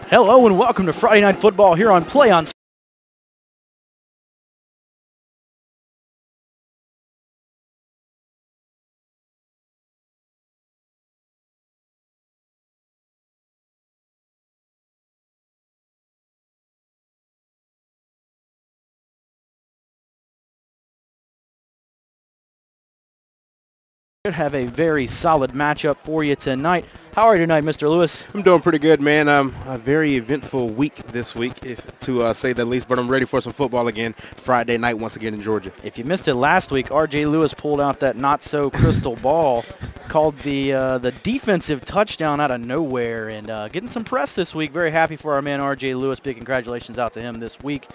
Hello and welcome to Friday Night Football here on Play On. Have a very solid matchup for you tonight. How are you tonight, Mr. Lewis? I'm doing pretty good, man. A very eventful week this week, to say the least, but I'm ready for some football again Friday night once again in Georgia. If you missed it last week, R.J. Lewis pulled out that not-so-crystal ball, called the defensive touchdown out of nowhere, and getting some press this week. Very happy for our man R.J. Lewis. Big congratulations out to him this week.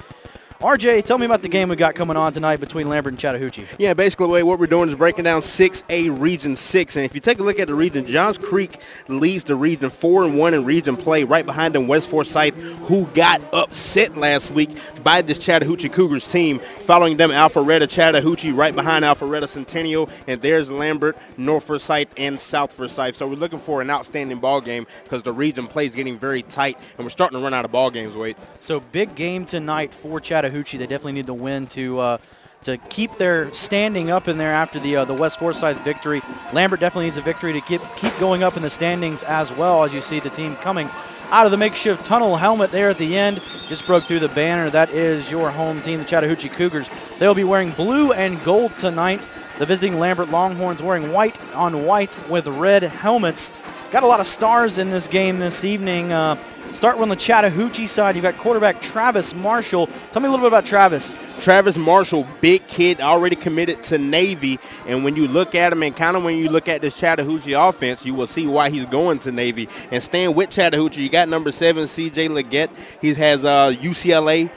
RJ, tell me about the game we got coming on tonight between Lambert and Chattahoochee. Yeah, basically what we're doing is breaking down 6A Region 6. And if you take a look at the region, Johns Creek leads the region 4-1 in region play. Right behind them, West Forsyth, who got upset last week by this Chattahoochee Cougars team. Following them, Alpharetta, Chattahoochee, right behind Alpharetta, Centennial. And there's Lambert, North Forsyth, and South Forsyth. So we're looking for an outstanding ball game because the region play is getting very tight. And we're starting to run out of ball games, Wade. So big game tonight for Chattahoochee. They definitely need to win to keep their standing up in there after the West Forsyth victory. Lambert definitely needs a victory to keep going up in the standings as well, as you see the team coming out of the makeshift tunnel helmet there at the end. Just broke through the banner. That is your home team, the Chattahoochee Cougars. They'll be wearing blue and gold tonight. The visiting Lambert Longhorns wearing white on white with red helmets. Got a lot of stars in this game this evening. Start on the Chattahoochee side. You've got quarterback Travis Marshall. Tell me a little bit about Travis. Travis Marshall, big kid, already committed to Navy. And when you look at him and kind of when you look at this Chattahoochee offense, you will see why he's going to Navy. And staying with Chattahoochee, you got number 7, C.J. Leggett. He has UCLA,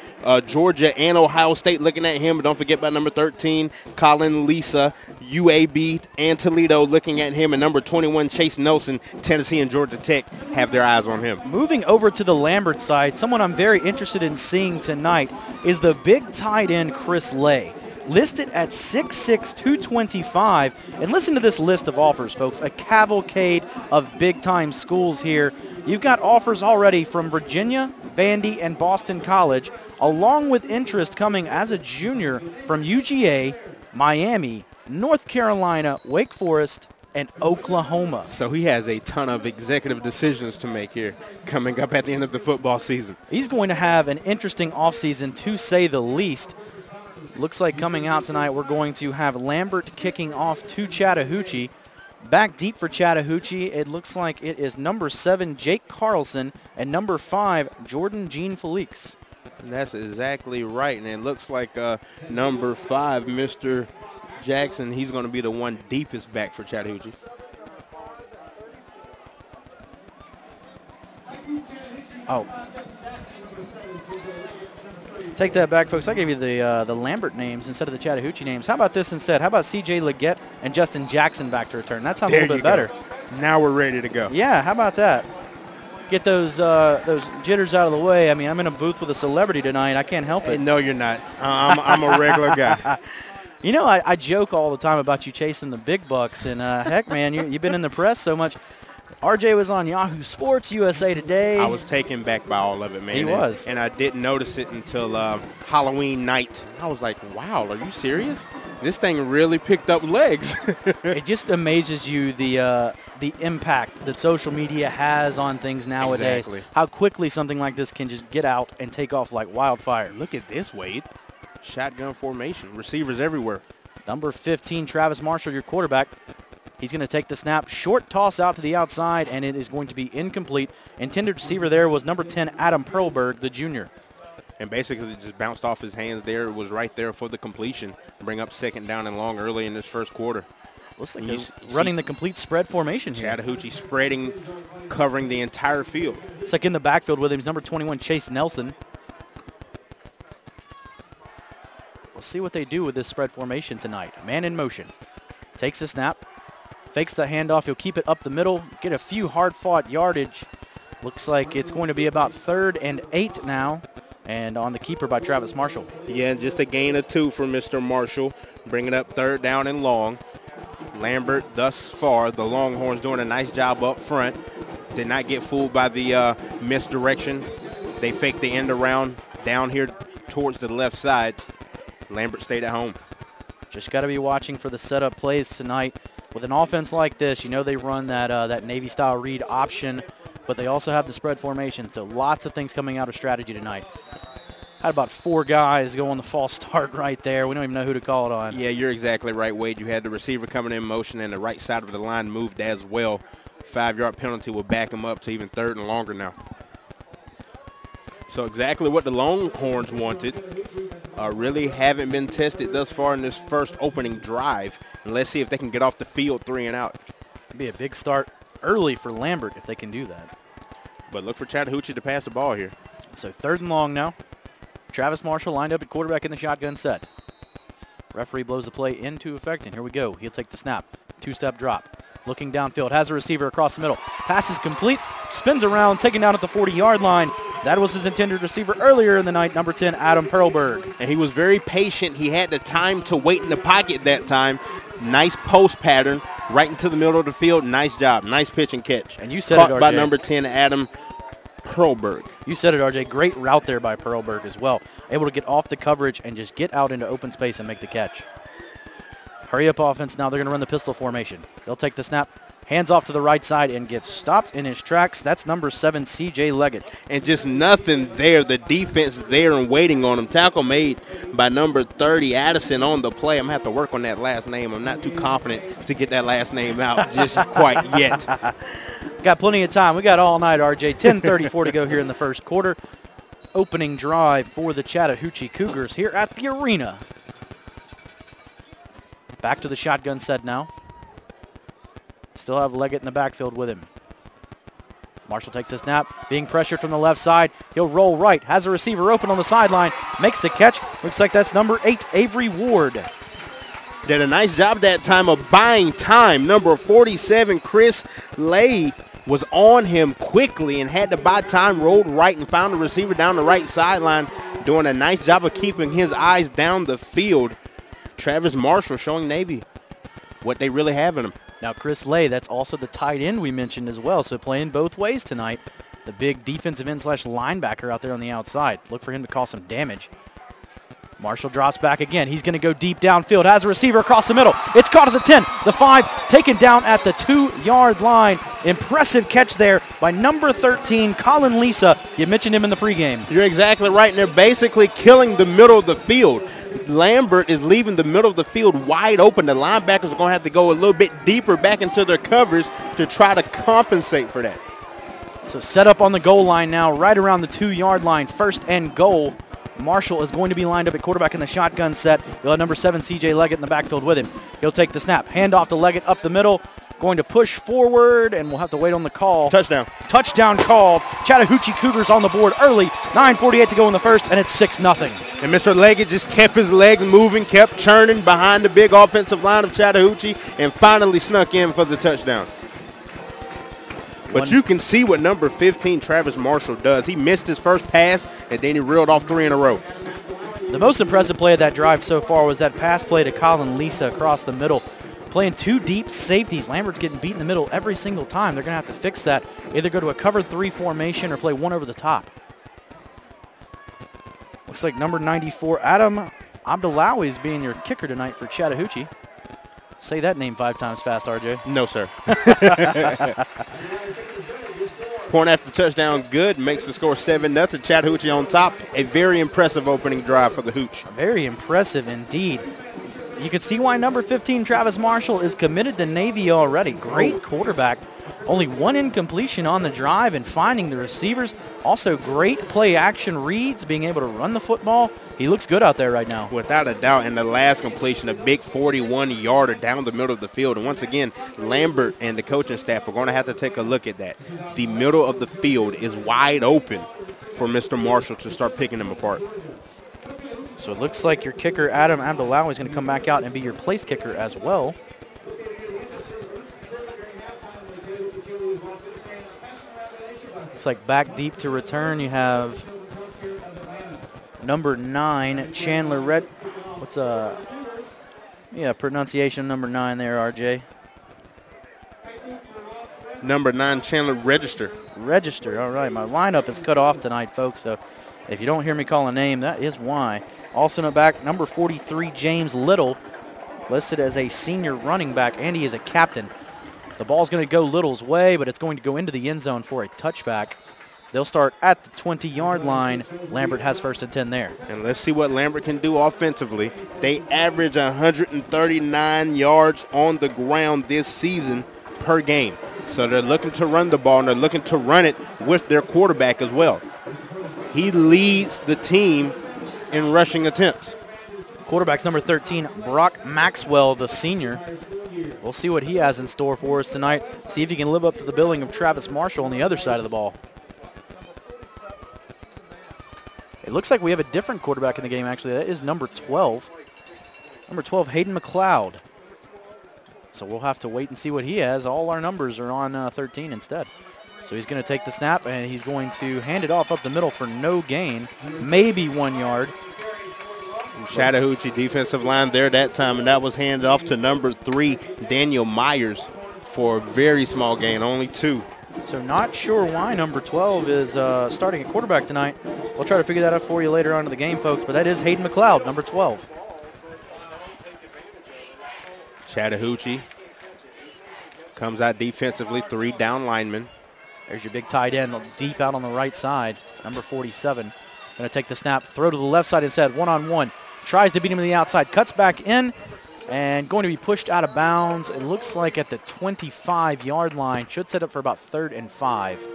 Georgia, and Ohio State looking at him. But don't forget about number 13, Colin Lisa, UAB, and Toledo looking at him. And number 21, Chase Nelson, Tennessee and Georgia Tech have their eyes on him. Moving over to the Lambert side, someone I'm very interested in seeing tonight is the big tight end Chris Lay. Listed at 6'6", 225. And listen to this list of offers, folks. A cavalcade of big-time schools here. You've got offers already from Virginia, Vandy, and Boston College, along with interest coming as a junior from UGA, Miami, North Carolina, Wake Forest, and Oklahoma. So he has a ton of executive decisions to make here coming up at the end of the football season. He's going to have an interesting offseason, to say the least. Looks like coming out tonight, we're going to have Lambert kicking off to Chattahoochee. Back deep for Chattahoochee, it looks like it is number 7, Jake Carlson, and number 5, Jordan Jean Felix. That's exactly right, and it looks like number 5, Mr. Jackson, he's going to be the one deepest back for Chattahoochee. Oh. Take that back, folks. I gave you the Lambert names instead of the Chattahoochee names. How about this instead? How about C.J. Leggett and Justin Jackson back to return? That sounds a little bit better. Now we're ready to go. Yeah, how about that? Get those jitters out of the way. I mean, I'm in a booth with a celebrity tonight. I can't help it. No, you're not. I'm a regular guy. You know, I joke all the time about you chasing the big bucks, and heck, man, you've been in the press so much. RJ was on Yahoo Sports, USA Today. I was taken back by all of it, man. He was. And I didn't notice it until Halloween night. I was like, wow, are you serious? This thing really picked up legs. It just amazes you the impact that social media has on things nowadays. Exactly. How quickly something like this can just get out and take off like wildfire. Look at this, Wade. Shotgun formation. Receivers everywhere. Number 15, Travis Marshall, your quarterback. He's going to take the snap. Short toss out to the outside, and it is going to be incomplete. Intended receiver there was number 10, Adam Perlberg, the junior. And basically it just bounced off his hands there. It was right there for the completion. Bring up 2nd down and long early in this first quarter. Looks like they're running the complete spread formation here. Chattahoochee spreading, covering the entire field. It's like in the backfield with him is number 21, Chase Nelson. We'll see what they do with this spread formation tonight. Man in motion. Takes the snap. Fakes the handoff. He'll keep it up the middle. Get a few hard-fought yardage. Looks like it's going to be about 3rd and 8 now. And on the keeper by Travis Marshall. Yeah, just a gain of 2 for Mr. Marshall. Bringing up 3rd down and long. Lambert, thus far, the Longhorns doing a nice job up front. did not get fooled by the misdirection. They faked the end around down here towards the left side. Lambert stayed at home. Just got to be watching for the setup plays tonight. With an offense like this, you know they run that Navy-style read option, but they also have the spread formation, so lots of things coming out of strategy tonight. Had about 4 guys go on the false start right there. We don't even know who to call it on. Yeah, you're exactly right, Wade. You had the receiver coming in motion, and the right side of the line moved as well. 5-yard penalty will back him up to even 3rd and longer now. So exactly what the Longhorns wanted. Really haven't been tested thus far in this first opening drive. And let's see if they can get off the field 3 and out. It'd be a big start early for Lambert if they can do that. But look for Chattahoochee to pass the ball here. So 3rd and long now. Travis Marshall lined up at quarterback in the shotgun set. Referee blows the play into effect, and here we go. He'll take the snap. 2-step drop. Looking downfield, has a receiver across the middle. Pass is complete, spins around, taken down at the 40-yard line. That was his intended receiver earlier in the night, number 10, Adam Perlberg. And he was very patient. He had the time to wait in the pocket that time. Nice post pattern right into the middle of the field. Nice job. Nice pitch and catch. And you said Caught it, RJ. by number 10, Adam Perlberg. You said it, RJ. Great route there by Perlberg as well. Able to get off the coverage and just get out into open space and make the catch. Hurry up offense now. They're going to run the pistol formation. They'll take the snap. Hands off to the right side and gets stopped in his tracks. That's number 7, C.J. Leggett. And just nothing there. The defense there and waiting on him. Tackle made by number 30, Addison, on the play. I'm going to have to work on that last name. I'm not too confident to get that last name out just quite yet. Got plenty of time. We got all night, RJ. 10:34 to go here in the first quarter. Opening drive for the Chattahoochee Cougars here at the arena. Back to the shotgun set now. Still have Leggett in the backfield with him. Marshall takes the snap, being pressured from the left side. He'll roll right, has a receiver open on the sideline, makes the catch. Looks like that's number 8, Avery Ward. Did a nice job that time of buying time. Number 47, Chris Lay, was on him quickly and had to buy time, rolled right and found the receiver down the right sideline, doing a nice job of keeping his eyes down the field. Travis Marshall showing Navy what they really have in him. Now Chris Lay, that's also the tight end we mentioned as well, so playing both ways tonight. The big defensive end / linebacker out there on the outside. Look for him to cause some damage. Marshall drops back again. He's going to go deep downfield. Has a receiver across the middle. It's caught at the 10, the 5, taken down at the 2-yard line. Impressive catch there by number 13, Colin Lisa. You mentioned him in the pregame. You're exactly right, and they're basically killing the middle of the field. Lambert is leaving the middle of the field wide open. The linebackers are going to have to go a little bit deeper back into their covers to try to compensate for that. So set up on the goal line now, right around the 2-yard line, 1st and goal. Marshall is going to be lined up at quarterback in the shotgun set. You'll have number 7, C.J. Leggett, in the backfield with him. He'll take the snap. Hand off to Leggett up the middle. Going to push forward, and we'll have to wait on the call. Touchdown. Touchdown call. Chattahoochee Cougars on the board early. 9:48 to go in the first, and it's 6-0. And Mr. Leggett just kept his legs moving, kept churning behind the big offensive line of Chattahoochee, and finally snuck in for the touchdown. But you can see what number 15, Travis Marshall, does. He missed his first pass, and then he reeled off 3 in a row. The most impressive play of that drive so far was that pass play to Colin Lisa across the middle. Playing 2 deep safeties. Lambert's getting beat in the middle every single time. They're going to have to fix that. Either go to a cover 3 formation or play 1 over the top. Looks like number 94, Adam Abdullawi, is being your kicker tonight for Chattahoochee. Say that name 5 times fast, RJ. No, sir. Point after touchdown, good. Makes the score 7-0. Chattahoochee on top. A very impressive opening drive for the Hooch. Very impressive indeed. You can see why number 15, Travis Marshall, is committed to Navy already. Great quarterback. Only 1 incompletion on the drive and finding the receivers. Also great play action reads, being able to run the football. He looks good out there right now. Without a doubt, and the last completion, a big 41-yarder down the middle of the field. And once again, Lambert and the coaching staff are going to have to take a look at that. The middle of the field is wide open for Mr. Marshall to start picking them apart. So it looks like your kicker, Adam Abdullawi, is going to come back out and be your place kicker as well. Looks like back deep to return, you have number 9, Chandler Red. What's pronunciation of number 9 there, RJ? Number 9, Chandler Register. Register, all right. My lineup is cut off tonight, folks, so if you don't hear me call a name, that is why. Also in the back, number 43, James Little, listed as a senior running back, and he is a captain. The ball's going to go Little's way, but it's going to go into the end zone for a touchback. They'll start at the 20-yard line. Lambert has 1st and 10 there. And let's see what Lambert can do offensively. They average 139 yards on the ground this season per game. So they're looking to run the ball, and they're looking to run it with their quarterback as well. He leads the team in rushing attempts. Quarterback's number 13, Brock Maxwell, the senior. We'll see what he has in store for us tonight. See if he can live up to the billing of Travis Marshall on the other side of the ball. It looks like we have a different quarterback in the game, actually. That is number 12. Number 12, Hayden McLeod. So we'll have to wait and see what he has. All our numbers are on 13 instead. So he's going to take the snap, and he's going to hand it off up the middle for no gain, maybe 1 yard. Chattahoochee defensive line there that time, and that was handed off to number 3, Daniel Myers, for a very small gain, only 2. So not sure why number 12 is starting at quarterback tonight. We'll try to figure that out for you later on in the game, folks, but that is Hayden McLeod, number 12. Chattahoochee comes out defensively, 3 down linemen. There's your big tight end deep out on the right side, number 47. Going to take the snap, throw to the left side instead, one-on-one. Tries to beat him to the outside, cuts back in, and going to be pushed out of bounds. It looks like at the 25-yard line. Should set up for about 3rd and 5.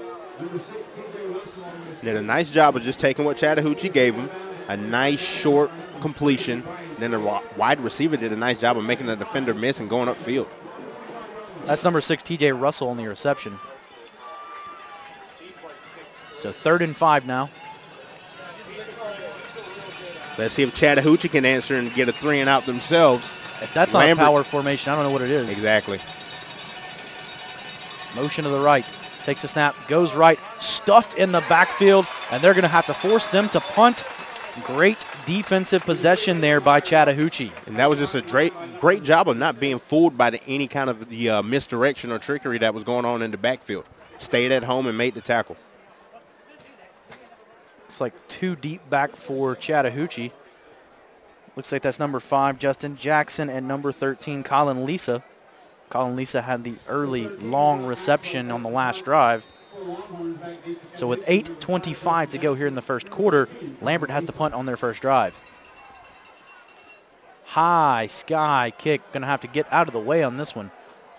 Did a nice job of just taking what Chattahoochee gave him, a nice short completion. Then the wide receiver did a nice job of making the defender miss and going upfield. That's number 6, T.J. Russell on the reception. So 3rd and 5 now. Let's see if Chattahoochee can answer and get a 3 and out themselves. If that's not Lambert, a power formation, I don't know what it is. Exactly. Motion to the right. Takes a snap, goes right, stuffed in the backfield, and they're going to have to force them to punt. Great defensive possession there by Chattahoochee. And that was just a great job of not being fooled by any kind of the misdirection or trickery that was going on in the backfield. Stayed at home and made the tackle. Looks like 2 deep back for Chattahoochee. Looks like that's number 5, Justin Jackson, and number 13, Colin Lisa. Colin Lisa had the early long reception on the last drive. So with 8:25 to go here in the first quarter, Lambert has to punt on their first drive. High sky kick, going to have to get out of the way on this one.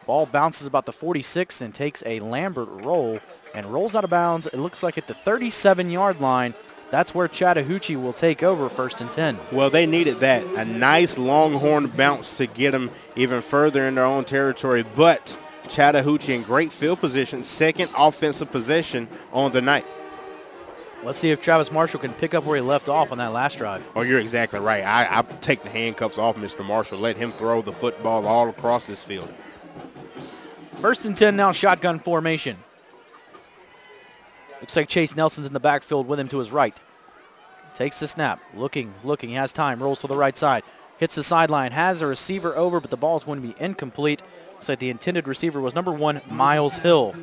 Ball bounces about the 46 and takes a Lambert roll and rolls out of bounds. It looks like at the 37-yard line. That's where Chattahoochee will take over 1st and 10. Well, they needed that. A nice longhorn bounce to get them even further in their own territory. But Chattahoochee in great field position, 2nd offensive possession on the night. Let's see if Travis Marshall can pick up where he left off on that last drive. Oh, you're exactly right. I take the handcuffs off Mr. Marshall. Let him throw the football all across this field. 1st and 10 now, shotgun formation. Looks like Chase Nelson's in the backfield with him to his right. Takes the snap, looking, he has time, rolls to the right side. Hits the sideline, has a receiver over, but the ball is going to be incomplete. Looks like the intended receiver was number 1, Miles Hill.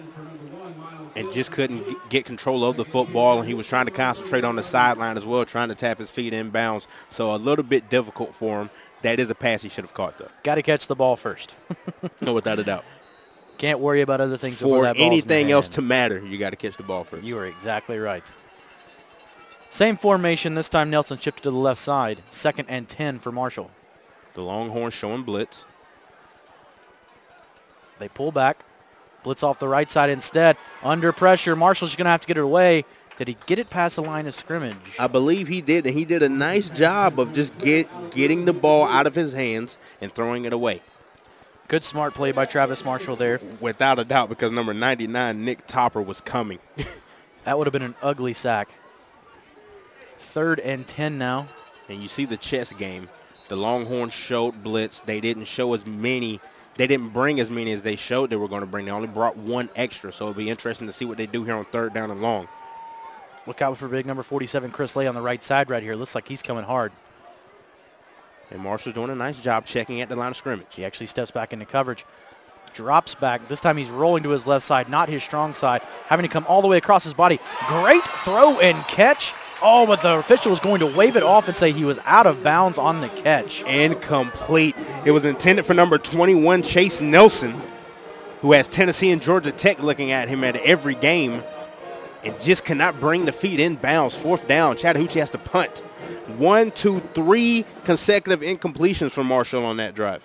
And just couldn't get control of the football, and he was trying to concentrate on the sideline as well, trying to tap his feet inbounds. So a little bit difficult for him. That is a pass he should have caught, though. Got to catch the ball first. No, without a doubt. Can't worry about other things. For anything else to matter, you got to catch the ball first. You are exactly right. Same formation. This time Nelson shifted to the left side. 2nd and 10 for Marshall. The Longhorns showing blitz. They pull back. Blitz off the right side instead. Under pressure. Marshall's going to have to get it away. Did he get it past the line of scrimmage? I believe he did, and he did a nice job of just getting the ball out of his hands and throwing it away. Good smart play by Travis Marshall there. Without a doubt, because number 99, Nick Topper, was coming. That would have been an ugly sack. 3rd and 10 now. And you see the chess game. The Longhorns showed blitz. They didn't show as many. They didn't bring as many as they showed they were going to bring. They only brought 1 extra, so it'll be interesting to see what they do here on 3rd down and long. Look out for big number 47, Chris Lay, on the right side right here. Looks like he's coming hard. And Marshall's doing a nice job checking at the line of scrimmage. He actually steps back into coverage. Drops back. This time he's rolling to his left side, not his strong side, having to come all the way across his body. Great throw and catch. Oh, but the official was going to wave it off and say he was out of bounds on the catch. Incomplete. It was intended for number 21, Chase Nelson, who has Tennessee and Georgia Tech looking at him at every game, and just cannot bring the feet in bounds. 4th down. Chattahoochee has to punt. 1, 2, 3 consecutive incompletions from Marshall on that drive.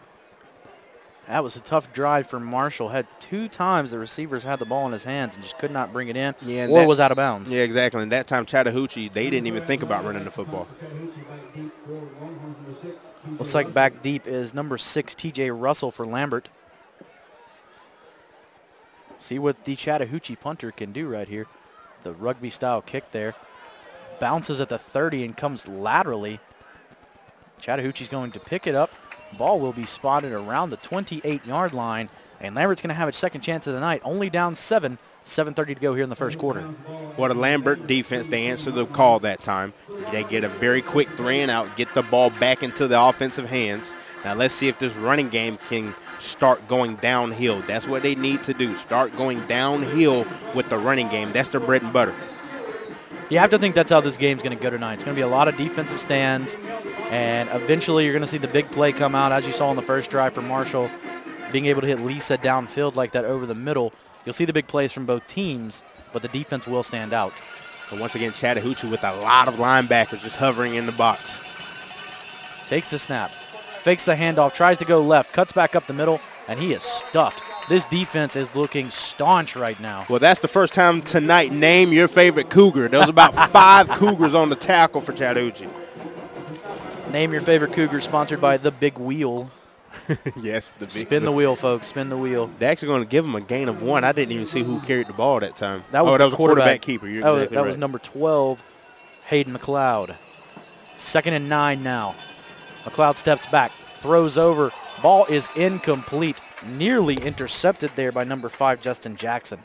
That was a tough drive for Marshall. Had 2 times the receivers had the ball in his hands and just could not bring it in, or was out of bounds. Yeah, exactly. And that time Chattahoochee, they didn't even think about running the football. Looks like back deep is number 6, T.J. Russell for Lambert. See what the Chattahoochee punter can do right here. The rugby-style kick there. Bounces at the 30 and comes laterally. Chattahoochee's going to pick it up. Ball will be spotted around the 28-yard line, and Lambert's going to have its second chance of the night. Only down 7, 7:30 to go here in the first quarter. What a Lambert defense. They answer the call that time. They get a very quick 3 and out, get the ball back into the offensive hands. Now let's see if this running game can start going downhill. That's what they need to do. Start going downhill with the running game. That's their bread and butter. You have to think that's how this game's going to go tonight. It's going to be a lot of defensive stands, and eventually you're going to see the big play come out, as you saw in the first drive for Marshall, being able to hit Lisa downfield like that over the middle. You'll see the big plays from both teams, but the defense will stand out. So once again, Chattahoochee with a lot of linebackers just hovering in the box. Takes the snap, fakes the handoff, tries to go left, cuts back up the middle, and he is stuffed. This defense is looking staunch right now. Well, that's the first time tonight. Name your favorite Cougar. There was about 5 Cougars on the tackle for Chattahoochee. Name your favorite Cougar, sponsored by The Big Wheel. Yes, the big Spin the wheel, folks. Spin the wheel. They're actually going to give him a gain of 1. I didn't even see who carried the ball that time. That was, that was a quarterback keeper. You're exactly that right. was number 12, Hayden McLeod. 2nd and 9 now. McLeod steps back, throws over. Ball is incomplete. Nearly intercepted there by number 5, Justin Jackson.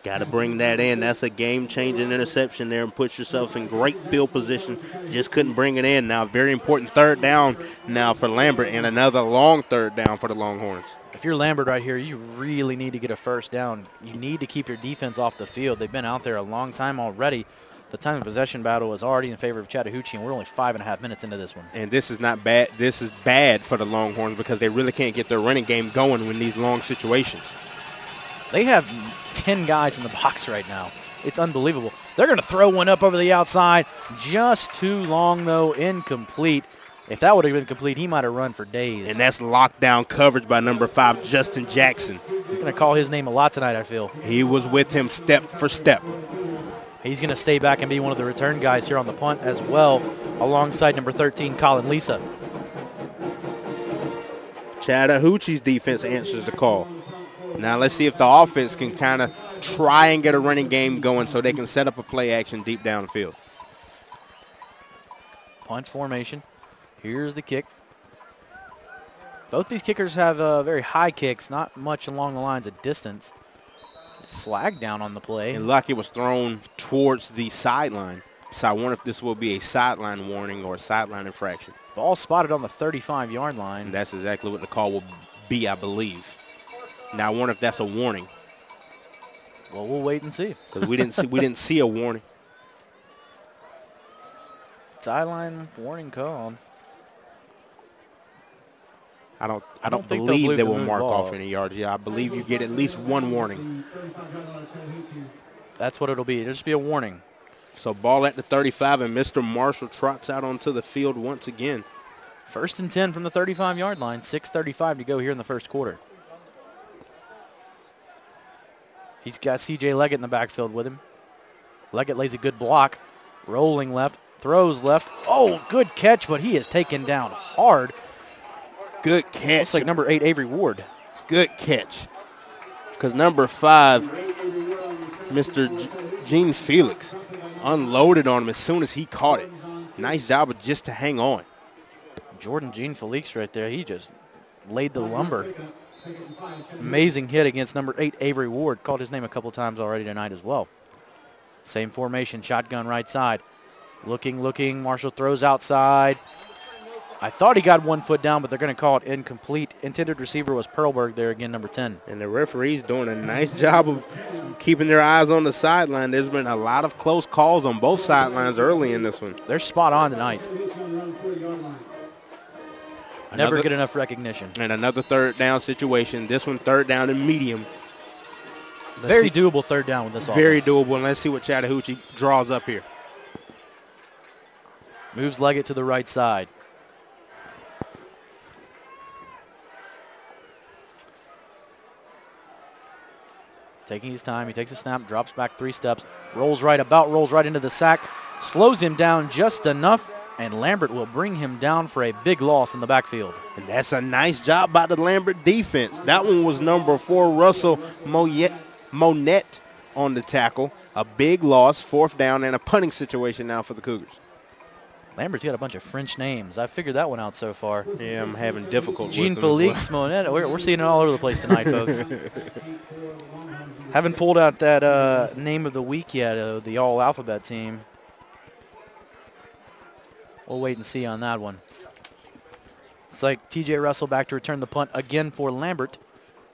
Got to bring that in. That's a game-changing interception there and puts yourself in great field position. Just couldn't bring it in. Now, very important 3rd down now for Lambert and another long 3rd down for the Longhorns. If you're Lambert right here, you really need to get a 1st down. You need to keep your defense off the field. They've been out there a long time already. The time of possession battle is already in favor of Chattahoochee, and we're only 5.5 minutes into this one. And this is not bad. This is bad for the Longhorns because they really can't get their running game going in these long situations. They have 10 guys in the box right now. It's unbelievable. They're going to throw one up over the outside. Just too long, though, incomplete. If that would have been complete, he might have run for days. And that's lockdown coverage by number 5, Justin Jackson. You're going to call his name a lot tonight, I feel. He was with him step for step. He's going to stay back and be one of the return guys here on the punt as well, alongside number 13, Colin Lisa. Chattahoochee's defense answers the call. Now let's see if the offense can kind of try and get a running game going so they can set up a play action deep down the field. Punt formation. Here's the kick. Both these kickers have very high kicks, not much along the lines of distance. Flag down on the play. And lucky was thrown towards the sideline. So I wonder if this will be a sideline warning or a sideline infraction. Ball spotted on the 35-yard line. And that's exactly what the call will be, I believe. Now I wonder if that's a warning. Well, we'll wait and see. Because we didn't see a warning. Sideline warning called. I don't believe they will mark off any yards. Yeah, I believe you get at least 1 warning. That's what it'll be. It'll just be a warning. So ball at the 35, and Mr. Marshall trots out onto the field once again. 1st and 10 from the 35-yard line. 6:35 to go here in the first quarter. He's got C.J. Leggett in the backfield with him. Leggett lays a good block. Rolling left. Throws left. Oh, good catch, but he is taken down hard. Good catch. Looks like number 8, Avery Ward. Good catch. Because number 5, Mr. Gene Felix, unloaded on him as soon as he caught it. Nice job of just to hang on. Jordan Gene Felix right there. He just laid the lumber. Amazing hit against number 8, Avery Ward. Called his name a couple times already tonight as well. Same formation, shotgun right side. Looking. Marshall throws outside. I thought he got 1 foot down, but they're going to call it incomplete. Intended receiver was Perlberg there again, number 10. And the referee's doing a nice job of keeping their eyes on the sideline. There's been a lot of close calls on both sidelines early in this one. They're spot on tonight. Never get enough recognition. And another third down situation. This one third down and medium. Very doable third down with this offense. Very doable, and let's see what Chattahoochee draws up here. Moves Leggett to the right side. Taking his time, he takes a snap, drops back 3 steps, rolls right into the sack, slows him down just enough, and Lambert will bring him down for a big loss in the backfield. And that's a nice job by the Lambert defense. That one was number 4, Russell Monette on the tackle. A big loss, 4th down, and a punting situation now for the Cougars. Lambert's got a bunch of French names. I figured that one out so far. Yeah, I'm having difficulty Jean with them as Felix Monette. We're seeing it all over the place tonight, folks. Haven't pulled out that name of the week yet, the all-alphabet team. We'll wait and see on that one. It's like TJ Russell back to return the punt again for Lambert.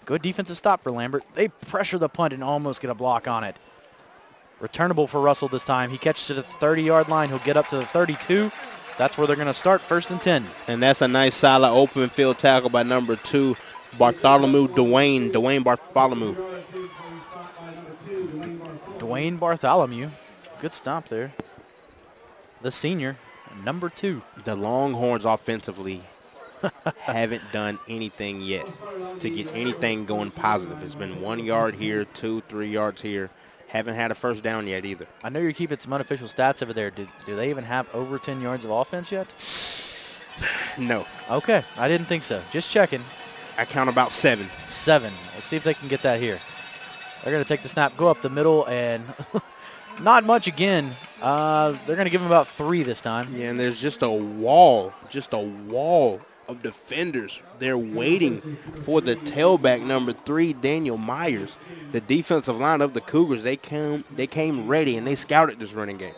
Good defensive stop for Lambert. They pressure the punt and almost get a block on it. Returnable for Russell this time. He catches it at the 30-yard line. He'll get up to the 32. That's where they're going to start, 1st and 10. And that's a nice, solid open field tackle by number 2, Dwayne Bartholomew. Dwayne Bartholomew. Good stop there. The senior, number 2. The Longhorns offensively haven't done anything yet to get anything going positive. It's been 1 yard here, 2, 3 yards here. Haven't had a first down yet either. I know you're keeping some unofficial stats over there. Do they even have over 10 yards of offense yet? No. Okay, I didn't think so. Just checking. I count about 7. 7. Let's see if they can get that here. They're going to take the snap, go up the middle, and not much again. They're going to give him about 3 this time. Yeah, and there's just a wall of defenders. They're waiting for the tailback, number 3, Daniel Myers. The defensive line of the Cougars, they came ready, and they scouted this running game.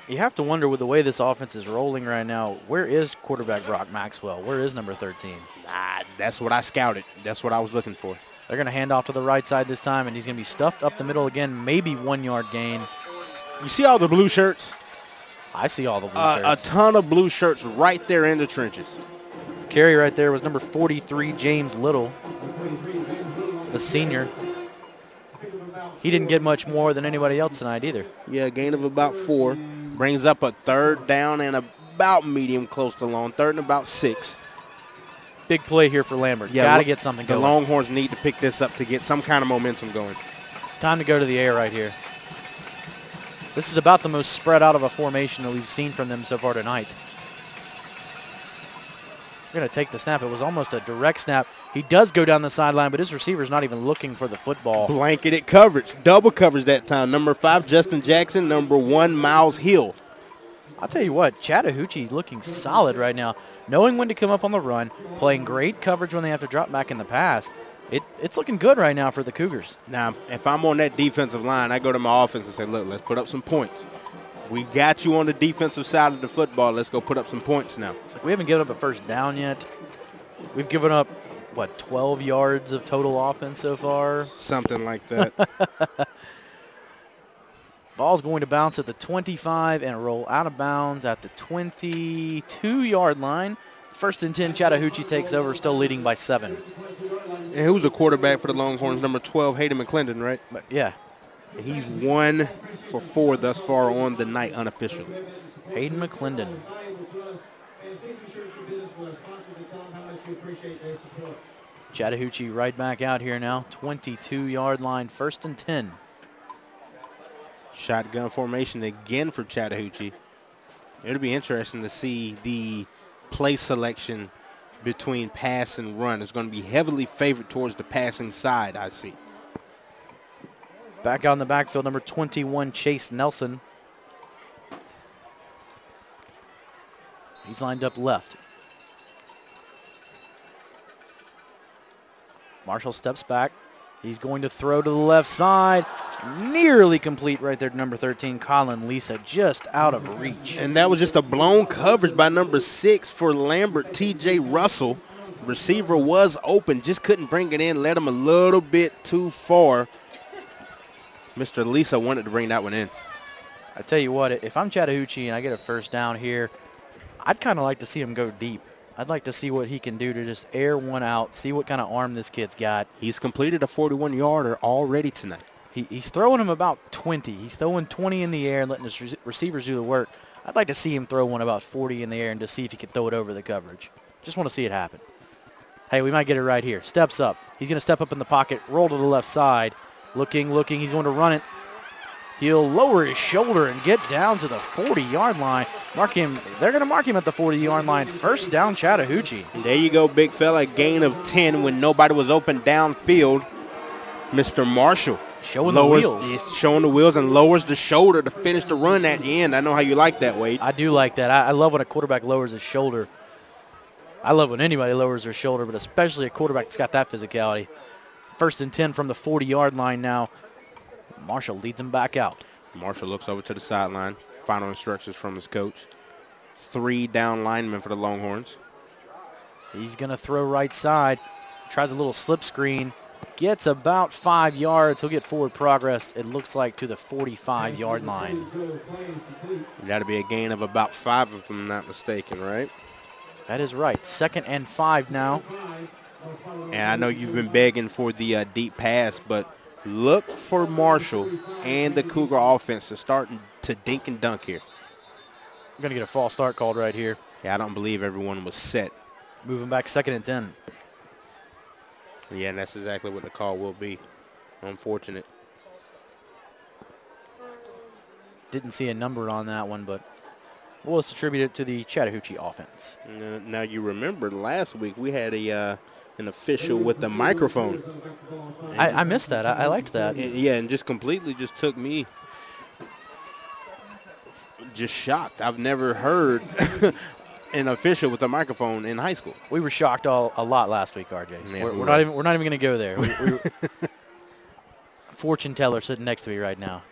You have to wonder, with the way this offense is rolling right now, where is quarterback Brock Maxwell? Where is number 13? That's what I scouted. That's what I was looking for. They're going to hand off to the right side this time, and he's going to be stuffed up the middle again, maybe 1 yard gain. You see all the blue shirts? I see all the blue shirts. A ton of blue shirts right there in the trenches. Carry right there was number 43, James Little, the senior. He didn't get much more than anybody else tonight either. Yeah, a gain of about 4. Brings up a 3rd down and about medium close to long. 3rd and about 6. Big play here for Lambert. Yeah, got to get something going. The Longhorns need to pick this up to get some kind of momentum going. Time to go to the air right here. This is about the most spread out of a formation that we've seen from them so far tonight. They're going to take the snap. It was almost a direct snap. He does go down the sideline, but his receiver's not even looking for the football. Blanketed coverage. Double coverage that time. Number 5, Justin Jackson. Number 1, Miles Hill. I'll tell you what, Chattahoochee looking solid right now. Knowing when to come up on the run, playing great coverage when they have to drop back in the pass. It's looking good right now for the Cougars. Now, if I'm on that defensive line, I go to my offense and say, look, let's put up some points. We got you on the defensive side of the football. Let's go put up some points now. It's like we haven't given up a first down yet. We've given up, 12 yards of total offense so far? Something like that. Ball's going to bounce at the 25 and roll out of bounds at the 22-yard line. 1st and 10, Chattahoochee takes over, still leading by 7. And who's the quarterback for the Longhorns? Number 12, Hayden McClendon, right? But yeah. He's 1 for 4 thus far on the night unofficially. Hayden McClendon. Chattahoochee right back out here now. 22-yard line, 1st and 10. Shotgun formation again for Chattahoochee. It'll be interesting to see the play selection between pass and run. It's going to be heavily favored towards the passing side, I see. Back out in the backfield, number 21, Chase Nelson. He's lined up left. Marshall steps back. He's going to throw to the left side. Nearly complete right there to number 13, Colin Lisa, just out of reach. And that was just a blown coverage by number 6 for Lambert, T.J. Russell. Receiver was open, just couldn't bring it in, led him a little bit too far. Mr. Lisa wanted to bring that one in. I tell you what, if I'm Chattahoochee and I get a first down here, I'd kind of like to see him go deep. I'd like to see what he can do to just air one out, see what kind of arm this kid's got. He's completed a 41-yarder already tonight. He's throwing him about 20. He's throwing 20 in the air and letting his receivers do the work. I'd like to see him throw one about 40 in the air and just see if he can throw it over the coverage. Just want to see it happen. Hey, we might get it right here. Steps up. He's going to step up in the pocket, roll to the left side. Looking. He's going to run it. He'll lower his shoulder and get down to the 40-yard line. Mark him. They're going to mark him at the 40-yard line. First down, Chattahoochee. There you go, big fella. Gain of 10 when nobody was open downfield. Mr. Marshall. Showing the wheels. He's showing the wheels and lowers the shoulder to finish the run at the end. I know how you like that, Wade. I do like that. I love when a quarterback lowers his shoulder. I love when anybody lowers their shoulder, but especially a quarterback that's got that physicality. First and 10 from the 40-yard line now. Marshall leads him back out. Marshall looks over to the sideline. Final instructions from his coach. 3 down linemen for the Longhorns. He's going to throw right side. Tries a little slip screen. Gets about 5 yards. He'll get forward progress, it looks like, to the 45-yard line. That'll be a gain of about 5 if I'm not mistaken, right? That is right. 2nd and 5 now. And I know you've been begging for the deep pass, but look for Marshall and the Cougar offense to start to dink and dunk here. We're going to get a false start called right here. Yeah, I don't believe everyone was set. Moving back 2nd and 10. Yeah, and that's exactly what the call will be. Unfortunate. Didn't see a number on that one, but we'll just attribute it to the Chattahoochee offense. Now you remember last week we had an official with the microphone. I missed that. I liked that. Yeah, and just completely just took me just shocked. I've never heard an official with a microphone in high school. We were shocked a lot last week, RJ. Yeah, we're not even going to go there. Fortune teller sitting next to me right now.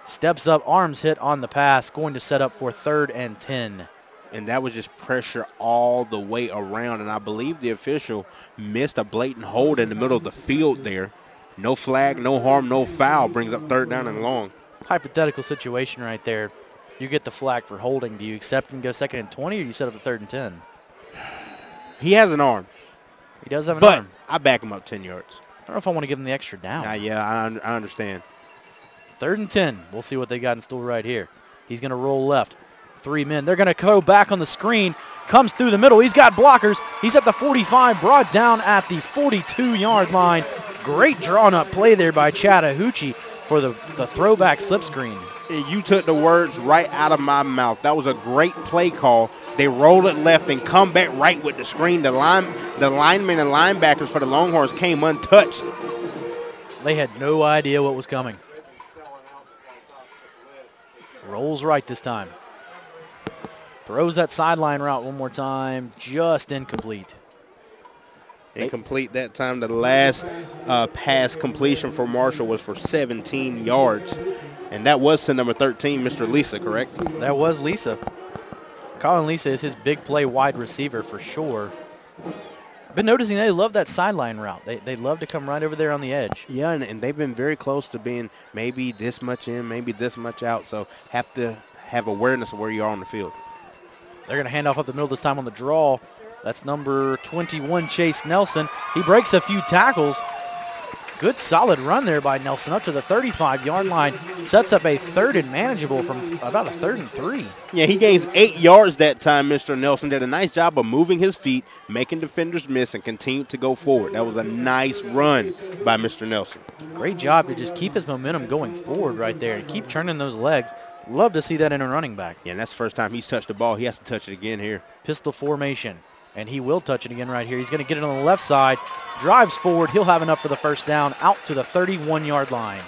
Steps up, arms hit on the pass, going to set up for 3rd and 10. And that was just pressure all the way around. And I believe the official missed a blatant hold in the middle of the field there. No flag, no harm, no foul. Brings up 3rd down and long. Hypothetical situation right there. You get the flag for holding. Do you accept and go 2nd and 20, or do you set up the 3rd and 10? He has an arm. He does have an arm. But I back him up 10 yards. I don't know if I want to give him the extra down. Yeah, I understand. 3rd and 10. We'll see what they got in store right here. He's going to roll left. 3 men. They're going to go back on the screen. Comes through the middle. He's got blockers. He's at the 45, brought down at the 42-yard line. Great drawn-up play there by Chattahoochee for the throwback slip screen. You took the words right out of my mouth. That was a great play call. They rolled it left and come back right with the screen. The linemen and linebackers for the Longhorns came untouched. They had no idea what was coming. Rolls right this time. Throws that sideline route one more time. Just incomplete. Incomplete that time. The last pass completion for Marshall was for 17 yards. And that was to number 13, Mr. Lisa, correct? That was Lisa. Colin Lisa is his big play wide receiver for sure. Been noticing they love that sideline route. They love to come right over there on the edge. Yeah, and they've been very close to being maybe this much in, maybe this much out. So have to have awareness of where you are on the field. They're going to hand off up the middle this time on the draw. That's number 21, Chase Nelson. He breaks a few tackles. Good solid run there by Nelson up to the 35-yard line. Sets up a 3rd and manageable from about a 3rd and 3. Yeah, he gains 8 yards that time, Mr. Nelson. Did a nice job of moving his feet, making defenders miss, and continued to go forward. That was a nice run by Mr. Nelson. Great job to just keep his momentum going forward right there and keep turning those legs. Love to see that in a running back. Yeah, and that's the first time he's touched the ball. He has to touch it again here. Pistol formation, and he will touch it again right here. He's going to get it on the left side, drives forward. He'll have enough for the first down out to the 31-yard line.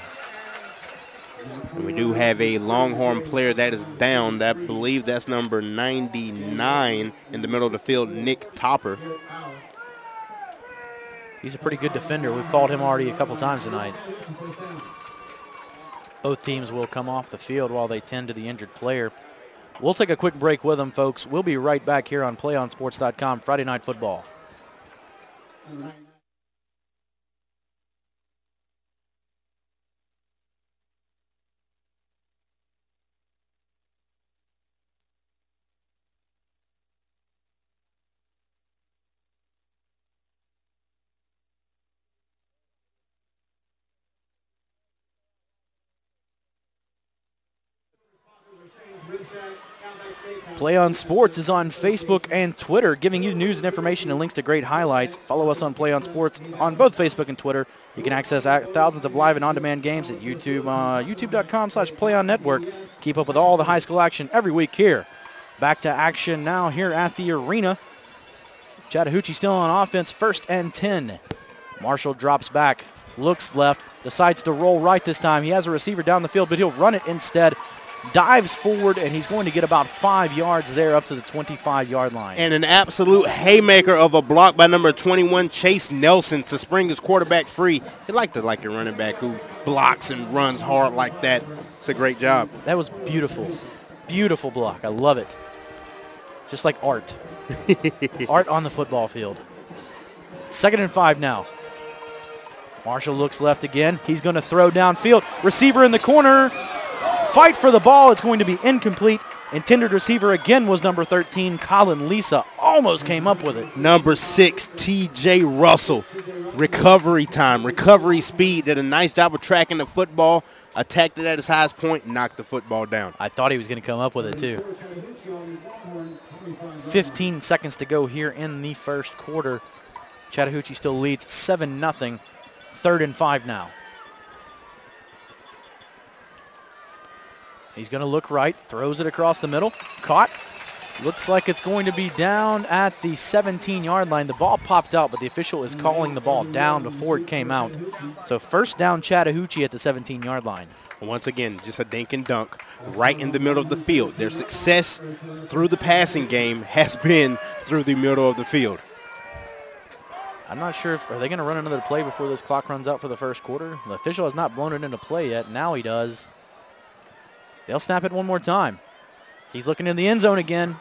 And we do have a Longhorn player that is down. I believe that's number 99 in the middle of the field, Nick Topper. He's a pretty good defender. We've called him already a couple times tonight. Both teams will come off the field while they tend to the injured player. We'll take a quick break with them, folks. We'll be right back here on PlayOnSports.com, Friday Night Football. Play on Sports is on Facebook and Twitter, giving you news and information and links to great highlights. Follow us on Play on Sports on both Facebook and Twitter. You can access thousands of live and on-demand games at YouTube, youtube.com/PlayOnNetwork. Keep up with all the high school action every week here. Back to action now here at the arena. Chattahoochee still on offense, 1st and 10. Marshall drops back, looks left, decides to roll right this time. He has a receiver down the field, but he'll run it instead. Dives forward, and he's going to get about 5 yards there up to the 25-yard line. And an absolute haymaker of a block by number 21, Chase Nelson, to spring his quarterback free. He liked a running back who blocks and runs hard like that. It's a great job. That was beautiful. Beautiful block. I love it. Just like art. Art on the football field. 2nd and 5 now. Marshall looks left again. He's going to throw downfield. Receiver in the corner. Fight for the ball. It's going to be incomplete. Intended receiver again was number 13, Colin Lisa. Almost came up with it. Number 6, T.J. Russell. Recovery time, recovery speed. Did a nice job of tracking the football. Attacked it at its highest point, knocked the football down. I thought he was going to come up with it too. 15 seconds to go here in the first quarter. Chattahoochee still leads 7-0. 3rd and 5 now. He's going to look right, throws it across the middle, caught. Looks like it's going to be down at the 17-yard line. The ball popped out, but the official is calling the ball down before it came out. So 1st down Chattahoochee at the 17-yard line. Once again, just a dink and dunk right in the middle of the field. Their success through the passing game has been through the middle of the field. I'm not sure are they going to run another play before this clock runs out for the first quarter? The official has not blown it into play yet. Now he does. They'll snap it one more time. He's looking in the end zone again.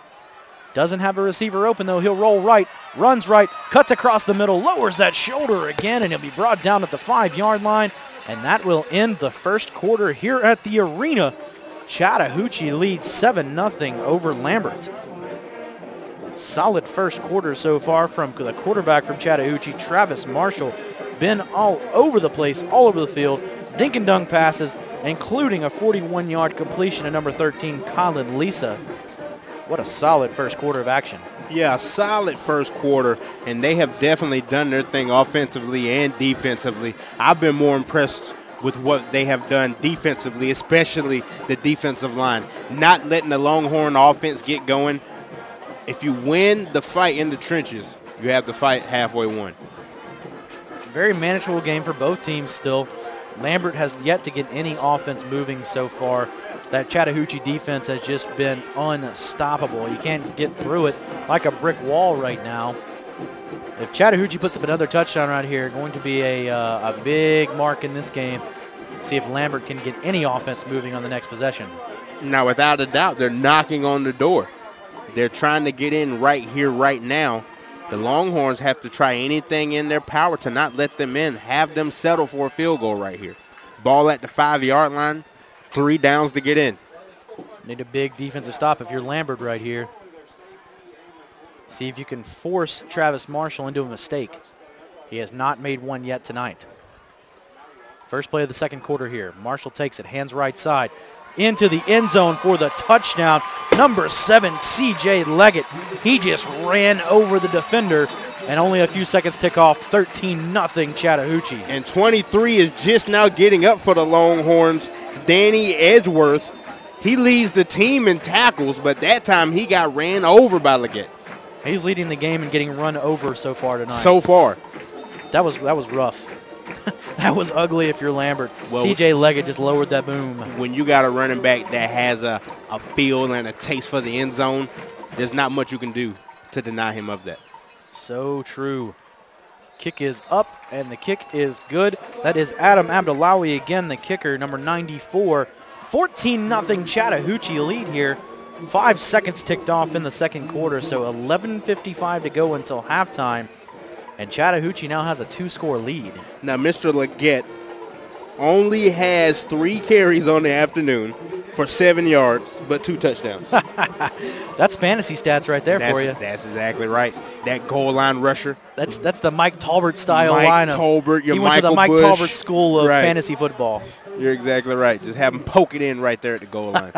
Doesn't have a receiver open, though. He'll roll right, runs right, cuts across the middle, lowers that shoulder again, and he'll be brought down at the 5-yard line. And that will end the first quarter here at the arena. Chattahoochee leads 7-0 over Lambert. Solid first quarter so far from the quarterback from Chattahoochee, Travis Marshall. Been all over the place, all over the field. Dink and dunk passes, including a 41-yard completion to number 13, Colin Lisa. What a solid first quarter of action. Yeah, a solid first quarter, and they have definitely done their thing offensively and defensively. I've been more impressed with what they have done defensively, especially the defensive line. Not letting the Longhorn offense get going. If you win the fight in the trenches, you have the fight halfway won. Very manageable game for both teams still. Lambert has yet to get any offense moving so far. That Chattahoochee defense has just been unstoppable. You can't get through it like a brick wall right now. If Chattahoochee puts up another touchdown right here, going to be a big mark in this game. See if Lambert can get any offense moving on the next possession. Now, without a doubt, they're knocking on the door. They're trying to get in right here, right now. The Longhorns have to try anything in their power to not let them in, have them settle for a field goal right here. Ball at the 5-yard line, 3 downs to get in. Need a big defensive stop if you're Lambert right here. See if you can force Travis Marshall into a mistake. He has not made one yet tonight. First play of the second quarter here. Marshall takes it, hands right side, into the end zone for the touchdown. Number 7, C.J. Leggett. He just ran over the defender, and only a few seconds tick off. 13-0 Chattahoochee. And 23 is just now getting up for the Longhorns. Danny Edgeworth, he leads the team in tackles, but that time he got ran over by Leggett. He's leading the game and getting run over so far tonight. So far. That was rough. That was ugly if you're Lambert. Well, C.J. Leggett just lowered that boom. When you got a running back that has a feel and a taste for the end zone, there's not much you can do to deny him of that. So true. Kick is up, and the kick is good. That is Adam Abdullawi again, the kicker, number 94. 14-0 Chattahoochee lead here. 5 seconds ticked off in the second quarter, so 11:55 to go until halftime. And Chattahoochee now has a 2-score lead. Now, Mr. Leggett only has 3 carries on the afternoon for 7 yards, but 2 touchdowns. That's fantasy stats right there for you. That's exactly right. That goal line rusher. That's the Mike Talbert style lineup. Mike Talbert, your he went Michael to the Mike Bush. Talbert school of fantasy football. You're exactly right. Just have him poke it in right there at the goal line.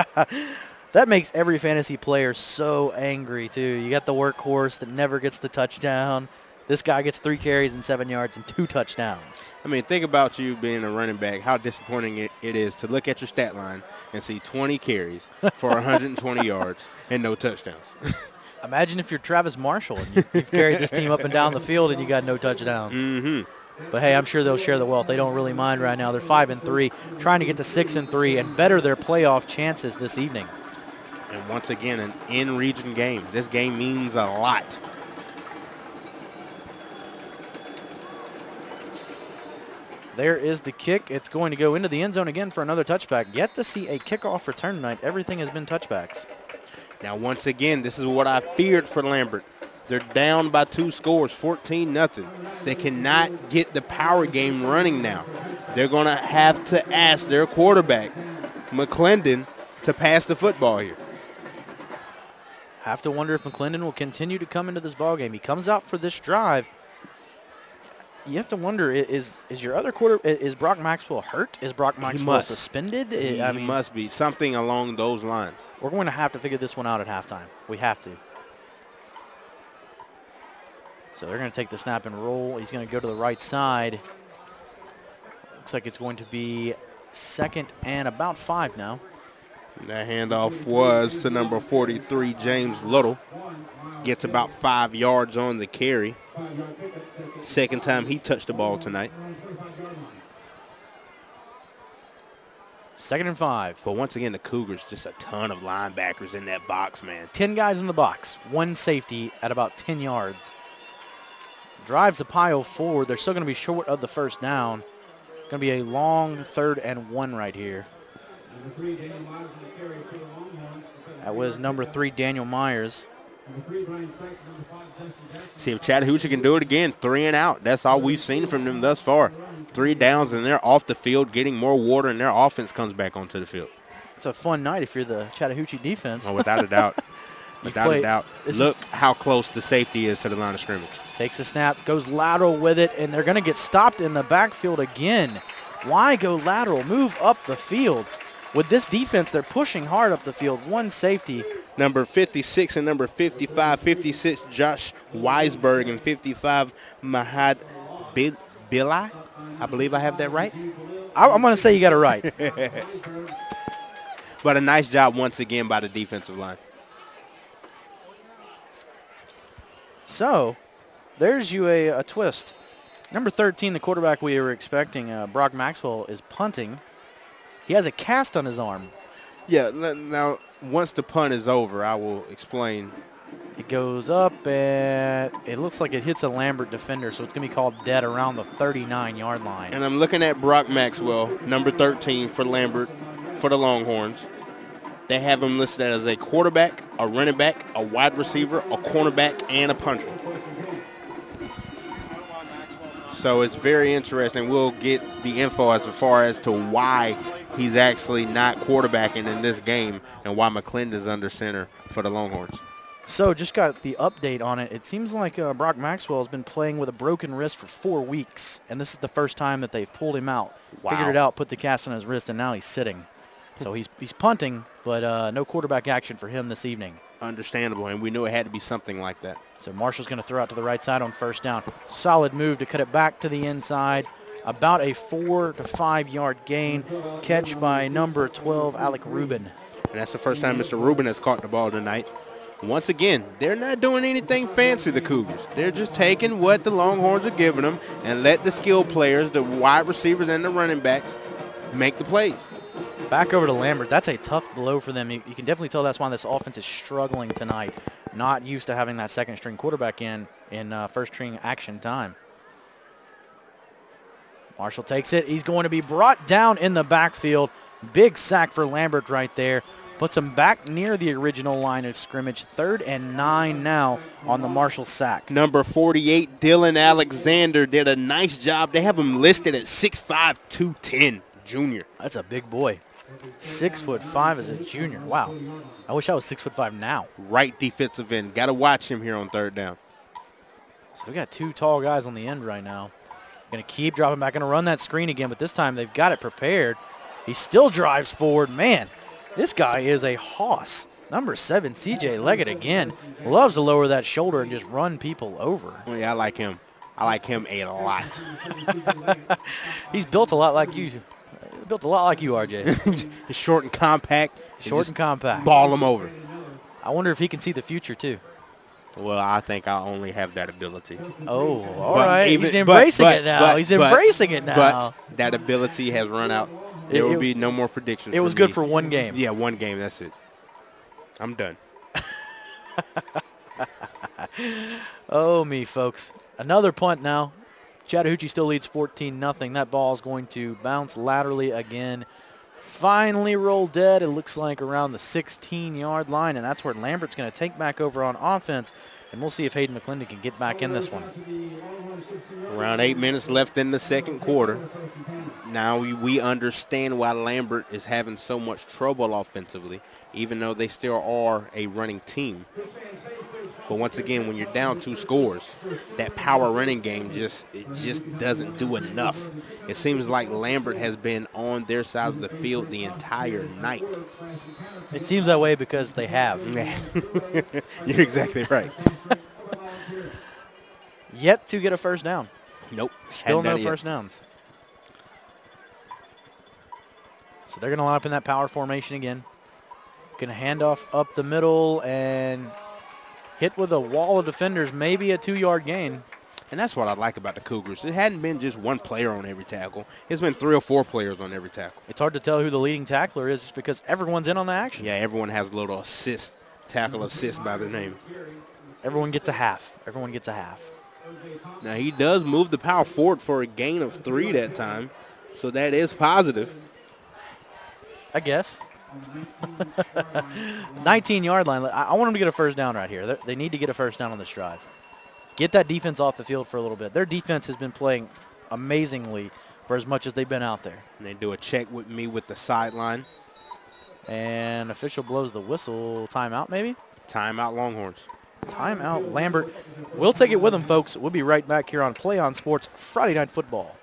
That makes every fantasy player so angry, too. You got the workhorse that never gets the touchdown. This guy gets 3 carries and 7 yards and 2 touchdowns. I mean, think about you being a running back, how disappointing it is to look at your stat line and see 20 carries for 120 yards and no touchdowns. Imagine if you're Travis Marshall and you've carried this team up and down the field and you got no touchdowns. Mm-hmm. But, hey, I'm sure they'll share the wealth. They don't really mind right now. They're 5-3, trying to get to 6-3 and better their playoff chances this evening. And once again, an in-region game. This game means a lot. There is the kick. It's going to go into the end zone again for another touchback. Yet to see a kickoff return tonight. Everything has been touchbacks. Now, once again, this is what I feared for Lambert. They're down by 2 scores, 14-0. They cannot get the power game running now. They're going to have to ask their quarterback, McClendon, to pass the football here. Have to wonder if McClendon will continue to come into this ballgame. He comes out for this drive. You have to wonder, is your other is Brock Maxwell hurt? Is Brock Maxwell suspended? He must be. Something along those lines. We're going to have to figure this one out at halftime. We have to. So they're going to take the snap and roll. He's going to go to the right side. Looks like it's going to be 2nd and about 5 now. That handoff was to number 43, James Little. Gets about 5 yards on the carry. Second time he touched the ball tonight. 2nd and 5. But once again, the Cougars, just a ton of linebackers in that box, man. 10 guys in the box, 1 safety at about 10 yards. Drives the pile forward. They're still going to be short of the first down. Going to be a long 3rd and 1 right here. That was number 3, Daniel Myers. See if Chattahoochee can do it again, 3 and out. That's all we've seen from them thus far. 3 downs, and they're off the field getting more water, and their offense comes back onto the field. It's a fun night if you're the Chattahoochee defense. Oh, without a doubt. Without a doubt. Look how close the safety is to the line of scrimmage. Takes a snap, goes lateral with it, and they're going to get stopped in the backfield again. Why go lateral? Move up the field. With this defense, they're pushing hard up the field. 1 safety. Number 56 and number 55. 56, Josh Weisberg, and 55, Mahad Bilai. I believe I have that right. I'm going to say you got it right. But a nice job once again by the defensive line. So there's you a twist. Number 13, the quarterback we were expecting, Brock Maxwell, is punting. He has a cast on his arm. Yeah, now once the punt is over, I will explain. It goes up, and it looks like it hits a Lambert defender, so it's going to be called dead around the 39-yard line. And I'm looking at Brock Maxwell, number 13 for Lambert, for the Longhorns. They have him listed as a quarterback, a running back, a wide receiver, a cornerback, and a punter. So it's very interesting. We'll get the info as far as to why he's actually not quarterbacking in this game and why McClendon is under center for the Longhorns. So just got the update on it. It seems like Brock Maxwell has been playing with a broken wrist for 4 weeks, and this is the first time that they've pulled him out. Wow. Figured it out, put the cast on his wrist, and now he's sitting. So he's punting, but no quarterback action for him this evening. Understandable, and we knew it had to be something like that. So Marshall's going to throw out to the right side on first down. Solid move to cut it back to the inside. About a 4 to 5 yard gain. Catch by number 12, Alec Rubin. And that's the first time Mr. Rubin has caught the ball tonight. Once again, they're not doing anything fancy, the Cougars. They're just taking what the Longhorns are giving them and let the skill players, the wide receivers and the running backs, make the plays. Back over to Lambert. That's a tough blow for them. You can definitely tell that's why this offense is struggling tonight. Not used to having that second-string quarterback in first-string action time. Marshall takes it. He's going to be brought down in the backfield. Big sack for Lambert right there. Puts him back near the original line of scrimmage. 3rd and 9 now on the Marshall sack. Number 48, Dylan Alexander, did a nice job. They have him listed at 6'5", 210, junior. That's a big boy. 6'5" as a junior. Wow. I wish I was 6'5" now. Right defensive end. Got to watch him here on 3rd down. So we got 2 tall guys on the end right now. Going to keep dropping back. Going to run that screen again, but this time they've got it prepared. He still drives forward. Man, this guy is a hoss. Number 7, C.J. Leggett again. Loves to lower that shoulder and just run people over. Oh, yeah, I like him. I like him a lot. He's built a lot like you. Built a lot like you, RJ. He's short and compact. Short and compact. Ball him over. I wonder if he can see the future, too. Well, I think I only have that ability. Oh, all right. He's embracing it now. He's embracing it now. But that ability has run out. There will be no more predictions. It was good for one game. Yeah, one game. That's it. I'm done. Oh, me, folks. Another punt now. Chattahoochee still leads 14-0. That ball is going to bounce laterally again. Finally roll dead, it looks like around the 16-yard line, and that's where Lambert's going to take back over on offense, and we'll see if Hayden McClendon can get back in this one. Around 8 minutes left in the second quarter. Now we understand why Lambert is having so much trouble offensively, even though they still are a running team. But once again, when you're down 2 scores, that power running game just doesn't do enough. It seems like Lambert has been on their side of the field the entire night. It seems that way because they have. You're exactly right. Yet to get a first down. Nope. Still no first downs. So they're going to line up in that power formation again. Going to hand off up the middle and hit with a wall of defenders, maybe a 2-yard gain. And that's what I like about the Cougars. It hadn't been just one player on every tackle. It's been 3 or 4 players on every tackle. It's hard to tell who the leading tackler is just because everyone's in on the action. Yeah, everyone has a little assist, tackle assist by their name. Everyone gets a half. Everyone gets a half. Now, he does move the power forward for a gain of 3 that time, so that is positive. I guess. 19-yard line. I want them to get a first down right here. They need to get a first down on this drive. Get that defense off the field for a little bit. Their defense has been playing amazingly for as much as they've been out there. And they do a check with me with the sideline. And official blows the whistle. Timeout, maybe? Timeout, Longhorns. Timeout, Lambert. We'll take it with them, folks. We'll be right back here on Play on Sports Friday Night Football.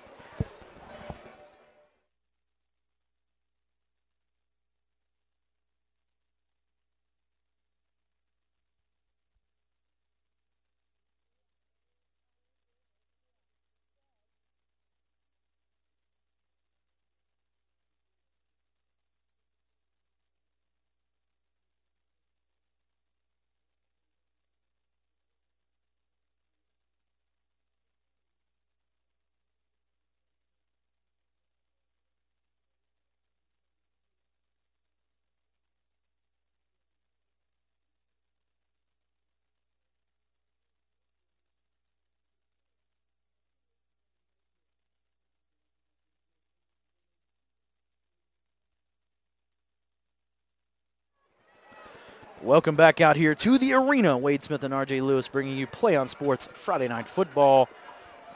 Welcome back out here to the arena. Wade Smith and RJ Lewis bringing you Play on Sports Friday Night Football.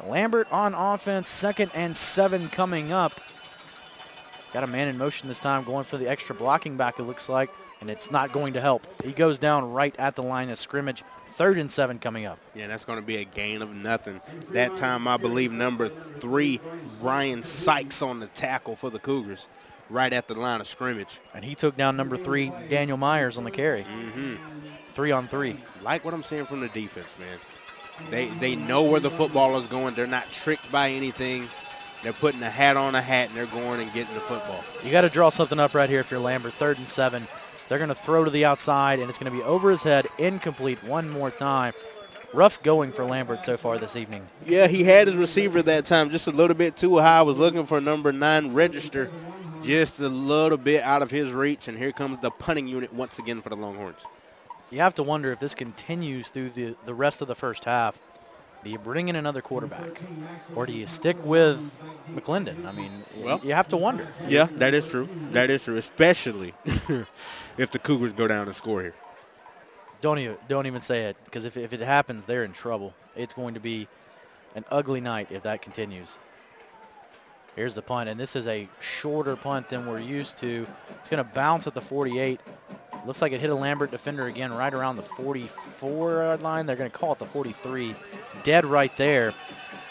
Lambert on offense, 2nd and 7 coming up. Got a man in motion this time, going for the extra blocking back, it looks like, and it's not going to help. He goes down right at the line of scrimmage. 3rd and 7 coming up. Yeah, that's going to be a gain of nothing. That time, I believe, number 3, Brian Sykes on the tackle for the Cougars, right at the line of scrimmage. And he took down number 3, Daniel Myers, on the carry. 3 on 3. Like what I'm seeing from the defense, man. They know where the football is going. They're not tricked by anything. They're putting a hat on a hat, and they're going and getting the football. You got to draw something up right here if you're Lambert. 3rd and 7. They're going to throw to the outside, and it's going to be over his head, incomplete one more time. Rough going for Lambert so far this evening. Yeah, he had his receiver that time just a little bit too high. Was looking for number 9 register, just a little bit out of his reach, and here comes the punting unit once again for the Longhorns. You have to wonder if this continues through the rest of the first half. Do you bring in another quarterback, or do you stick with McClendon? I mean, Well, you have to wonder. Yeah, that is true. That is true, especially if the Cougars go down and score here. Don't even say it, because if it happens, they're in trouble. It's going to be an ugly night if that continues. Here's the punt, and this is a shorter punt than we're used to. It's going to bounce at the 48. Looks like it hit a Lambert defender again right around the 44-yard line. They're going to call it the 43. Dead right there.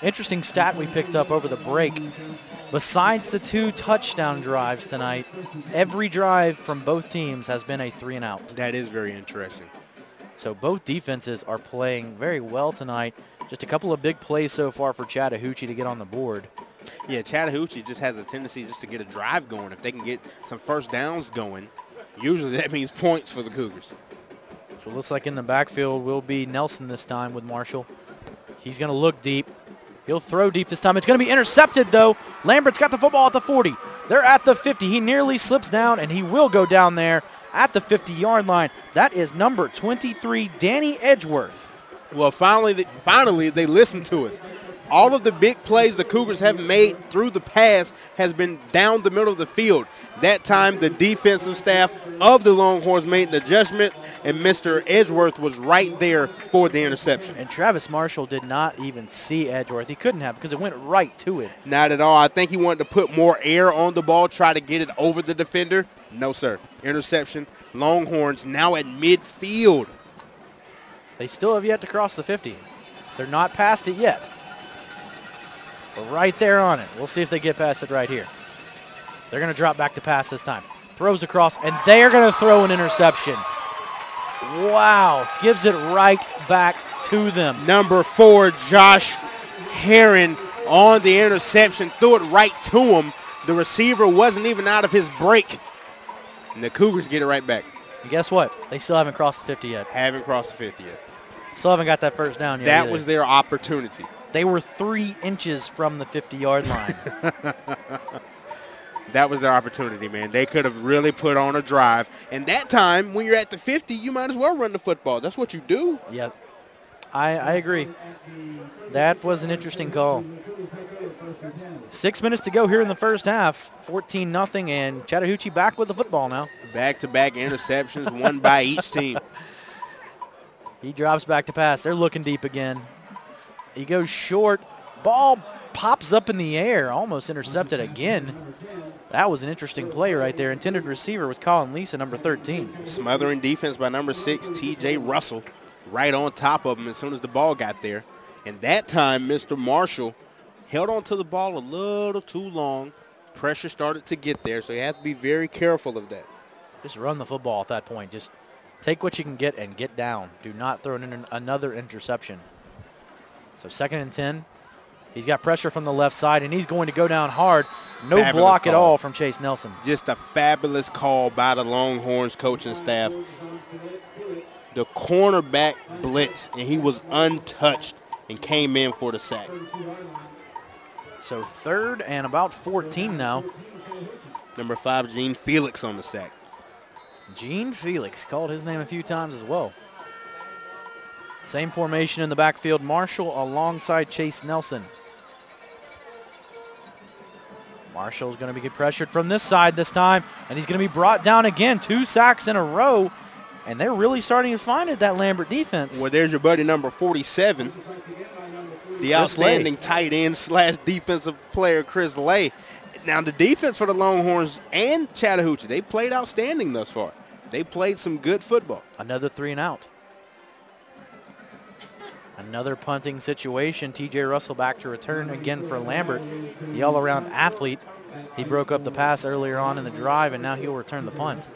Interesting stat we picked up over the break. Besides the 2 touchdown drives tonight, every drive from both teams has been a 3-and-out. That is very interesting. So both defenses are playing very well tonight. Just a couple of big plays so far for Chattahoochee to get on the board. Yeah, Chattahoochee just has a tendency just to get a drive going. If they can get some first downs going, usually that means points for the Cougars. So it looks like in the backfield will be Nelson this time with Marshall. He's going to look deep. He'll throw deep this time. It's going to be intercepted, though. Lambert's got the football at the 40. They're at the 50. He nearly slips down, and he will go down there at the 50-yard line. That is number 23, Danny Edgeworth. Well, finally they listened to us. All of the big plays the Cougars have made through the pass has been down the middle of the field. That time, the defensive staff of the Longhorns made an adjustment, and Mr. Edgeworth was right there for the interception. And Travis Marshall did not even see Edgeworth. He couldn't have, because it went right to it. Not at all. I think he wanted to put more air on the ball, try to get it over the defender. No, sir. Interception. Longhorns now at midfield. They still have yet to cross the 50. They're not past it yet. But right there on it. We'll see if they get past it right here. They're going to drop back to pass this time. Throws across, and they are going to throw an interception. Wow. Gives it right back to them. Number 4, Josh Heron on the interception. Threw it right to him. The receiver wasn't even out of his break. And the Cougars get it right back. And guess what? They still haven't crossed the 50 yet. Haven't crossed the 50 yet. Still haven't got that first down yet. That either. was their opportunity. They were 3 inches from the 50-yard line. That was their opportunity, man. They could have really put on a drive. And that time, when you're at the 50, you might as well run the football. That's what you do. Yeah, I agree. That was an interesting call. 6 minutes to go here in the first half. 14-0, and Chattahoochee back with the football now. Back-to-back interceptions, one by each team. He drops back to pass. They're looking deep again. He goes short. Ball pops up in the air, almost intercepted again. That was an interesting play right there. Intended receiver with Colin Lisa, number 13. Smothering defense by number 6, T.J. Russell, right on top of him as soon as the ball got there. And that time, Mr. Marshall held on to the ball a little too long. Pressure started to get there, so you have to be very careful of that. Just run the football at that point. Just take what you can get and get down. Do not throw in another interception. So 2nd and 10. He's got pressure from the left side, and he's going to go down hard. No Fabulous block at call. all from Chase Nelson. Just a fabulous call by the Longhorns coaching staff. The cornerback blitzed, and he was untouched and came in for the sack. So 3rd and about 14 now. Number 5, Gene Felix on the sack. Gene Felix, called his name a few times as well. Same formation in the backfield. Marshall alongside Chase Nelson. Marshall's going to be pressured from this side this time, and he's going to be brought down again. 2 sacks in a row, and they're really starting to find it, that Lambert defense. Well, there's your buddy number 47, the outstanding tight end / defensive player, Chris Lay. Now, the defense for the Longhorns and Chattahoochee, they played outstanding thus far. They played some good football. Another 3-and-out. Another punting situation. T.J. Russell back to return again for Lambert, the all-around athlete. He broke up the pass earlier on in the drive, and now he'll return the punt.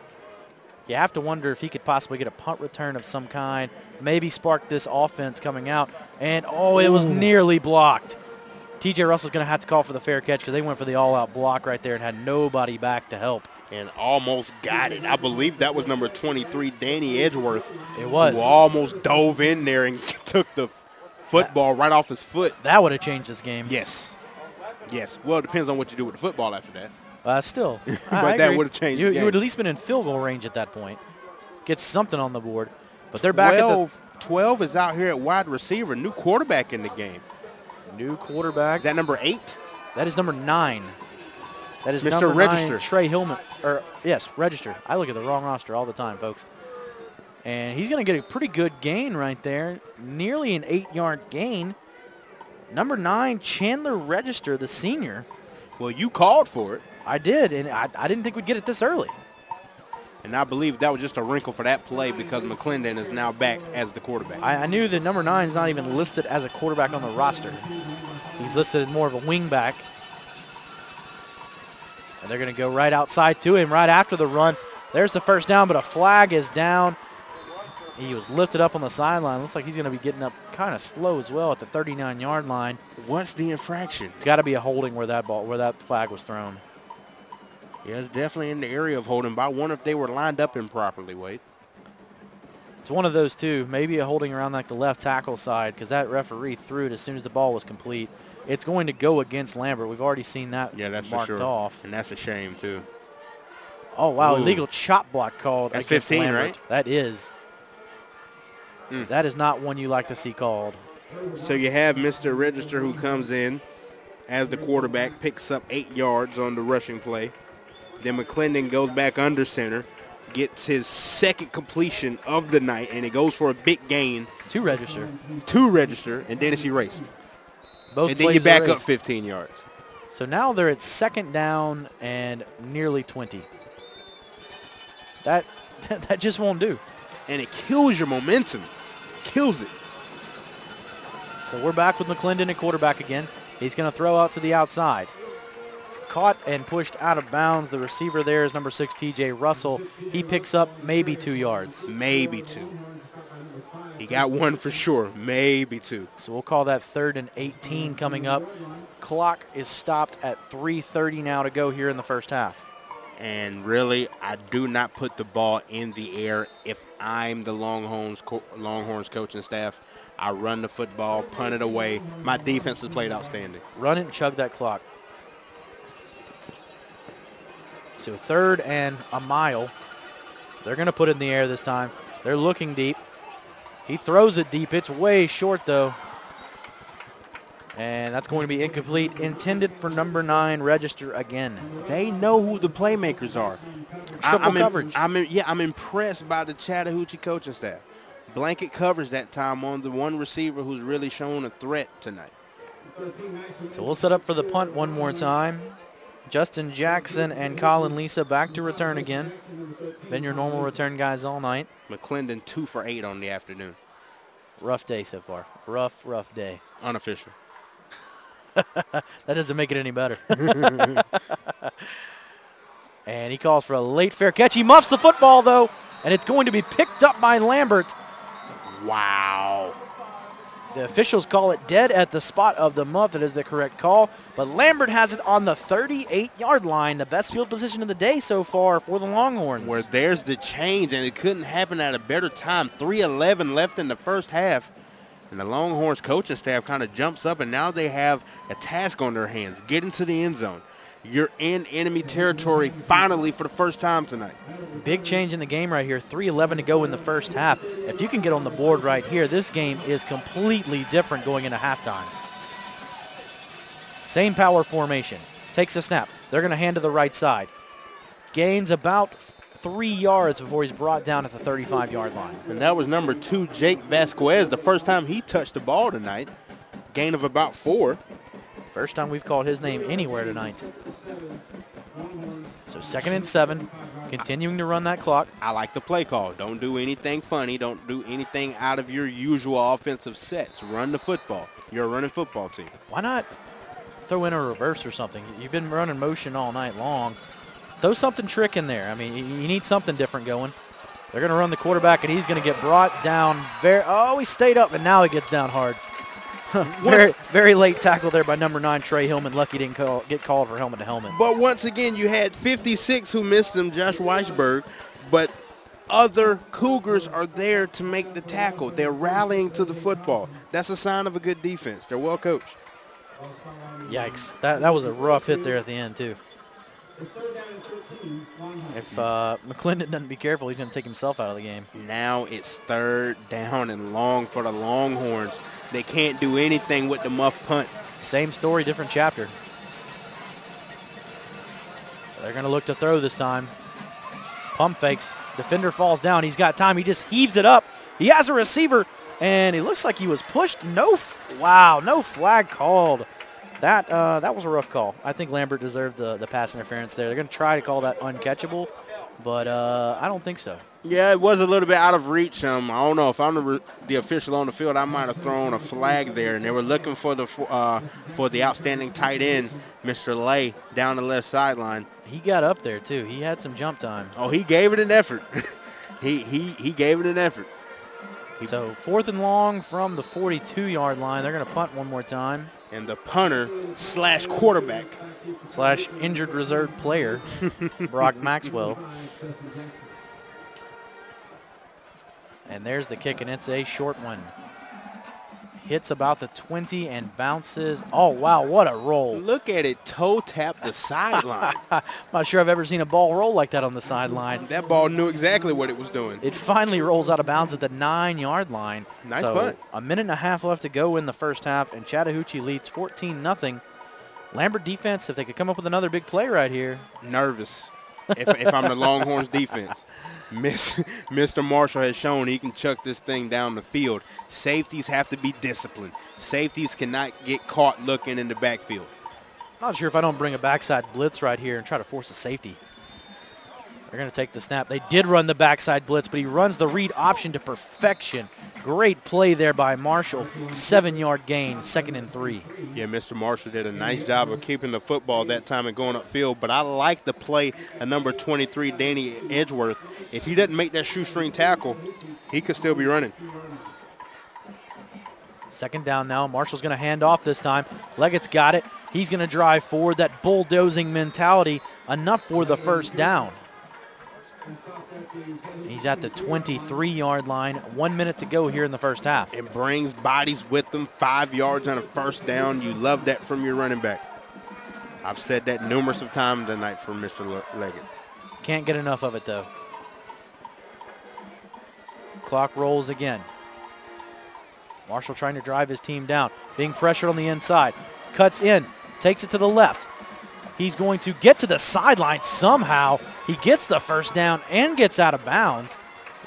You have to wonder if he could possibly get a punt return of some kind, maybe spark this offense coming out. And, oh, it was nearly blocked. T.J. Russell's going to have to call for the fair catch because they went for the all-out block right there and had nobody back to help. And almost got it. I believe that was number 23, Danny Edgeworth. It was. Who almost dove in there and took the football right off his foot. That would have changed this game. Yes. Yes. Well, it depends on what you do with the football after that. Still. But that would have changed the game. You would at least been in field goal range at that point. Get something on the board. But they're back at 12 is out here at wide receiver. New quarterback in the game. New quarterback. Is that number 8? That is number 9. That is Mr. number Register. 9, Trey Hillman. Yes, Register. I look at the wrong roster all the time, folks. And he's going to get a pretty good gain right there. Nearly an 8-yard gain. Number 9, Chandler Register, the senior. Well, you called for it. I did, and I didn't think we'd get it this early. And I believe that was just a wrinkle for that play because McClendon is now back as the quarterback. I knew that number 9 is not even listed as a quarterback on the roster. He's listed as more of a wing back. And they're going to go right outside to him right after the run. There's the first down, but a flag is down. He was lifted up on the sideline. Looks like he's going to be getting up kind of slow as well at the 39-yard line. What's the infraction? It's got to be a holding where that flag was thrown. Yeah, it's definitely in the area of holding, but I wonder if they were lined up improperly, Wade. It's one of those two. Maybe a holding around like the left tackle side because that referee threw it as soon as the ball was complete. It's going to go against Lambert. We've already seen that that's marked for sure. off. And that's a shame, too. Oh, wow. Ooh. Illegal chop block called That's against 15, Lambert. right? That is. That is not one you like to see called. So you have Mr. Register who comes in as the quarterback, picks up 8 yards on the rushing play. Then McClendon goes back under center, gets his second completion of the night, and it goes for a big gain. To Register. And then it's erased. Both and then you plays back erased. up 15 yards. So now they're at second down and nearly 20. That just won't do. And it kills your momentum. Kills it. So we're back with McClendon at quarterback again. He's going to throw out to the outside. Caught and pushed out of bounds. The receiver there is number 6, T.J. Russell. He picks up maybe 2 yards. Maybe 2. He got 1 for sure. Maybe 2. So we'll call that 3rd and 18 coming up. Clock is stopped at 3:30 now to go here in the first half. And really, I do not put the ball in the air if I'm the Longhorns coaching staff. I run the football, punt it away. My defense has played outstanding. Run it and chug that clock. So 3rd and a mile. They're going to put it in the air this time. They're looking deep. He throws it deep. It's way short, though. And that's going to be incomplete. Intended for number 9, Register again. They know who the playmakers are. Triple coverage. I'm impressed by the Chattahoochee coaching staff. Blanket coverage that time on the one receiver who's really shown a threat tonight. So we'll set up for the punt one more time. Justin Jackson and Colin Lisa back to return again. Been your normal return guys all night. McClendon 2 for 8 on the afternoon. Rough day so far. Rough day. Unofficial. That doesn't make it any better. And he calls for a late fair catch. He muffs the football, though, and it's going to be picked up by Lambert. Wow. The officials call it dead at the spot of the muff. That is the correct call. But Lambert has it on the 38-yard line, the best field position of the day so far for the Longhorns. Where there's the change, and it couldn't happen at a better time. 3:11 left in the first half. And the Longhorns coaching staff kind of jumps up, and now they have a task on their hands. Get into the end zone. You're in enemy territory finally for the first time tonight. Big change in the game right here. 3:11 to go in the first half. If you can get on the board right here, this game is completely different going into halftime. Same power formation. Takes a snap. They're going to hand to the right side. Gains about 3 yards before he's brought down at the 35-yard line. And that was number 2, Jake Vasquez, the first time he touched the ball tonight. Gain of about 4. First time we've called his name anywhere tonight. So 2nd and 7, continuing to run that clock. I like the play call. Don't do anything funny. Don't do anything out of your usual offensive sets. Run the football. You're a running football team. Why not throw in a reverse or something? You've been running motion all night long. Throw something trick in there. I mean, you need something different going. They're going to run the quarterback, and he's going to get brought down. He stayed up, and now he gets down hard. Very late tackle there by number 9, Trey Hillman. Lucky didn't get called for helmet to helmet. But once again, you had 56 who missed him, Josh Weisberg, but other Cougars are there to make the tackle. They're rallying to the football. That's a sign of a good defense. They're well coached. Yikes. That was a rough hit there at the end, too. If McClendon doesn't be careful, he's going to take himself out of the game. Now it's 3rd down and long for the Longhorns. They can't do anything with the muff punt. Same story, different chapter. They're going to look to throw this time. Pump fakes. Defender falls down. He's got time. He just heaves it up. He has a receiver, and it looks like he was pushed. Wow, no flag called. That was a rough call. I think Lambert deserved the pass interference there. They're going to try to call that uncatchable, but I don't think so. Yeah, it was a little bit out of reach. I don't know. If I'm the official on the field, I might have thrown a flag there, and they were looking for the outstanding tight end, Mr. Lay, down the left sideline. He got up there, too. He had some jump time. Oh, he gave it an effort. he gave it an effort. So 4th and long from the 42-yard line. They're going to punt one more time. And the punter / quarterback / injured reserve player, Brock Maxwell. And there's the kick, and it's a short one. Hits about the 20 and bounces. Oh, wow, what a roll. Look at it toe tap the sideline. Not sure I've ever seen a ball roll like that on the sideline. That ball knew exactly what it was doing. It finally rolls out of bounds at the 9-yard line. Nice punt. A minute and a half left to go in the first half, and Chattahoochee leads 14-0. Lambert defense, if they could come up with another big play right here. Nervous if I'm the Longhorns defense. Mr. Marshall has shown he can chuck this thing down the field. Safeties have to be disciplined. Safeties cannot get caught looking in the backfield. Not sure if I don't bring a backside blitz right here and try to force a safety. They're going to take the snap. They did run the backside blitz, but he runs the read option to perfection. Great play there by Marshall. 7-yard gain, 2nd and 3. Yeah, Mr. Marshall did a nice job of keeping the football that time and going upfield, but I like the play of number 23, Danny Edgeworth. If he doesn't make that shoestring tackle, he could still be running. 2nd down now. Marshall's going to hand off this time. Leggett's got it. He's going to drive forward. That bulldozing mentality, enough for the first down. He's at the 23-yard line. 1 minute to go here in the first half. And brings bodies with them. 5 yards on a first down. You love that from your running back. I've said that numerous of times tonight from Mr. Leggett. Can't get enough of it, though. Clock rolls again. Marshall trying to drive his team down. Being pressured on the inside. Cuts in. Takes it to the left. He's going to get to the sideline somehow. He gets the first down and gets out of bounds.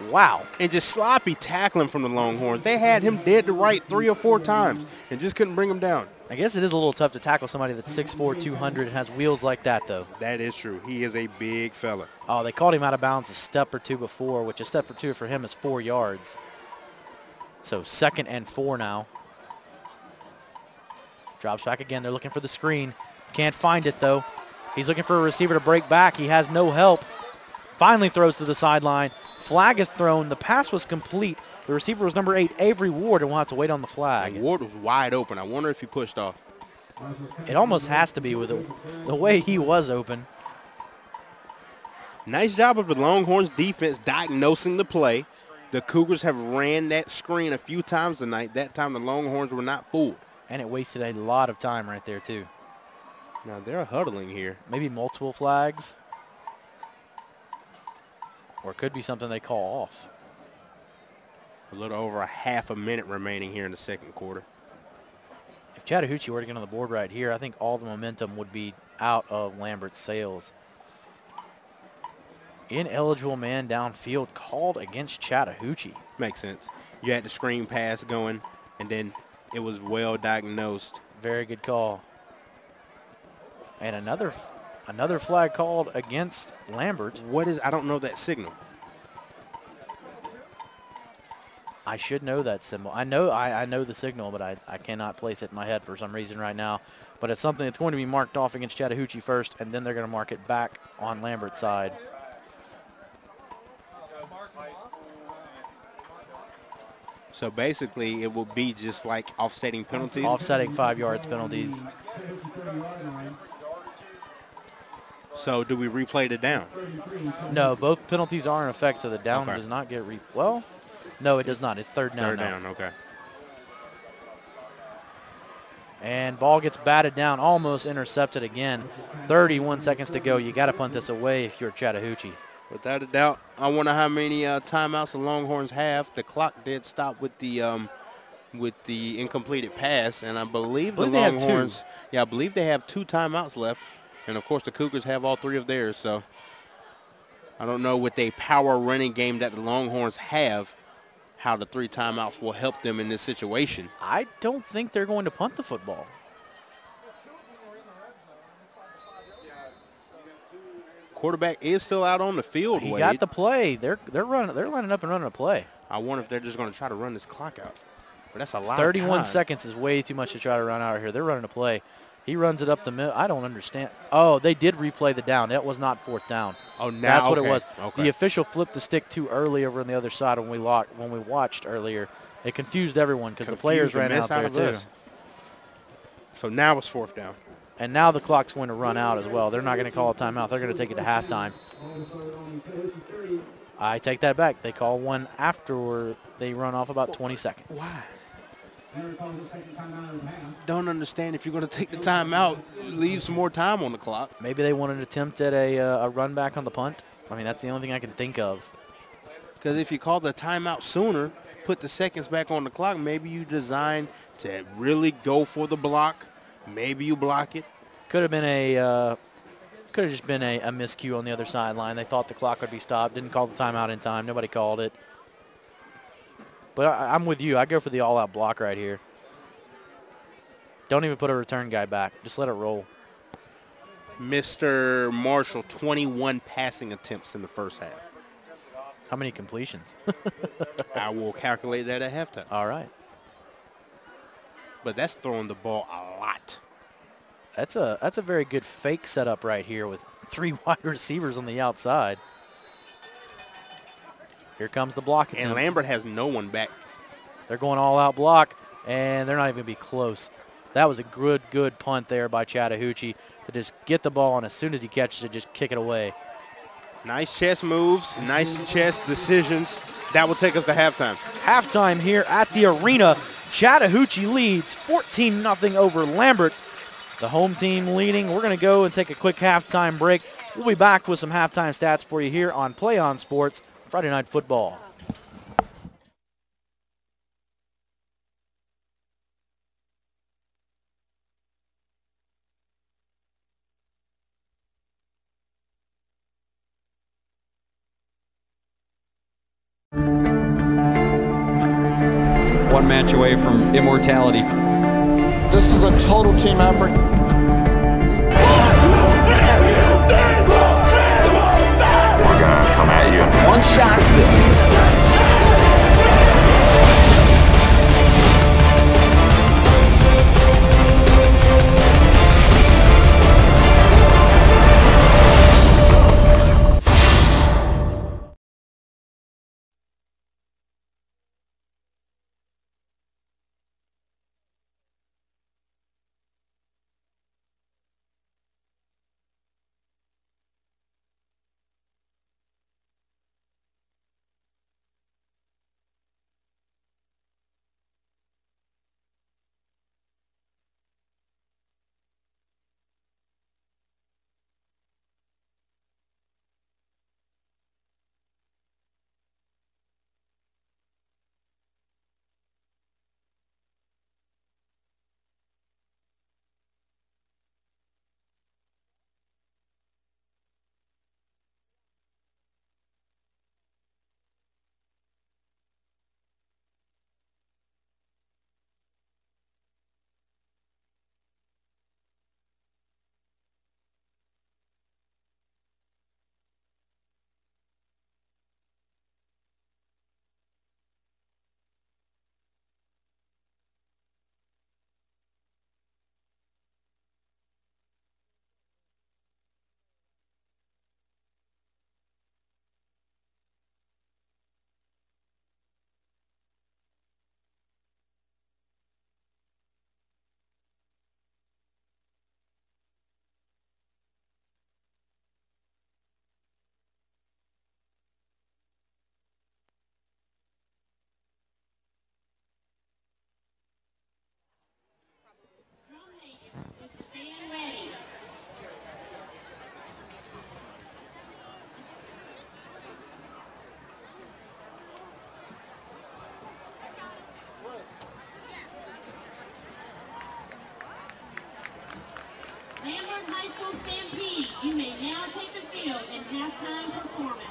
Wow. And just sloppy tackling from the Longhorns. They had him dead to right 3 or 4 times and just couldn't bring him down. I guess it is a little tough to tackle somebody that's 6'4", 200 and has wheels like that, though. That is true. He is a big fella. Oh, they called him out of bounds a step or two before, which a step or two for him is 4 yards. So 2nd and 4 now. Drops back again. They're looking for the screen. Can't find it, though. He's looking for a receiver to break back. He has no help. Finally throws to the sideline. Flag is thrown. The pass was complete. The receiver was number 8, Avery Ward, and we'll have to wait on the flag. And Ward was wide open. I wonder if he pushed off. It almost has to be with the way he was open. Nice job of the Longhorns defense diagnosing the play. The Cougars have ran that screen a few times tonight. That time the Longhorns were not fooled. And it wasted a lot of time right there, too. Now they're huddling here. Maybe multiple flags. Or it could be something they call off. A little over a half a minute remaining here in the second quarter. If Chattahoochee were to get on the board right here, I think all the momentum would be out of Lambert's sails. Ineligible man downfield called against Chattahoochee. Makes sense. You had the screen pass going, and then it was well diagnosed. Very good call. And another flag called against Lambert. What is, I don't know that signal. I should know that symbol. I know the signal, but I cannot place it in my head for some reason right now. But it's something that's going to be marked off against Chattahoochee first, and then they're going to mark it back on Lambert's side. So basically, it will be just like offsetting penalties. Offsetting 5 yards penalties. So do we replay the down? No, both penalties are in effect, so the down does not get well, no, it does not. It's third down now. Third down, okay. And ball gets batted down, almost intercepted again. 31 seconds to go. You got to punt this away if you're Chattahoochee. Without a doubt. I wonder how many timeouts the Longhorns have. The clock did stop with the incompleted pass, and I believe the Longhorns. Yeah, I believe they have 2 timeouts left, and of course the Cougars have all 3 of theirs. So I don't know with a power running game that the Longhorns have, how the 3 timeouts will help them in this situation. I don't think they're going to punt the football. Quarterback is still out on the field. He got the play. They're running. They're lining up and running a play. I wonder if they're just going to try to run this clock out. But that's a lot. 31 seconds is way too much to try to run out of here. They're running a play. He runs it up the middle. I don't understand. Oh, they did replay the down. That was not 4th down. Oh, now that's what it was. Okay. The official flipped the stick too early over on the other side when we watched earlier. It confused everyone because the players ran out there too. So now it's 4th down. And now the clock's going to run out as well. They're not going to call a timeout. They're going to take it to halftime. I take that back. They call one after they run off about 20 seconds. Why? Don't understand. If you're going to take the timeout, leave some more time on the clock. Maybe they want an attempt at a run back on the punt. I mean, that's the only thing I can think of. Because if you call the timeout sooner, put the seconds back on the clock, maybe you design to really go for the block. Maybe you block it. Could have just been a miscue on the other sideline. They thought the clock would be stopped. Didn't call the timeout in time. Nobody called it. But I'm with you. I go for the all-out block right here. Don't even put a return guy back. Just let it roll. Mr. Marshall, 21 passing attempts in the first half. How many completions? I will calculate that at halftime. All right. But that's throwing the ball a lot. That's a very good fake setup right here with 3 wide receivers on the outside. Here comes the block attempt. And Lambert has no one back. They're going all-out block, and they're not even going to be close. That was a good punt there by Chattahoochee to just get the ball, and as soon as he catches it, just kick it away. Nice chest moves, nice chest decisions. That will take us to halftime. Halftime here at the arena. Chattahoochee leads 14-0 over Lambert. The home team leading. We're going to go and take a quick halftime break. We'll be back with some halftime stats for you here on Play On Sports Friday Night Football. One match away from immortality. This is a total team effort. We're gonna come at you. One shot at this. School Stampede, you may now take the field in halftime performance.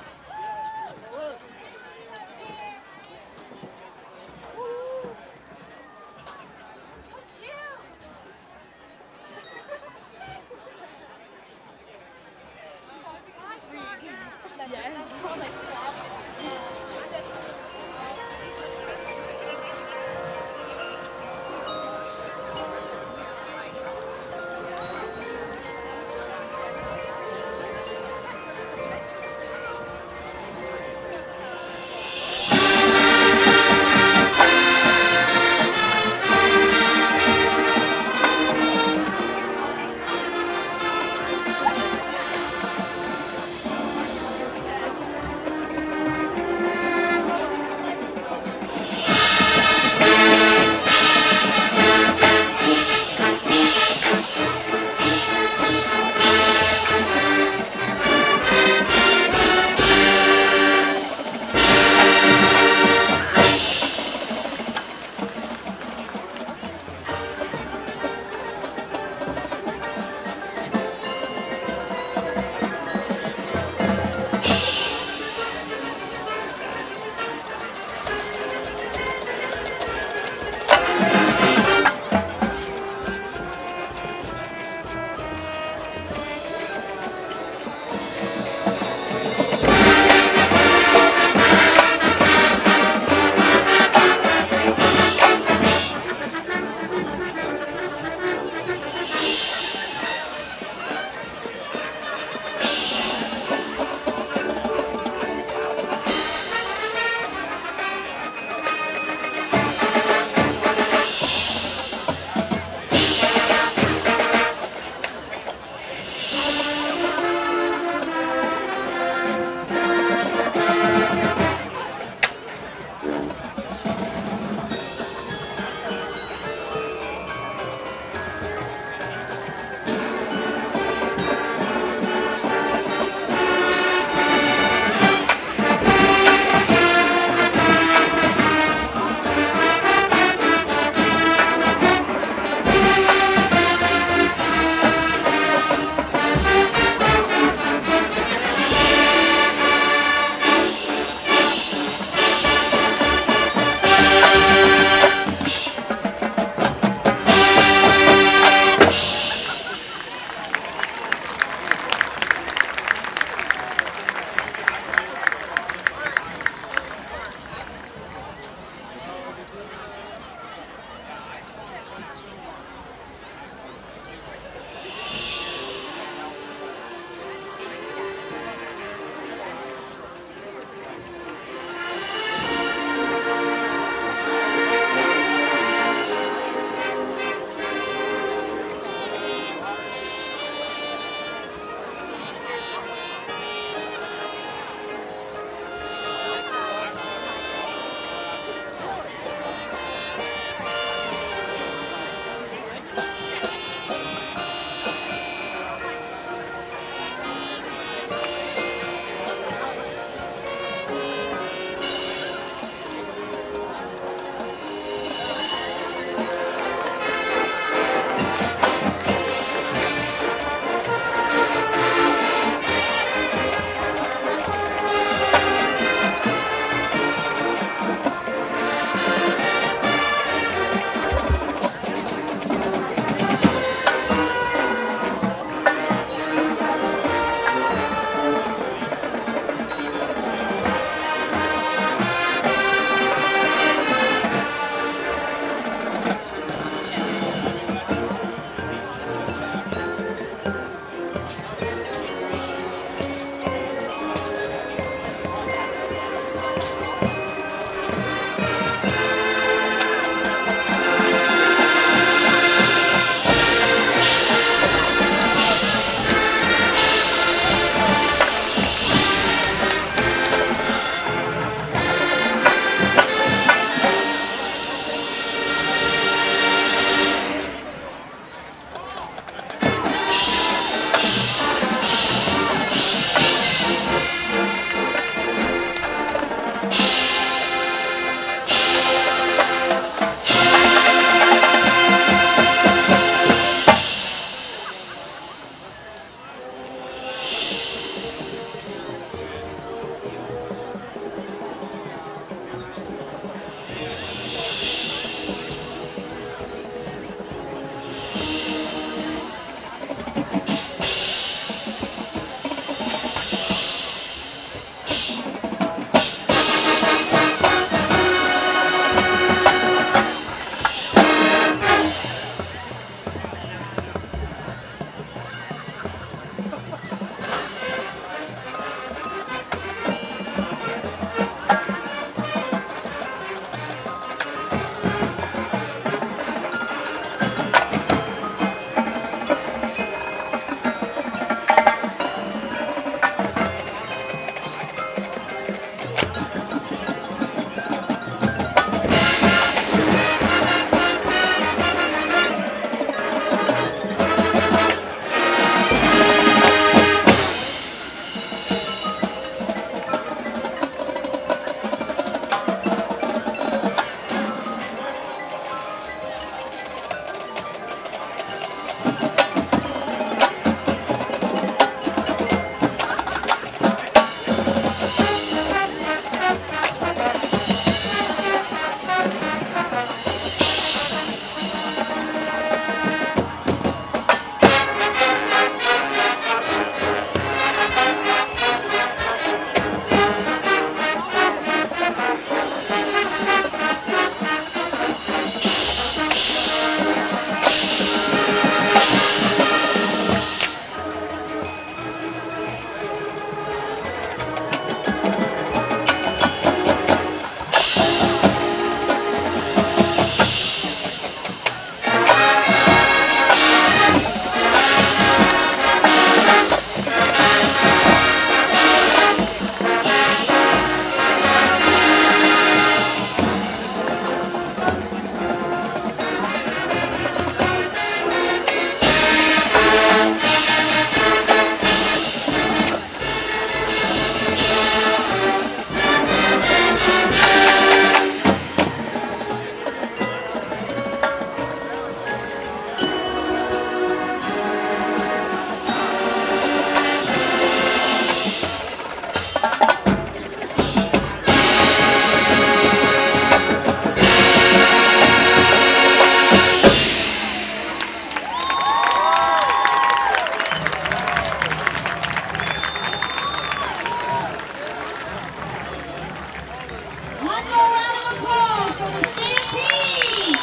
One more round of applause for the Stampede.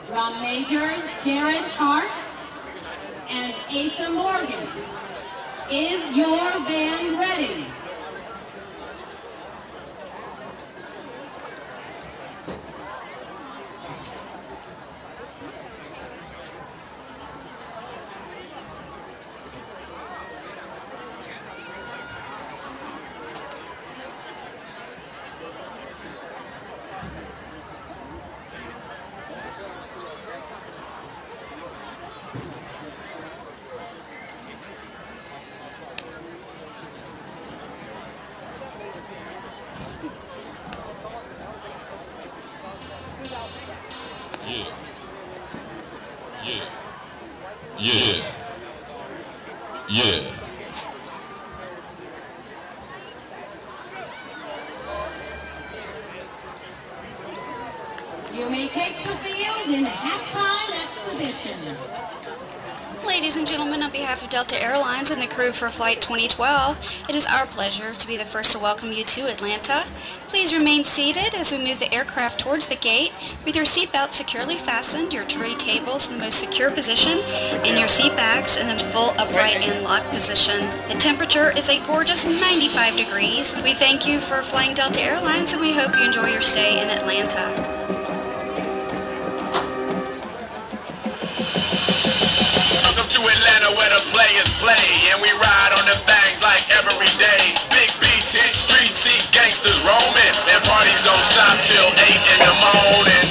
Drum majors Jared Hart and Asa Morgan. Is your band ready? Yeah. You may take the field in halftime exhibition. Ladies and gentlemen, on behalf of Delta Airlines and the crew for Flight 2012, it is our pleasure to be the first to welcome you to Atlanta. Please remain seated as we move the aircraft towards the gate with your seatbelt securely fastened, your tray tables in the most secure position, and your seat backs in the full upright and locked position. The temperature is a gorgeous 95 degrees. We thank you for flying Delta Airlines and we hope you enjoy your stay in Atlanta. Welcome to Atlanta where the players play, and we ride on the things like every day. Big beats hit streets, see gangsters roaming, and parties don't stop till 8 in the morning.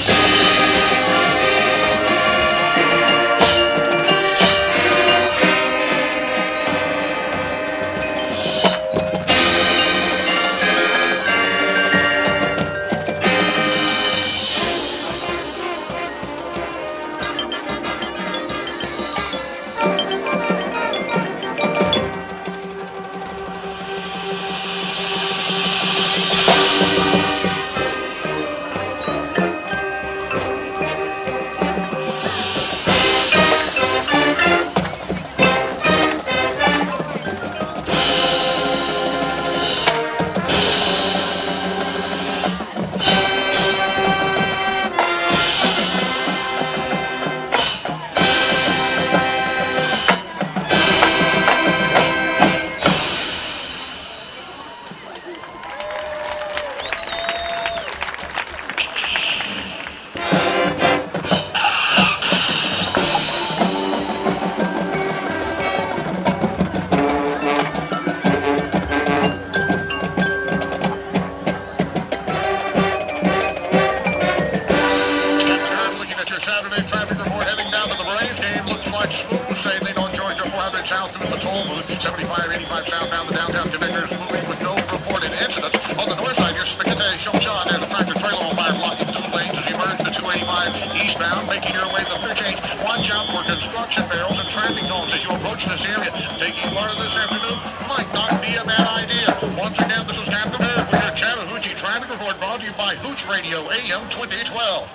game looks like smooth sailing on Georgia 400 south through the toll booth. 75-85 southbound, the downtown connector is moving with no reported incidents. On the north side, your Spicate Showshot. There's a tractor trailer on fire blocking 2 lanes as you merge the 285 eastbound, making your way to the interchange. Watch out for construction barrels and traffic cones as you approach this area. Taking water this afternoon might not be a bad idea. Once again, this is Captain Eric with your Chattahoochee traffic report brought to you by Hooch Radio AM 2012.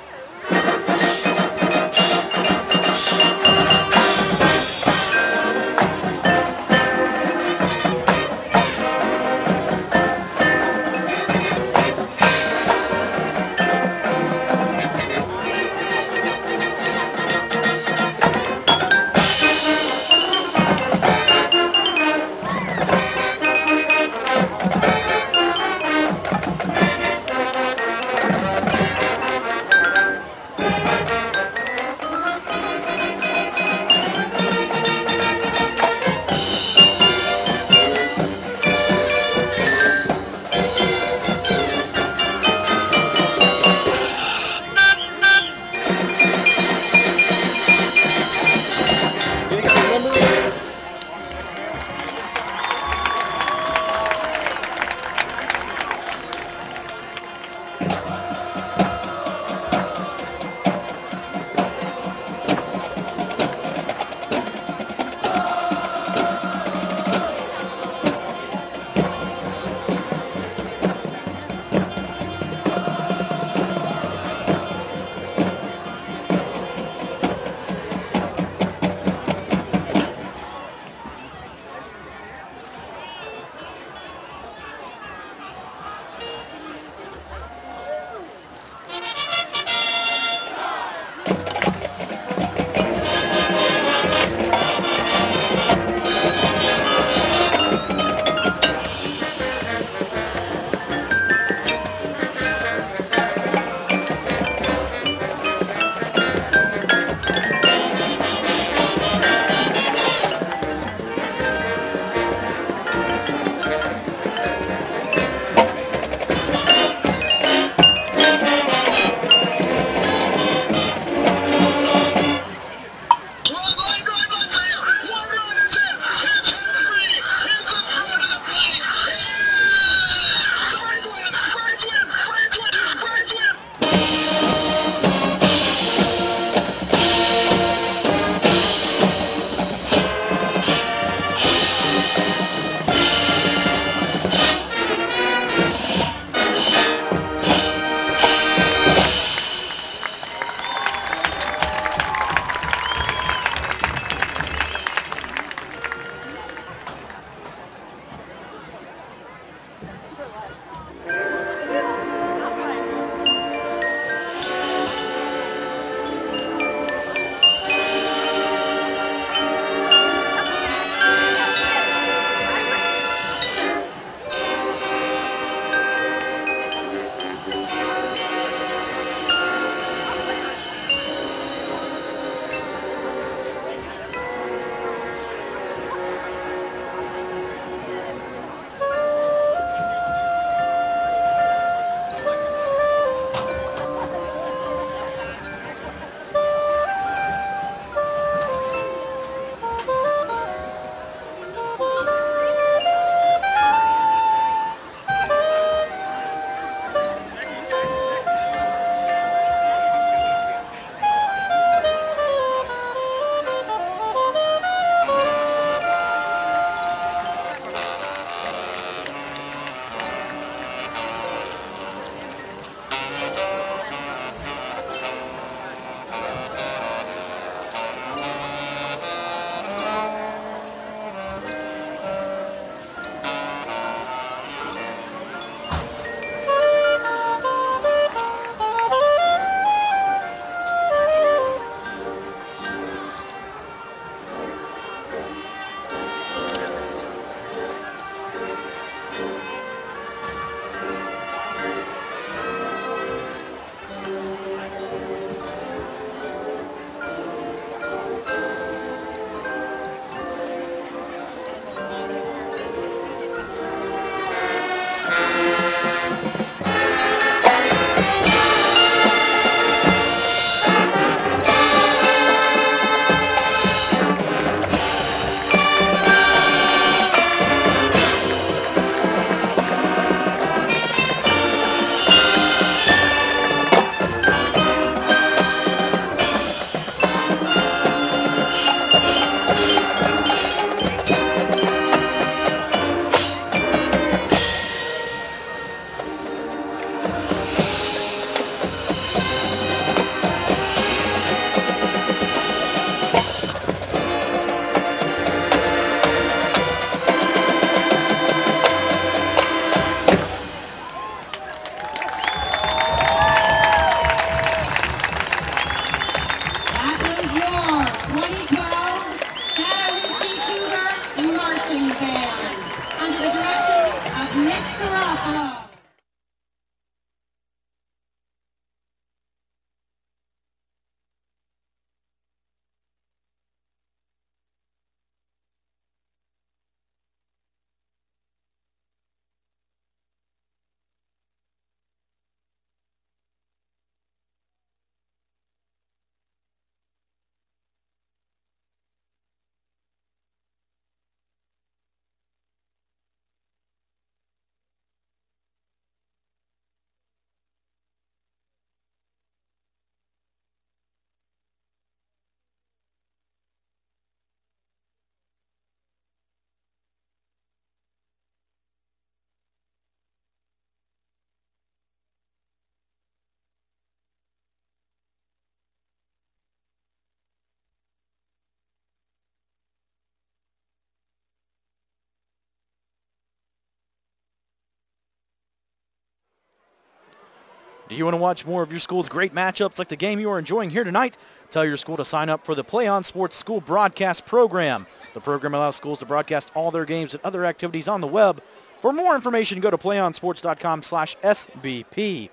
Do you want to watch more of your school's great matchups like the game you are enjoying here tonight? Tell your school to sign up for the Play On Sports School Broadcast Program. The program allows schools to broadcast all their games and other activities on the web. For more information, go to playonsports.com/SBP.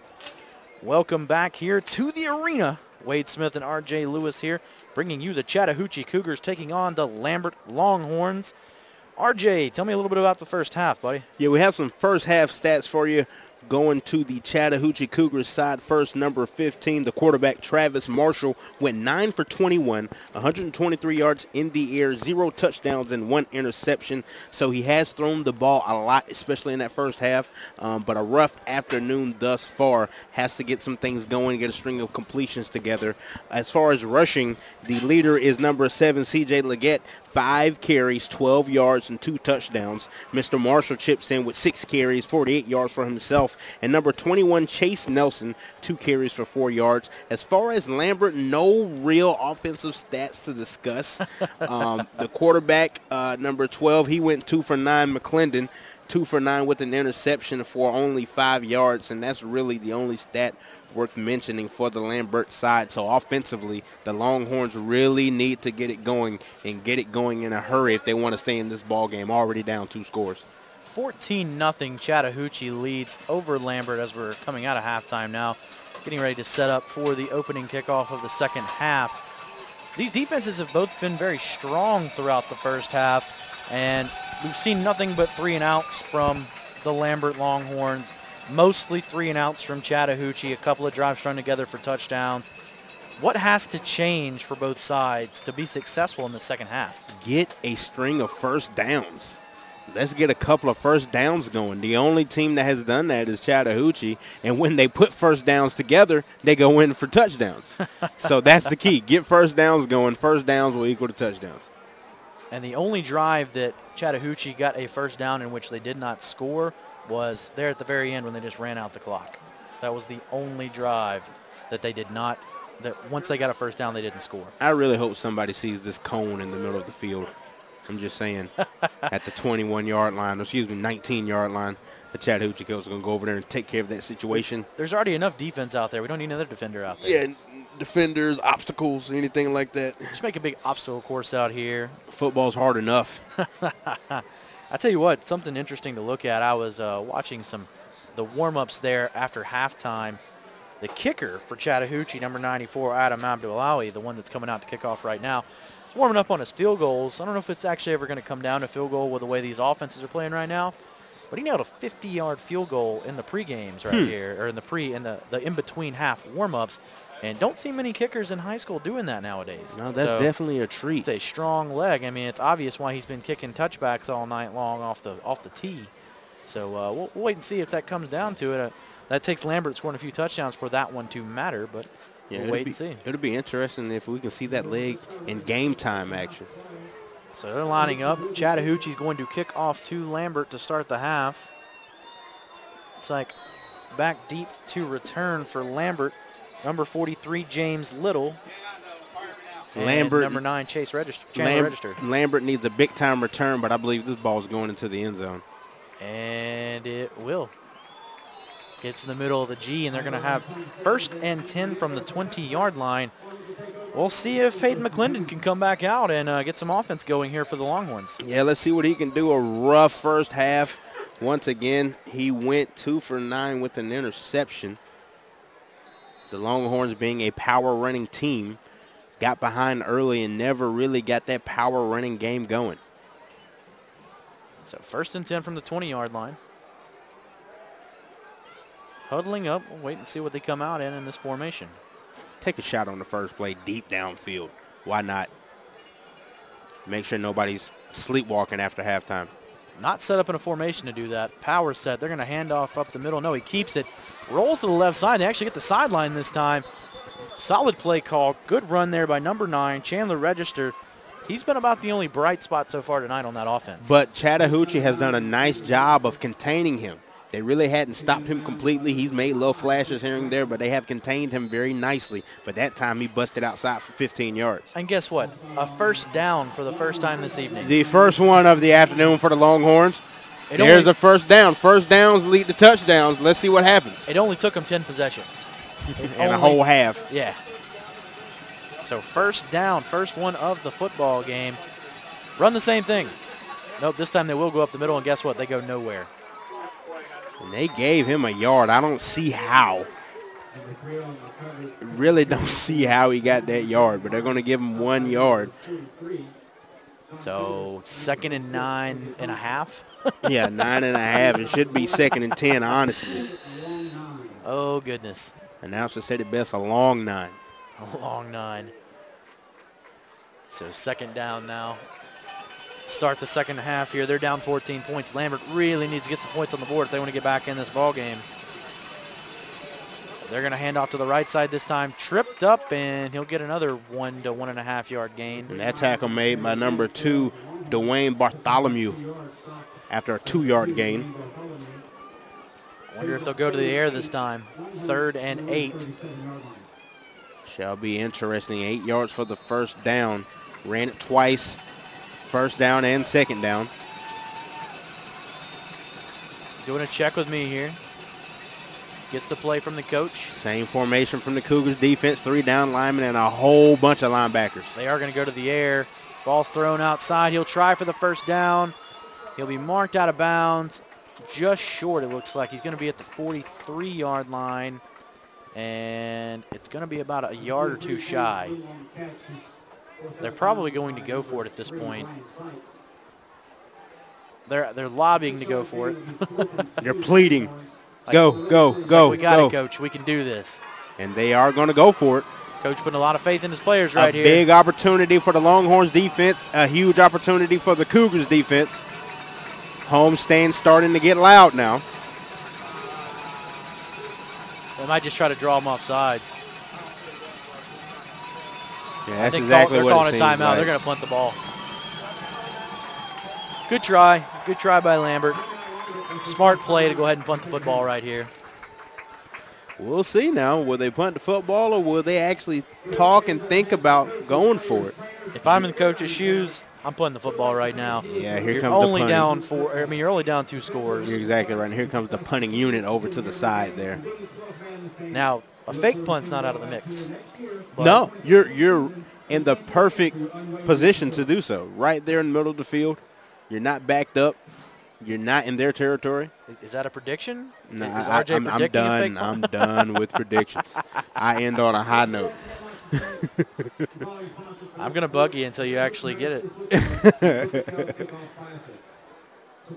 Welcome back here to the arena. Wade Smith and R.J. Lewis here, bringing you the Chattahoochee Cougars taking on the Lambert Longhorns. R.J., tell me a little bit about the first half, buddy. Yeah, we have some first half stats for you. Going to the Chattahoochee Cougars side first, number 15, the quarterback Travis Marshall went 9 for 21, 123 yards in the air, 0 touchdowns and 1 interception. So he has thrown the ball a lot, especially in that first half. But a rough afternoon thus far. Has to get some things going, get a string of completions together. As far as rushing, the leader is number 7, C.J. Leggett. 5 carries, 12 yards, and 2 touchdowns. Mr. Marshall chips in with 6 carries, 48 yards for himself. And number 21, Chase Nelson, 2 carries for 4 yards. As far as Lambert, no real offensive stats to discuss. The quarterback, number 12, he went 2 for 9. McClendon, 2 for 9 with an interception for only 5 yards. And that's really the only stat worth mentioning for the Lambert side. So offensively, the Longhorns really need to get it going and get it going in a hurry if they want to stay in this ball game. Already down 2 scores. 14-0 Chattahoochee leads over Lambert as we're coming out of halftime now, getting ready to set up for the opening kickoff of the second half. These defenses have both been very strong throughout the first half, and we've seen nothing but 3-and-outs from the Lambert Longhorns. Mostly 3-and-outs from Chattahoochee, a couple of drives strung together for touchdowns. What has to change for both sides to be successful in the second half? Get a string of first downs. Let's get a couple of first downs going. The only team that has done that is Chattahoochee, and when they put first downs together, they go in for touchdowns. So that's the key. Get first downs going. First downs will equal to touchdowns. And the only drive that Chattahoochee got a first down in which they did not score was there at the very end when they just ran out the clock. That was the only drive that they did not, that once they got a first down, they didn't score. I really hope somebody sees this cone in the middle of the field. I'm just saying, at the 21-yard line, or excuse me, 19-yard line, the Chattahoochee Cougars are going to go over there and take care of that situation. There's already enough defense out there. We don't need another defender out there. Yeah, defenders, obstacles, anything like that. Just make a big obstacle course out here. Football's hard enough. I tell you what, something interesting to look at. I was watching the warm-ups there after halftime. The kicker for Chattahoochee, number 94, Adam Abdullahi, the one that's coming out to kick off right now, is warming up on his field goals. I don't know if it's actually ever going to come down to field goal with the way these offenses are playing right now, but he nailed a 50-yard field goal in the pre-games right here, or in the in-between half warm-ups. And don't see many kickers in high school doing that nowadays. No, that's definitely a treat. It's a strong leg. I mean, it's obvious why he's been kicking touchbacks all night long off the tee. So we'll wait and see if that comes down to it. That takes Lambert scoring a few touchdowns for that one to matter, but we'll wait and see. It'll be interesting if we can see that leg in game time action. So they're lining up. Chattahoochee's going to kick off to Lambert to start the half. It's like back deep to return for Lambert. Number 43, James Little. Lambert, number 9, Chandler Register. Lambert needs a big-time return, but I believe this ball is going into the end zone. And it will. Gets in the middle of the G, and they're going to have 1st and 10 from the 20-yard line. We'll see if Hayden McClendon can come back out and get some offense going here for the Longhorns. Yeah, let's see what he can do. A rough first half. Once again, he went 2 for 9 with an interception. The Longhorns, being a power running team, got behind early and never really got that power running game going. So 1st and 10 from the 20-yard line. Huddling up. We'll wait and see what they come out in this formation. Take a shot on the first play deep downfield. Why not? Make sure nobody's sleepwalking after halftime. Not set up in a formation to do that. Power set. They're going to hand off up the middle. No, he keeps it. Rolls to the left side. They actually get the sideline this time. Solid play call. Good run there by number 9, Chandler Register. He's been about the only bright spot so far tonight on that offense. But Chattahoochee has done a nice job of containing him. They really hadn't stopped him completely. He's made little flashes here and there, but they have contained him very nicely. But that time he busted outside for 15 yards. And guess what? A first down for the first time this evening. The first one of the afternoon for the Longhorns. There's a first down. First downs lead to touchdowns. Let's see what happens. It only took them 10 possessions. And a whole half. Yeah. So first down, first one of the football game. Run the same thing. Nope, this time they will go up the middle, and guess what? They go nowhere. And they gave him a yard. I don't see how. Really don't see how he got that yard, but they're going to give him 1 yard. So 2nd and 9.5. Yeah, 9.5. It should be 2nd and 10, honestly. Oh, goodness. Announcer said it best, a long 9. A long 9. So 2nd down now. Start the second half here. They're down 14 points. Lambert really needs to get some points on the board if they want to get back in this ball game. They're going to hand off to the right side this time. Tripped up, and he'll get another 1 to 1.5 yard gain. And that tackle made by number 2, Dwayne Bartholomew, after a 2-yard gain. Wonder if they'll go to the air this time. 3rd and 8. Shall be interesting. 8 yards for the first down. Ran it twice. First down and 2nd down. Doing a check with me here. Gets the play from the coach. Same formation from the Cougars defense. 3 down linemen and a whole bunch of linebackers. They are going to go to the air. Ball's thrown outside. He'll try for the first down. He'll be marked out of bounds. Just short, it looks like. He's going to be at the 43-yard line. And it's going to be about a yard or 2 shy. They're probably going to go for it at this point. They're lobbying to go for it. They're pleading. Go, go, go, like, we got it, Coach. We can do this. And they are going to go for it. Coach putting a lot of faith in his players right here. A big opportunity for the Longhorns defense. A huge opportunity for the Cougars defense. Homestand starting to get loud now. They might just try to draw them off sides. Yeah, that's exactly what they're calling it a timeout. like. They're going to punt the ball. Good try. Good try by Lambert. Smart play to go ahead and punt the football right here. We'll see now. Will they punt the football or will they actually talk and think about going for it? If I'm in the coach's shoes, I'm punting the football right now. Yeah, here you're comes only the down 4. I mean, you're only down 2 scores. You're exactly right. And here comes the punting unit over to the side there. Now, a fake punt's not out of the mix. No, you're in the perfect position to do so. Right there in the middle of the field. You're not backed up. You're not in their territory. Is that a prediction? No, is RJ I'm predicting done. a fake punt? I'm done with predictions. I end on a high note. I'm going to bug you until you actually get it.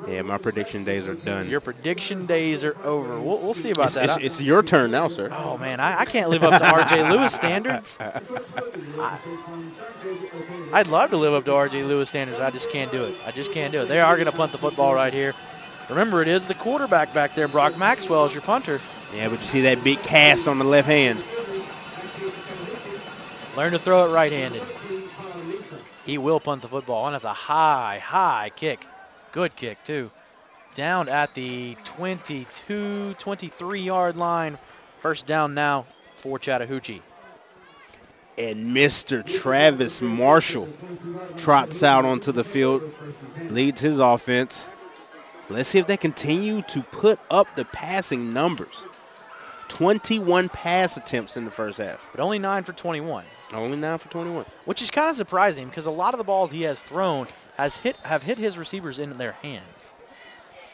Yeah, my prediction days are done. Your prediction days are over. We'll see about that. It's your turn now, sir. Oh, man, I can't live up to R.J. Lewis standards. I'd love to live up to R.J. Lewis standards. I just can't do it. I just can't do it. They are going to punt the football right here. Remember, it is the quarterback back there. Brock Maxwell is your punter. Yeah, but you see that big cast on the left hand. Learn to throw it right-handed. He will punt the football, and that's a high kick. Good kick, too. Down at the 22, 23-yard line. First down now for Chattahoochee. And Mr. Travis Marshall trots out onto the field, leads his offense. Let's see if they continue to put up the passing numbers. 21 pass attempts in the first half. But only 9 for 21. Only 9 for 21. Which is kind of surprising because a lot of the balls he has thrown have hit his receivers in their hands.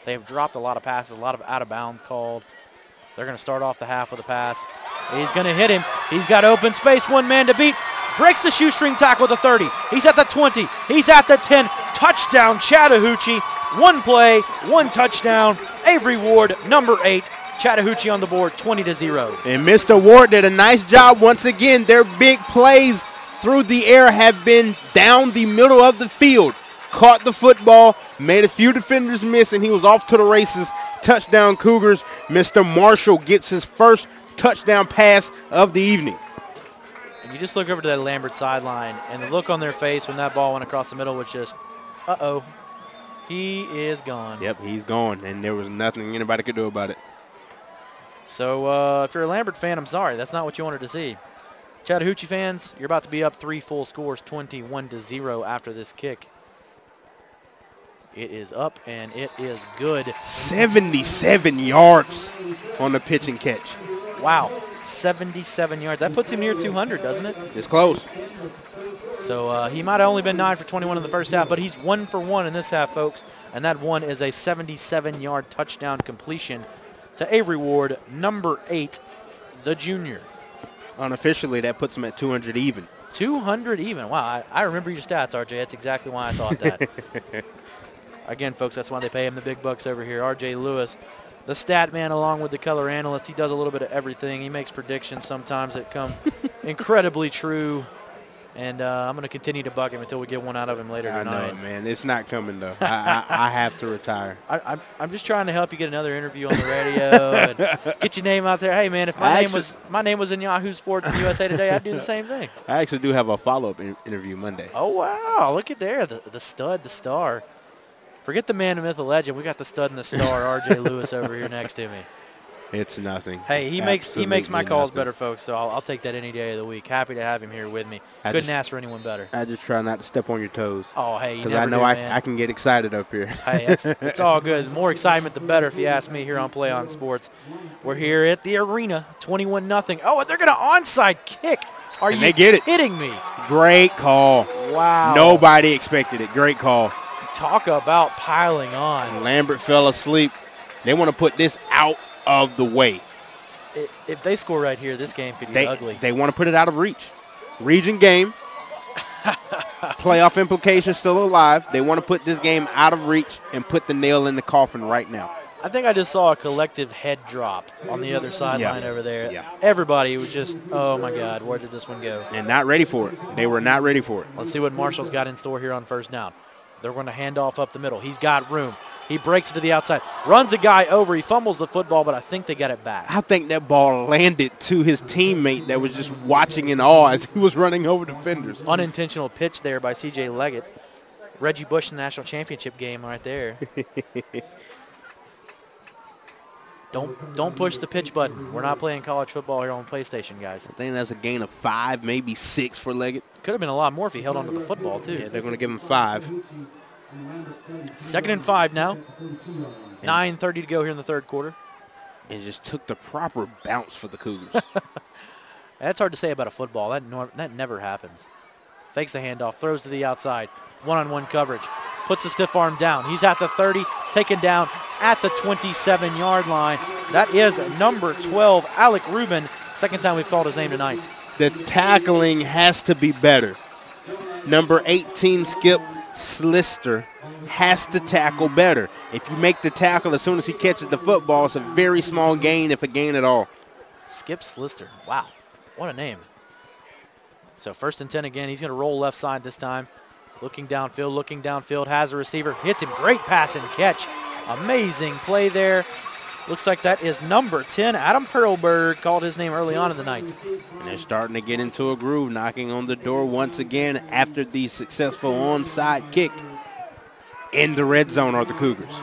They have dropped a lot of passes, a lot of out-of-bounds called. They're going to start off the half with a pass. He's going to hit him. He's got open space, one man to beat. Breaks the shoestring tackle at the 30. He's at the 20. He's at the 10. Touchdown, Chattahoochee. One play, one touchdown. Avery Ward, number 8. Chattahoochee on the board, 20-0. And Mr. Ward did a nice job once again. Their big plays through the air have been down the middle of the field. Caught the football, made a few defenders miss, and he was off to the races. Touchdown Cougars. Mr. Marshall gets his first touchdown pass of the evening. And you just look over to that Lambert sideline, and the look on their face when that ball went across the middle was just, uh-oh, he is gone. Yep, he's gone, and there was nothing anybody could do about it. So if you're a Lambert fan, I'm sorry. That's not what you wanted to see. Chattahoochee fans, you're about to be up 3 full scores, 21-0 after this kick. It is up, and it is good. 77 yards on the pitch and catch. Wow, 77 yards. That puts him near 200, doesn't it? It's close. So he might have only been 9 for 21 in the first half, but he's 1 for 1 in this half, folks. And that one is a 77-yard touchdown completion to Avery Ward, number 8, the junior. Unofficially, that puts him at 200 even. 200 even. Wow, I remember your stats, RJ. That's exactly why I thought that. Again, folks, that's why they pay him the big bucks over here. RJ Lewis, the stat man along with the color analyst. He does a little bit of everything. He makes predictions sometimes that come incredibly true. And I'm going to continue to bug him until we get one out of him later tonight. I know, man. It's not coming, though. I have to retire. I'm just trying to help you get another interview on the radio and get your name out there. Hey, man, if my name was in Yahoo Sports and USA Today, I'd do the same thing. I actually do have a follow-up interview Monday. Oh, wow. Look at there. The stud, the star. Forget the man, the myth, the legend. We got the stud and the star, R.J. Lewis, over here next to me. It's nothing. Hey, he makes my calls nothing. better, folks, so I'll take that any day of the week. Happy to have him here with me. Couldn't ask for anyone better. I just try not to step on your toes. Oh, hey, you because never I know do, I can get excited up here. Hey, it's all good. The more excitement, the better, if you ask me, here on Play On Sports. We're here at the arena, 21-0. Oh, and they're going to onside kick. Are you kidding me? Great call. Wow. Nobody expected it. Great call. Talk about piling on. Lambert fell asleep. They want to put this out of the way. If they score right here, this game could be ugly. They want to put it out of reach. Region game. Playoff implications still alive. They want to put this game out of reach and put the nail in the coffin right now. I think I just saw a collective head drop on the other sideline over there. Yeah. Everybody was just, oh, my God, where did this one go? And not ready for it. They were not ready for it. Let's see what Marshall's got in store here on first down. They're going to hand off up the middle. He's got room. He breaks it to the outside. Runs a guy over. He fumbles the football, but I think they got it back. I think that ball landed to his teammate that was just watching in awe as he was running over defenders. Unintentional pitch there by C.J. Leggett. Reggie Bush in the national championship game right there. Don't push the pitch button. We're not playing college football here on PlayStation, guys. I think that's a gain of 5, maybe 6 for Leggett. Could have been a lot more if he held onto the football, too. Yeah, they're going to give him 5. 2nd and 5 now. 9:30 to go here in the third quarter. And just took the proper bounce for the Cougars. That's hard to say about a football. That never happens. Fakes the handoff, throws to the outside. One-on-one coverage. Puts the stiff arm down. He's at the 30, taken down at the 27-yard line. That is number 12, Alec Rubin. Second time we've called his name tonight. The tackling has to be better. Number 18, Skip Slister, has to tackle better. If you make the tackle as soon as he catches the football, it's a very small gain, if a gain at all. Skip Slister. Wow, what a name. So 1st and 10 again. He's going to roll left side this time. Looking downfield, has a receiver, hits him. Great pass and catch. Amazing play there. Looks like that is number 10, Adam Perlberg, called his name early on in the night. And they're starting to get into a groove, knocking on the door once again after the successful onside kick in the red zone are the Cougars.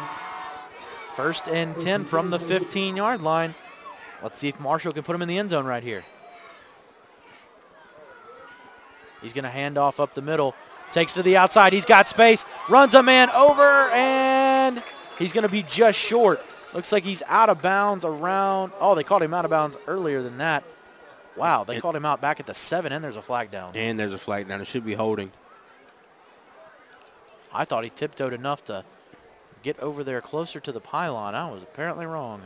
1st and 10 from the 15-yard line. Let's see if Marshall can put him in the end zone right here. He's going to hand off up the middle. Takes to the outside. He's got space. Runs a man over, and he's going to be just short. Looks like he's out of bounds around. Oh, they called him out of bounds earlier than that. Wow, they called him out back at the 7, and there's a flag down. And there's a flag down. It should be holding. I thought he tiptoed enough to get over there closer to the pylon. I was apparently wrong.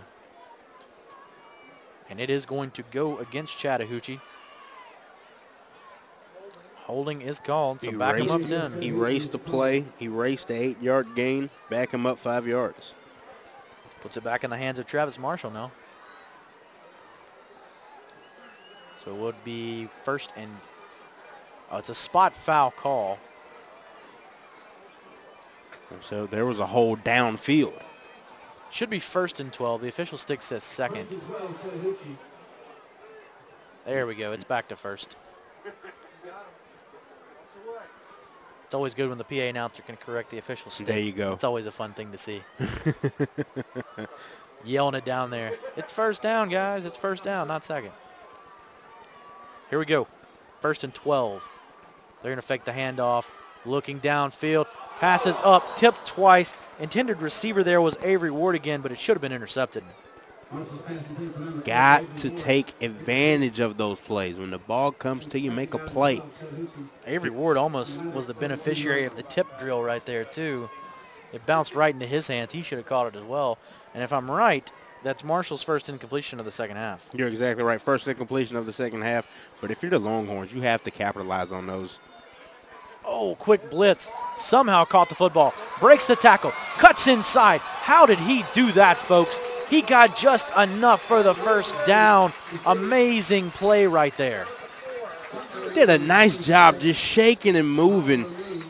And it is going to go against Chattahoochee. Holding is called, so back him up 10. Erased the play, erased the 8-yard gain, back him up 5 yards. Puts it back in the hands of Travis Marshall now. So it would be 1st and, it's a spot foul call. So there was a hold downfield. Should be 1st and 12. The official stick says 2nd. There we go. It's back to 1st. It's always good when the PA announcer can correct the official stick. There you go. It's always a fun thing to see. Yelling it down there. It's 1st down, guys. It's 1st down, not 2nd. Here we go. 1st and 12. They're going to fake the handoff. Looking downfield. Passes up, tipped twice. Intended receiver there was Avery Ward again, but it should have been intercepted. Got to take advantage of those plays. When the ball comes to you, make a play. Avery Ward almost was the beneficiary of the tip drill right there, too. It bounced right into his hands. He should have caught it as well. And if I'm right, that's Marshall's 1st incompletion of the 2nd half. You're exactly right. 1st incompletion of the 2nd half. But if you're the Longhorns, you have to capitalize on those. Oh, quick blitz. Somehow caught the football. Breaks the tackle. Cuts inside. How did he do that, folks? He got just enough for the 1st down. Amazing play right there. Did a nice job just shaking and moving.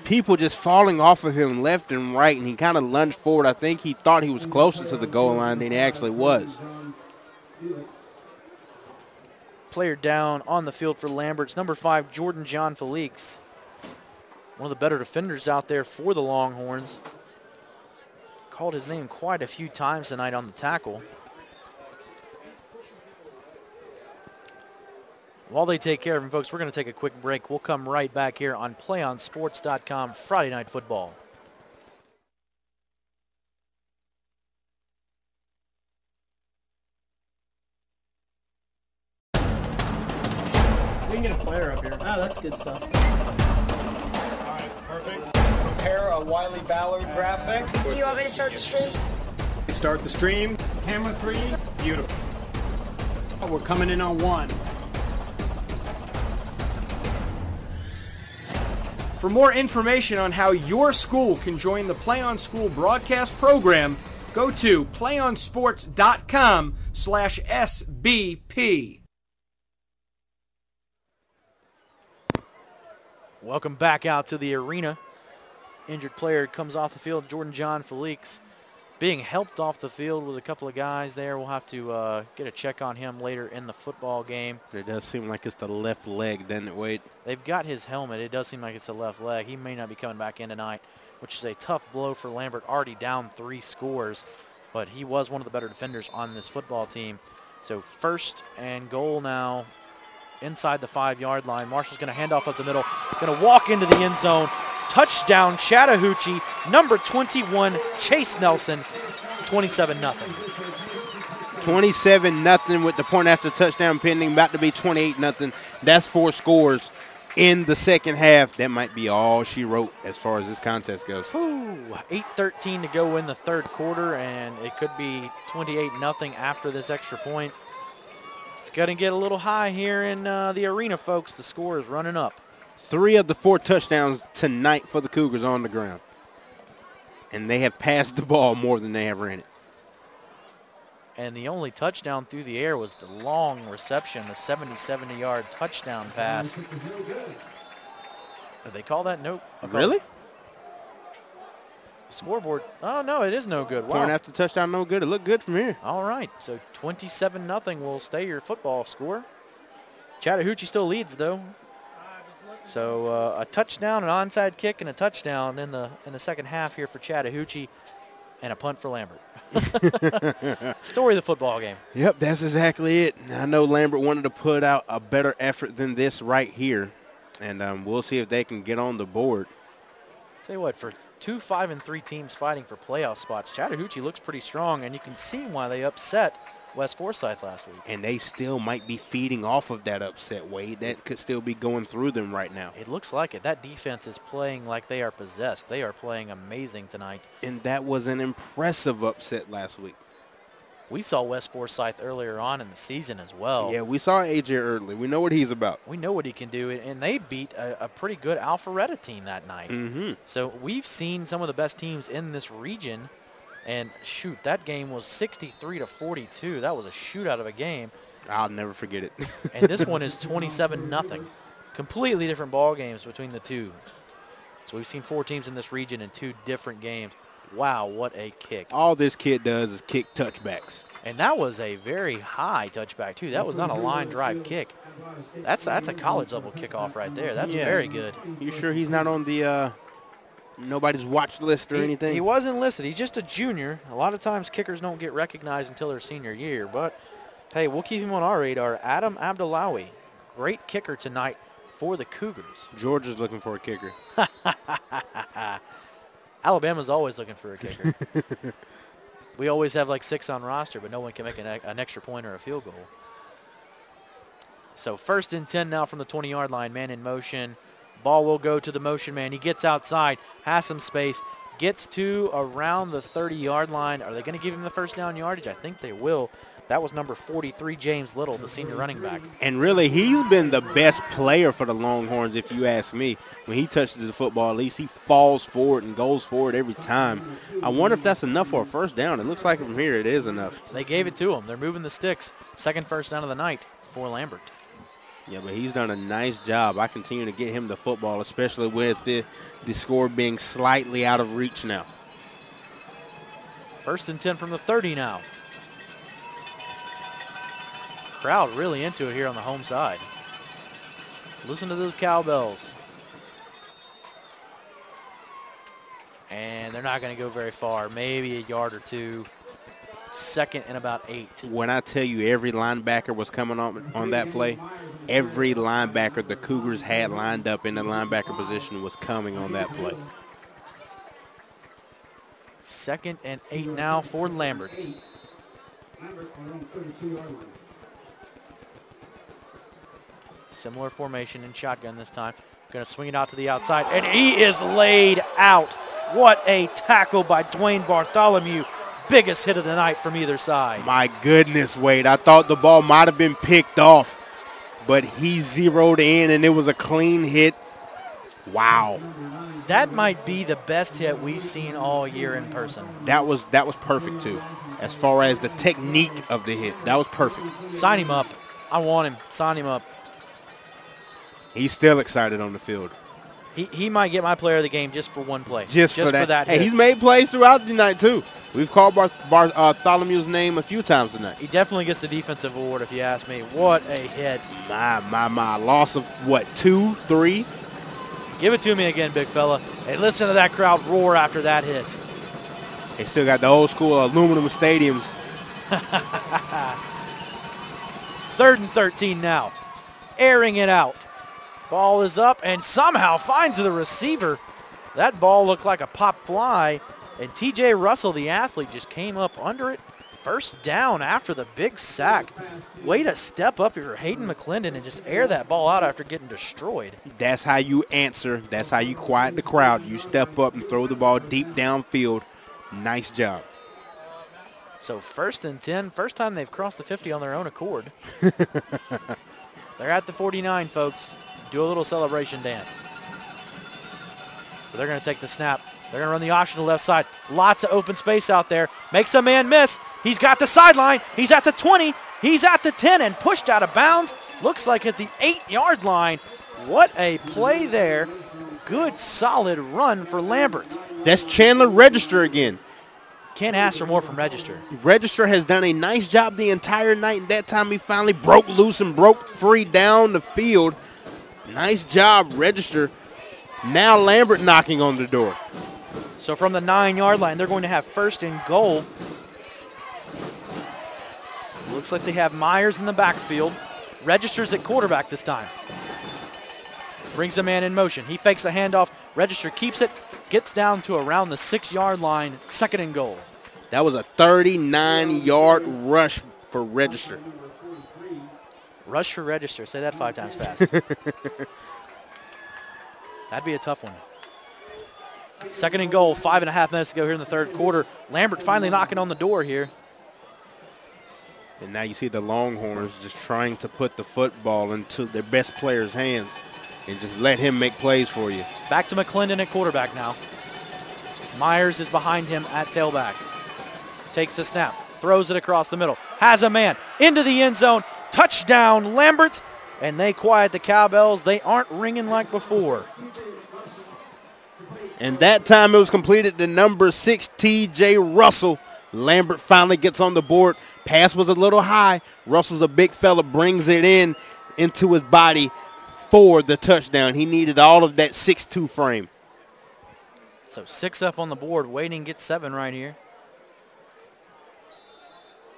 People just falling off of him left and right, and he kind of lunged forward. I think he thought he was closer to the goal line than he actually was. Player down on the field for Lambert. It's number 5, Jordan John Felix. One of the better defenders out there for the Longhorns. Called his name quite a few times tonight on the tackle. While they take care of him, folks, we're going to take a quick break. We'll come right back here on PlayOnSports.com Friday Night Football. We can get a player up here. Oh, that's good stuff. All right, perfect. Prepare a Wiley Ballard graphic. Do you want me to start the stream? Start the stream. Camera 3. Beautiful. We're coming in on 1. For more information on how your school can join the Play On School broadcast program, go to playonsports.com/SBP. Welcome back out to the arena. Injured player comes off the field, Jordan John Felix, being helped off the field with a couple of guys there. We'll have to get a check on him later in the football game. It does seem like it's the left leg, doesn't it, Wade? They've got his helmet. It does seem like it's the left leg. He may not be coming back in tonight, which is a tough blow for Lambert, already down 3 scores. But he was one of the better defenders on this football team. So 1st and goal now inside the 5-yard line. Marshall's going to hand off up the middle, going to walk into the end zone. Touchdown, Chattahoochee, number 21, Chase Nelson, 27-0. 27-0 with the point after touchdown pending, about to be 28-0. That's 4 scores in the 2nd half. That might be all she wrote as far as this contest goes. 8:13 to go in the 3rd quarter, and it could be 28-0 after this extra point. It's going to get a little high here in the arena, folks. The score is running up. 3 of the 4 touchdowns tonight for the Cougars on the ground. And they have passed the ball more than they have ran it. And the only touchdown through the air was the long reception, the 70-yard touchdown pass. Did they call that? Nope. Really? Scoreboard. Oh, no, it is no good. Wow. Point after touchdown, no good. It looked good from here. All right, so 27-0 will stay your football score. Chattahoochee still leads, though. So a touchdown, an onside kick, and a touchdown in the second half here for Chattahoochee, and a punt for Lambert. Story of the football game. Yep, that's exactly it. I know Lambert wanted to put out a better effort than this right here, and we'll see if they can get on the board. Tell you what, for 2 5-3 teams fighting for playoff spots, Chattahoochee looks pretty strong, and you can see why they upset West Forsyth last week. And they still might be feeding off of that upset, Wade. That could still be going through them right now. It looks like it. That defense is playing like they are possessed. They are playing amazing tonight. And that was an impressive upset last week. We saw West Forsyth earlier on in the season as well. Yeah, we saw AJ early. We know what he's about. We know what he can do, and they beat a pretty good Alpharetta team that night. Mm-hmm. So we've seen some of the best teams in this region. And, shoot, that game was 63-42. That was a shootout of a game. I'll never forget it. And this one is 27-0. Completely different ball games between the two. So we've seen 4 teams in this region in 2 different games. Wow, what a kick. All this kid does is kick touchbacks. And that was a very high touchback, too. That was not a line drive kick. That's a college-level kickoff right there. That's very good. You sure he's not on the nobody's watch list or anything? He wasn't listed. He's just a junior. A lot of times kickers don't get recognized until their senior year. But, hey, we'll keep him on our radar. Adam Abdullawi, great kicker tonight for the Cougars. Georgia's looking for a kicker. Alabama's always looking for a kicker. We always have like 6 on roster, but no one can make an extra point or a field goal. So 1st and 10 now from the 20-yard line. Man in motion. Ball will go to the motion man. He gets outside, has some space, gets to around the 30-yard line. Are they going to give him the first down yardage? I think they will. That was number 43, James Little, the senior running back. And really, he's been the best player for the Longhorns, if you ask me. When he touches the football, at least he falls forward and goes forward every time. I wonder if that's enough for a first down. It looks like from here it is enough. They gave it to him. They're moving the sticks. Second first down of the night for Lambert. Yeah, but he's done a nice job. I continue to get him the football, especially with the score being slightly out of reach now. 1st and 10 from the 30 now. Crowd really into it here on the home side. Listen to those cowbells. And they're not going to go very far, maybe a yard or 2. 2nd and about 8. When I tell you every linebacker was coming on that play, every linebacker the Cougars had lined up in the linebacker position was coming on that play. 2nd and 8 now for Lambert. Similar formation in shotgun this time. Going to swing it out to the outside, and he is laid out. What a tackle by Dwayne Bartholomew. Biggest hit of the night from either side. My goodness, Wade. I thought the ball might have been picked off, but he zeroed in, and it was a clean hit. Wow. That might be the best hit we've seen all year in person. That was perfect, too. As far as the technique of the hit, that was perfect. Sign him up. I want him. Sign him up. He's still excited on the field. He might get my player of the game just for one play. Just for that hit. Hey, he's made plays throughout the night, too. We've called Bartholomew's name a few times tonight. He definitely gets the defensive award, if you ask me. What a hit. My. Loss of, what, 2, 3? Give it to me again, big fella. Hey, listen to that crowd roar after that hit. They still got the old school aluminum stadiums. 3rd and 13 now. Airing it out. Ball is up and somehow finds the receiver. That ball looked like a pop fly, and T.J. Russell, the athlete, just came up under it. First down after the big sack. Way to step up if you're Hayden McClendon and just air that ball out after getting destroyed. That's how you answer. That's how you quiet the crowd. You step up and throw the ball deep downfield. Nice job. So 1st and 10, first time they've crossed the 50 on their own accord. They're at the 49, folks. Do a little celebration dance. So they're going to take the snap. They're going to run the option to the left side. Lots of open space out there. Makes a man miss. He's got the sideline. He's at the 20. He's at the 10 and pushed out of bounds. Looks like at the 8-yard line. What a play there. Good, solid run for Lambert. That's Chandler Register again. Can't ask for more from Register. Register has done a nice job the entire night, and that time he finally broke loose and broke free down the field. Nice job, Register. Now Lambert knocking on the door. So from the 9-yard line, they're going to have 1st and goal. Looks like they have Myers in the backfield. Register's at quarterback this time. Brings a man in motion. He fakes the handoff. Register keeps it. Gets down to around the 6-yard line. 2nd and goal. That was a 39-yard rush for Register. Rush for Register. Say that 5 times fast. That'd be a tough one. 2nd and goal. 5.5 minutes to go here in the 3rd quarter. Lambert finally knocking on the door here. And now you see the Longhorns just trying to put the football into their best player's hands and just let him make plays for you. Back to McClendon at quarterback now. Myers is behind him at tailback. Takes the snap, throws it across the middle, has a man into the end zone. Touchdown, Lambert, and they quiet the cowbells. They aren't ringing like before. And that time it was completed to number 6, T.J. Russell. Lambert finally gets on the board. Pass was a little high. Russell's a big fella, brings it into his body for the touchdown. He needed all of that 6'2" frame. So 6 up on the board. Waiting gets 7 right here.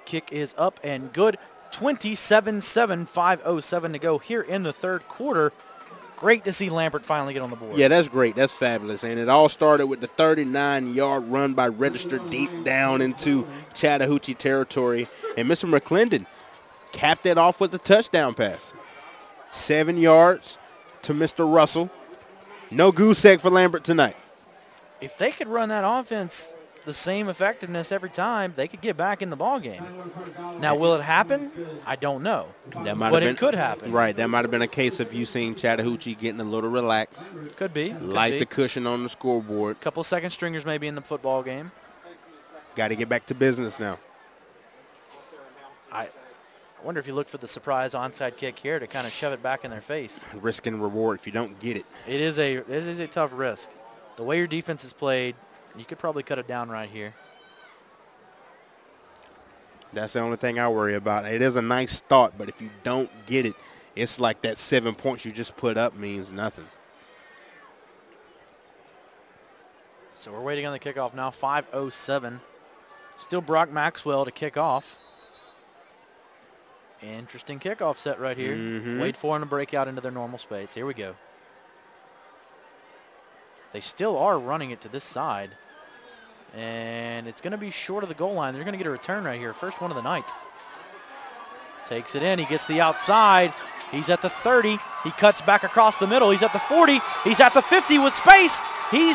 Kick is up and good. 27-7, 5:07 to go here in the 3rd quarter. Great to see Lambert finally get on the board. Yeah, that's great. That's fabulous. And it all started with the 39-yard run by Register deep down into Chattahoochee territory. And Mr. McClendon capped it off with the touchdown pass. 7 yards to Mr. Russell. No goose egg for Lambert tonight. If they could run that offense the same effectiveness every time, they could get back in the ball game. Now, will it happen? I don't know. But it could happen. Right. That might have been a case of you seeing Chattahoochee getting a little relaxed. Could be. Light the cushion on the scoreboard. Couple of second stringers maybe in the football game. Got to get back to business now. I wonder if you look for the surprise onside kick here to kind of shove it back in their face. Risk and reward if you don't get it. It is a tough risk. The way your defense is played, you could probably cut it down right here. That's the only thing I worry about. It is a nice thought, but if you don't get it, it's like that 7 points you just put up means nothing. So we're waiting on the kickoff now, 5:07. Still Brock Maxwell to kick off. Interesting kickoff set right here. Wait for him to break out into their normal space. Here we go. They still are running it to this side. And it's going to be short of the goal line. They're going to get a return right here. First one of the night. Takes it in. He gets the outside. He's at the 30. He cuts back across the middle. He's at the 40. He's at the 50 with space. He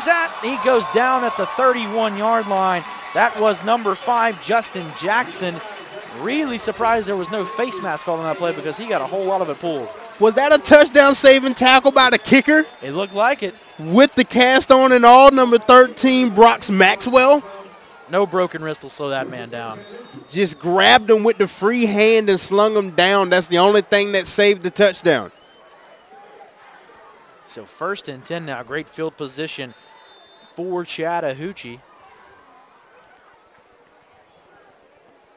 goes down at the 31-yard line. That was number 5, Justin Jackson. Really surprised there was no face mask on that play because he got a whole lot of it pulled. Was that a touchdown saving tackle by the kicker? It looked like it. With the cast on and all, number 13, Brock Maxwell. No broken wrist will slow that man down. Just grabbed him with the free hand and slung him down. That's the only thing that saved the touchdown. So 1st and 10 now. Great field position for Chattahoochee.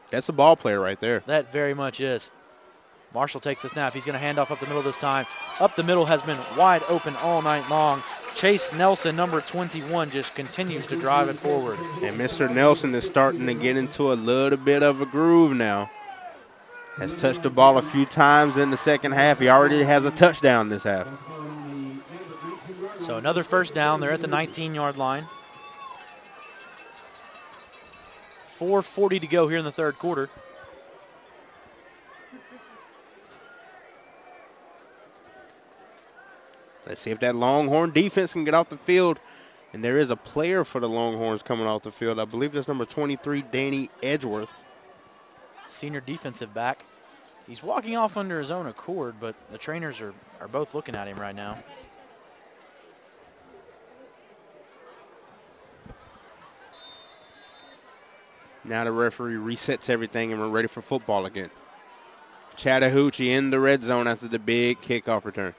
That's a ball player right there. That very much is. Marshall takes the snap. He's going to hand off up the middle this time. Up the middle has been wide open all night long. Chase Nelson, number 21, just continues to drive it forward. And Mr. Nelson is starting to get into a little bit of a groove now. Has touched the ball a few times in the second half. He already has a touchdown this half. So another first down. They're at the 19-yard line. 4:40 to go here in the 3rd quarter. Let's see if that Longhorn defense can get off the field. And there is a player for the Longhorns coming off the field. I believe that's number 23, Danny Edgeworth. Senior defensive back. He's walking off under his own accord, but the trainers are both looking at him right now. Now the referee resets everything and we're ready for football again. Chattahoochee in the red zone after the big kickoff return.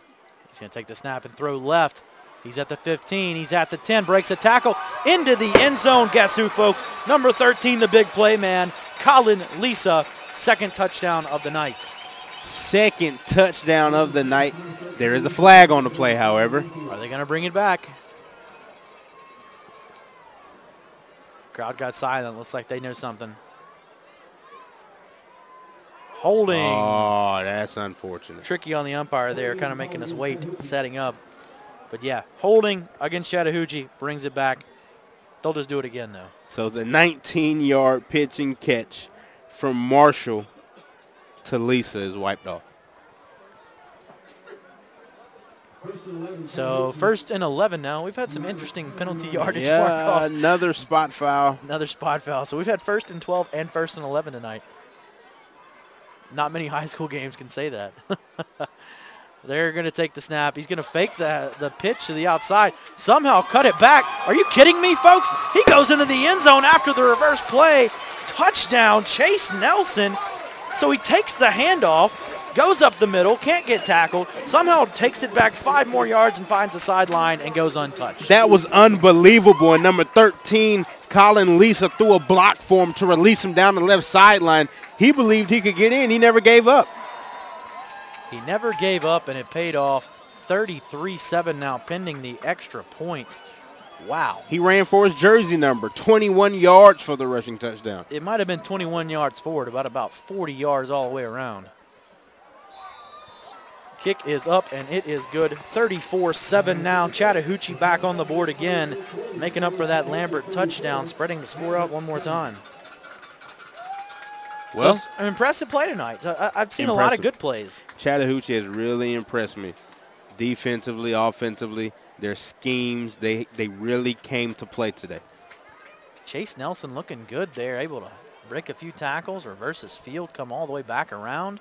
He's going to take the snap and throw left. He's at the 15. He's at the 10. Breaks a tackle into the end zone. Guess who, folks? Number 13, the big play man, Colin Lisa. Second touchdown of the night. Second touchdown of the night. There is a flag on the play, however. Are they going to bring it back? Crowd got silent. Looks like they know something. Holding. Oh, that's unfortunate. Tricky on the umpire there, kind of making us wait, setting up. But, yeah, holding against Chattahoochee, brings it back. They'll just do it again, though. So the 19-yard pitch and catch from Marshall to Lisa is wiped off. So 1st and 11 now. We've had some interesting penalty yardage. Yeah, another spot foul. Another spot foul. So we've had 1st and 12 and 1st and 11 tonight. Not many high school games can say that. They're going to take the snap. He's going to fake the pitch to the outside. Somehow cut it back. Are you kidding me, folks? He goes into the end zone after the reverse play. Touchdown, Chase Nelson. So he takes the handoff, goes up the middle, can't get tackled, somehow takes it back 5 more yards and finds the sideline and goes untouched. That was unbelievable. And number 13, Colin Lisa, threw a block for him to release him down the left sideline. He believed he could get in. He never gave up. He never gave up, and it paid off. 33-7 now, pending the extra point. Wow. He ran for his jersey number, 21 yards for the rushing touchdown. It might have been 21 yards forward, about 40 yards all the way around. Kick is up, and it is good. 34-7 now. Chattahoochee back on the board again, making up for that Lambert touchdown, spreading the score out one more time. Well, so an impressive play tonight. I've seen a lot of good plays. Chattahoochee has really impressed me. Defensively, offensively, their schemes, they really came to play today. Chase Nelson looking good there, able to break a few tackles, reverse his field, come all the way back around.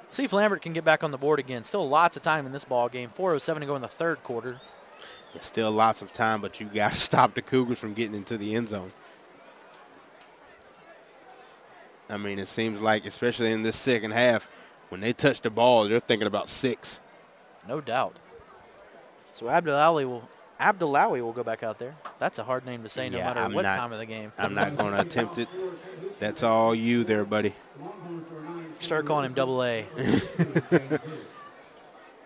See if Lambert can get back on the board again. Still lots of time in this ball game. 4:07 to go in the third quarter. Yeah, still lots of time, but you got to stop the Cougars from getting into the end zone. I mean, it seems like, especially in this second half, when they touch the ball, they're thinking about 6. No doubt. So Abdullahi will go back out there. That's a hard name to say no matter what time of the game. I'm not going to attempt it. That's all you there, buddy. Start calling him Double A.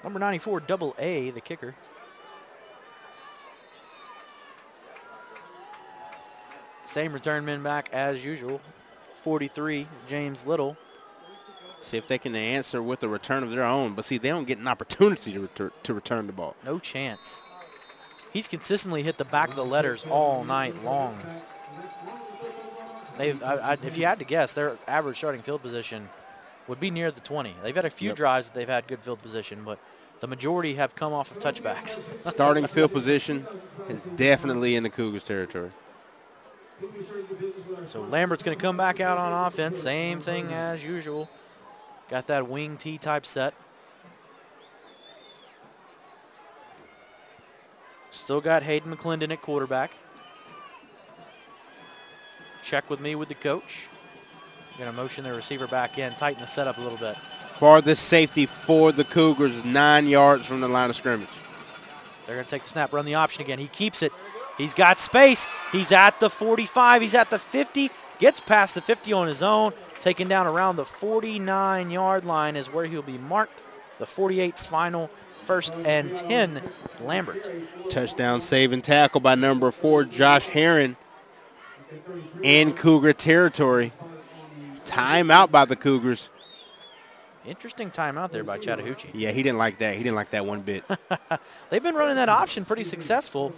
Number 94, Double A, the kicker. Same return men back as usual. 43, James Little. See if they can answer with a return of their own. But, see, they don't get an opportunity to return the ball. No chance. He's consistently hit the back of the letters all night long. If you had to guess, their average starting field position would be near the 20. They've had a few drives that they've had good field position, but the majority have come off of touchbacks. Starting field position is definitely in the Cougars' territory. So Lambert's going to come back out on offense. Same thing as usual. Got that wing T type set. Still got Hayden McClendon at quarterback. Check with me with the coach. Going to motion their receiver back in, tighten the setup a little bit. Farthest safety for the Cougars, 9 yards from the line of scrimmage. They're going to take the snap, run the option again. He keeps it. He's got space. He's at the 45. He's at the 50. Gets past the 50 on his own. Taken down around the 49-yard line is where he'll be marked. The 48 final, 1st and 10, Lambert. Touchdown save and tackle by number 4, Josh Herron, in Cougar territory. Timeout by the Cougars. Interesting timeout there by Chattahoochee. Yeah, he didn't like that. He didn't like that one bit. They've been running that option pretty successful.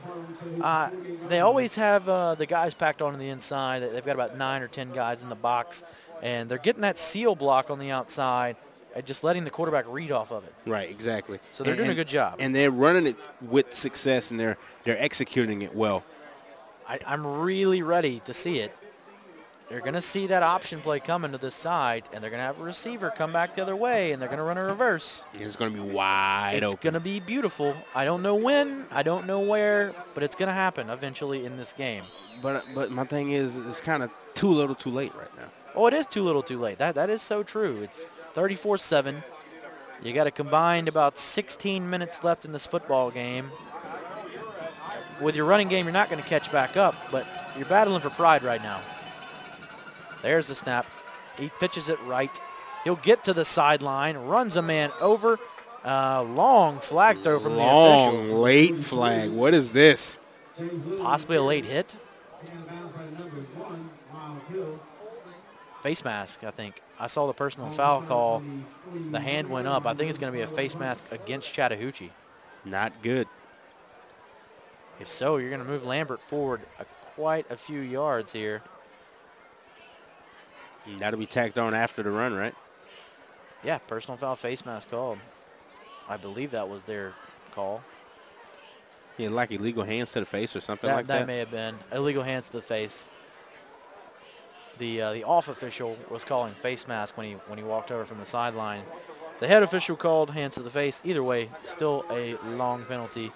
They always have the guys packed on the inside. They've got about 9 or 10 guys in the box, and they're getting that seal block on the outside and just letting the quarterback read off of it. Right, exactly. So they're doing a good job. And they're running it with success, and they're executing it well. I'm really ready to see it. They're going to see that option play coming to this side, and they're going to have a receiver come back the other way, and they're going to run a reverse. It's going to be wide open. It's going to be beautiful. I don't know when, I don't know where, but it's going to happen eventually in this game. But my thing is, it's kind of too little too late right now. Oh, it is too little too late. That is so true. It's 34-7. You got a combined about 16 minutes left in this football game. with your running game, you're not going to catch back up, but you're battling for pride right now. There's the snap. He pitches it right. He'll get to the sideline, runs a man over. Long flag throw from the official. Long, late flag. What is this? Possibly a late hit. Face mask, I think. I saw the personal foul call. The hand went up. I think it's going to be a face mask against Chattahoochee. Not good. If so, you're going to move Lambert forward quite a few yards here. That'll be tacked on after the run, right? Yeah, personal foul, face mask called. I believe that was their call. Yeah, like illegal hands to the face or something like that. That may have been illegal hands to the face. The off official was calling face mask when he walked over from the sideline. The head official called hands to the face. Either way, still a long penalty.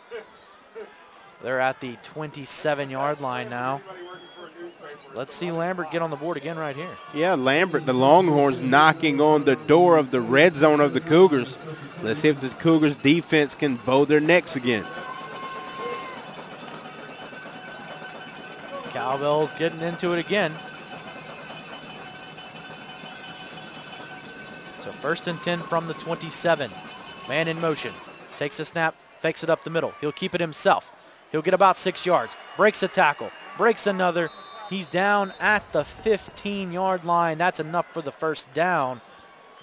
They're at the 27-yard line now. Let's see Lambert get on the board again right here. Yeah, Lambert, the Longhorns knocking on the door of the red zone of the Cougars. Let's see if the Cougars defense can bow their necks again. Cowbell's getting into it again. So 1st and 10 from the 27. Man in motion. Takes a snap, fakes it up the middle. He'll keep it himself. He'll get about 6 yards. Breaks a tackle. Breaks another. He's down at the 15-yard line. That's enough for the first down.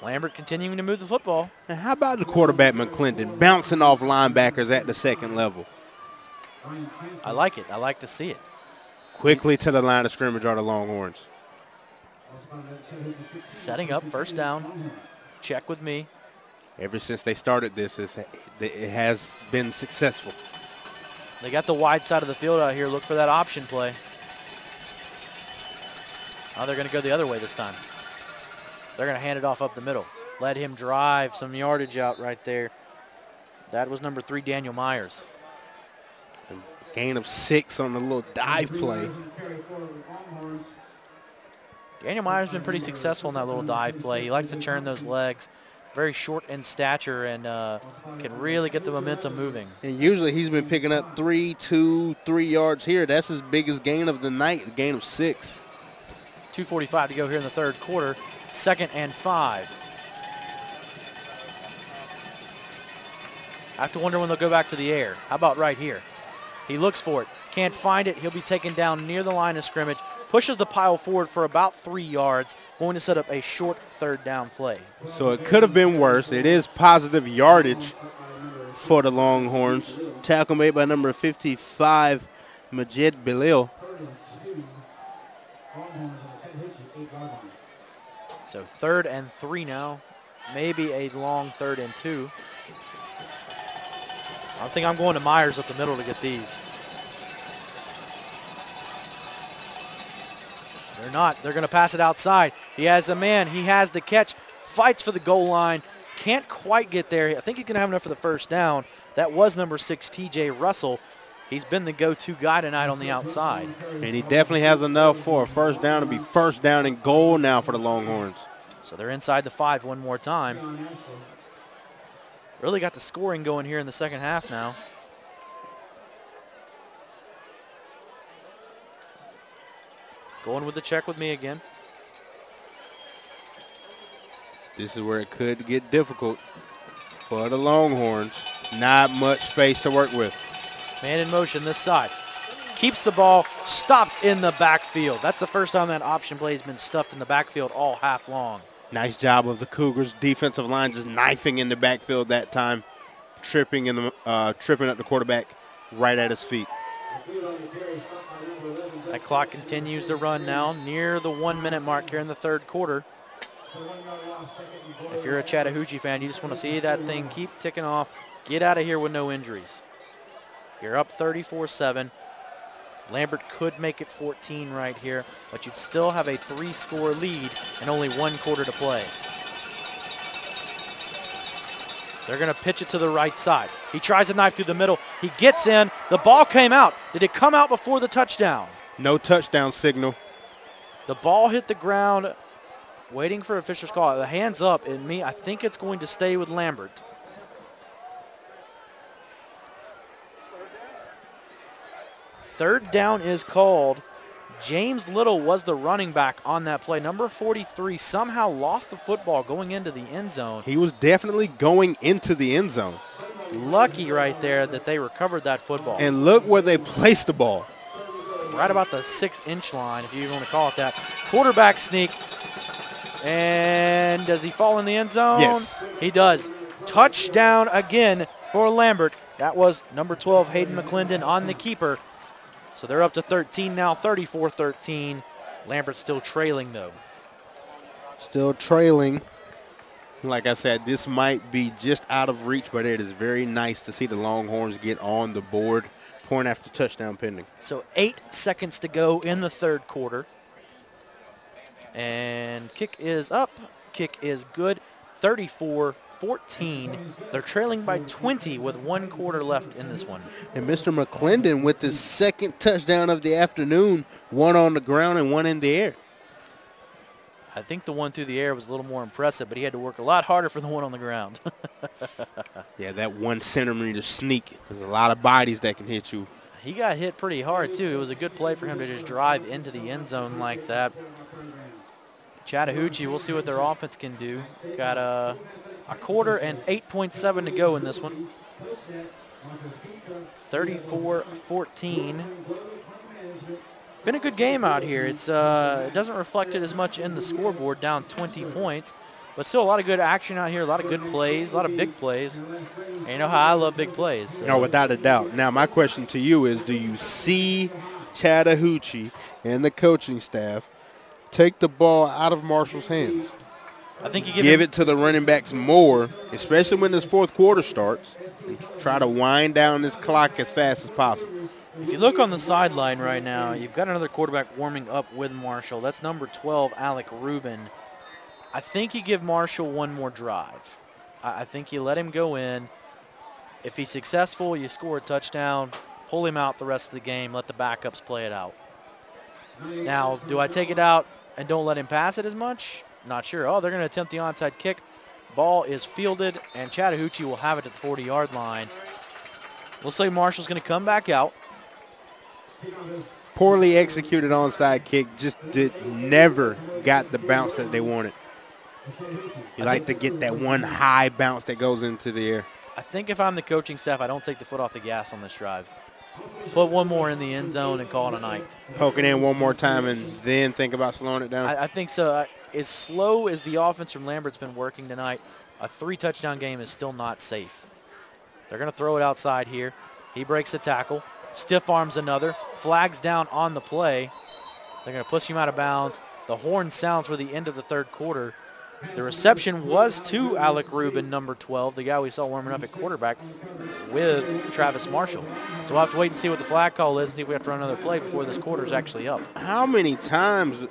Lambert continuing to move the football. And how about the quarterback, McClendon, bouncing off linebackers at the second level? I like it. I like to see it. Quickly to the line of scrimmage are the Longhorns. Setting up first down. Check with me. Ever since they started this, it has been successful. They got the wide side of the field out here. Look for that option play. Oh, they're going to go the other way this time. They're going to hand it off up the middle. Let him drive some yardage out right there. That was number 3, Daniel Myers. A gain of 6 on the little dive play. Daniel Myers has been pretty successful in that little dive play. He likes to churn those legs. Very short in stature and can really get the momentum moving. And usually he's been picking up 3 yards here. That's his biggest gain of the night, a gain of 6. 2:45 to go here in the third quarter. 2nd and 5. I have to wonder when they'll go back to the air. How about right here? He looks for it. Can't find it. He'll be taken down near the line of scrimmage. Pushes the pile forward for about 3 yards. Going to set up a short third down play. So it could have been worse. It is positive yardage for the Longhorns. Tackle made by number 55, Majid Belil. So 3rd and 3 now. Maybe a long 3rd and 2. I think I'm going to Myers up the middle to get these. They're not. They're going to pass it outside. He has a man. He has the catch. Fights for the goal line. Can't quite get there. I think he's going to have enough for the first down. That was number 6, T.J. Russell. He's been the go-to guy tonight on the outside. And he definitely has enough for a first down to be first down and goal now for the Longhorns. So they're inside the 5 one more time. Really got the scoring going here in the second half now. Going with the check with me again. This is where it could get difficult for the Longhorns. Not much space to work with. Man in motion this side. Keeps the ball stopped in the backfield. That's the first time that option play has been stuffed in the backfield all half long. Nice job of the Cougars defensive line just knifing in the backfield that time. Tripping up the quarterback right at his feet. That clock continues to run now near the 1 minute mark here in the third quarter. If you're a Chattahoochee fan, you just want to see that thing keep ticking off. Get out of here with no injuries. You're up 34-7. Lambert could make it 14 right here, but you'd still have a 3-score lead and only 1 quarter to play. They're going to pitch it to the right side. He tries a knife through the middle. He gets in. The ball came out. Did it come out before the touchdown? No touchdown signal. The ball hit the ground. Waiting for officials' call. The hands up, and I think it's going to stay with Lambert. Third down is called. James Little was the running back on that play. Number 43 somehow lost the football going into the end zone. He was definitely going into the end zone. Lucky right there that they recovered that football. And look where they placed the ball. Right about the 6-inch line, if you even want to call it that. Quarterback sneak. And does he fall in the end zone? Yes. He does. Touchdown again for Lambert. That was number 12, Hayden McClendon, on the keeper. So they're up to 13 now, 34-13. Lambert still trailing, though. Still trailing. Like I said, this might be just out of reach, but it is very nice to see the Longhorns get on the board. Point after touchdown pending. So 8 seconds to go in the third quarter. And kick is up. Kick is good. 34-14. They're trailing by 20 with 1 quarter left in this one. And Mr. McClendon with his second touchdown of the afternoon, 1 on the ground and 1 in the air. I think the one through the air was a little more impressive, but he had to work a lot harder for the one on the ground. Yeah, that 1 centimeter sneak. There's a lot of bodies that can hit you. He got hit pretty hard, too. It was a good play for him to just drive into the end zone like that. Chattahoochee, we'll see what their offense can do. Got a quarter and 8.7 to go in this one. 34-14. Been a good game out here. It doesn't reflect it as much in the scoreboard, down 20 points. But still a lot of good action out here, a lot of good plays, a lot of big plays. And you know how I love big plays. So. No, without a doubt. Now, my question to you is, do you see Chattahoochee and the coaching staff take the ball out of Marshall's hands? I think you give it to the running backs more, especially when this fourth quarter starts, and try to wind down this clock as fast as possible. If you look on the sideline right now, you've got another quarterback warming up with Marshall. That's number 12, Alec Rubin. I think you give Marshall one more drive. I think you let him go in. If he's successful, you score a touchdown, pull him out the rest of the game, let the backups play it out. Now, do I take it out and don't let him pass it as much? Not sure. Oh, they're going to attempt the onside kick. Ball is fielded, and Chattahoochee will have it at the 40-yard line. Looks like Marshall's going to come back out. Poorly executed onside kick, just never got the bounce that they wanted. You like to get that one high bounce that goes into the air. I think if I'm the coaching staff, I don't take the foot off the gas on this drive. Put one more in the end zone and call it a night. Poke it in one more time and then think about slowing it down? I think so. As slow as the offense from Lambert's been working tonight, a 3-touchdown game is still not safe. They're going to throw it outside here. He breaks the tackle. Stiff arms another. Flags down on the play. They're going to push him out of bounds. The horn sounds for the end of the third quarter. The reception was to Alec Rubin, number 12, the guy we saw warming up at quarterback with Travis Marshall. So we'll have to wait and see what the flag call is and see if we have to run another play before this quarter is actually up. How many times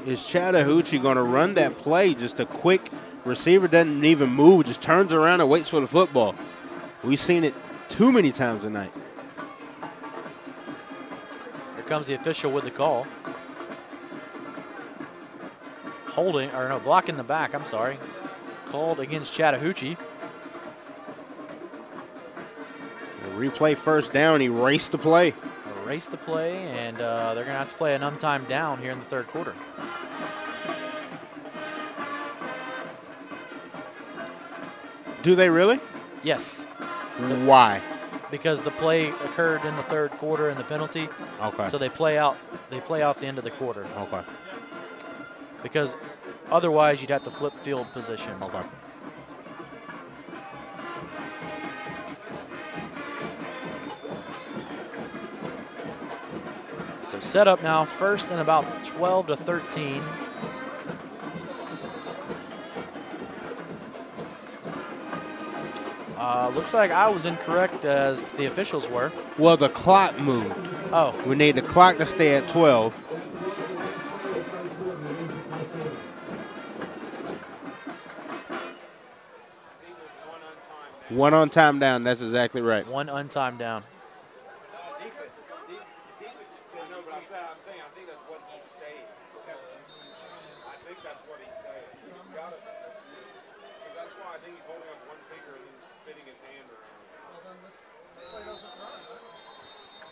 is Chattahoochee going to run that play? Just a quick receiver doesn't even move, just turns around and waits for the football. We've seen it too many times tonight. Here comes the official with the call. Holding, or no, blocking the back, I'm sorry. Called against Chattahoochee. Replay first down, erase the play. Erase the play, and they're going to have to play an untimed down here in the third quarter. Do they really? Yes. Why? Because the play occurred in the third quarter and the penalty. Okay. So they play out the end of the quarter. Okay. Because otherwise you'd have to flip field position. Okay. So set up now, first and about 12 to 13. Looks like I was incorrect as the officials were. Well, the clock moved. Oh. We need the clock to stay at 12. One on time down. That's exactly right. One untimed down.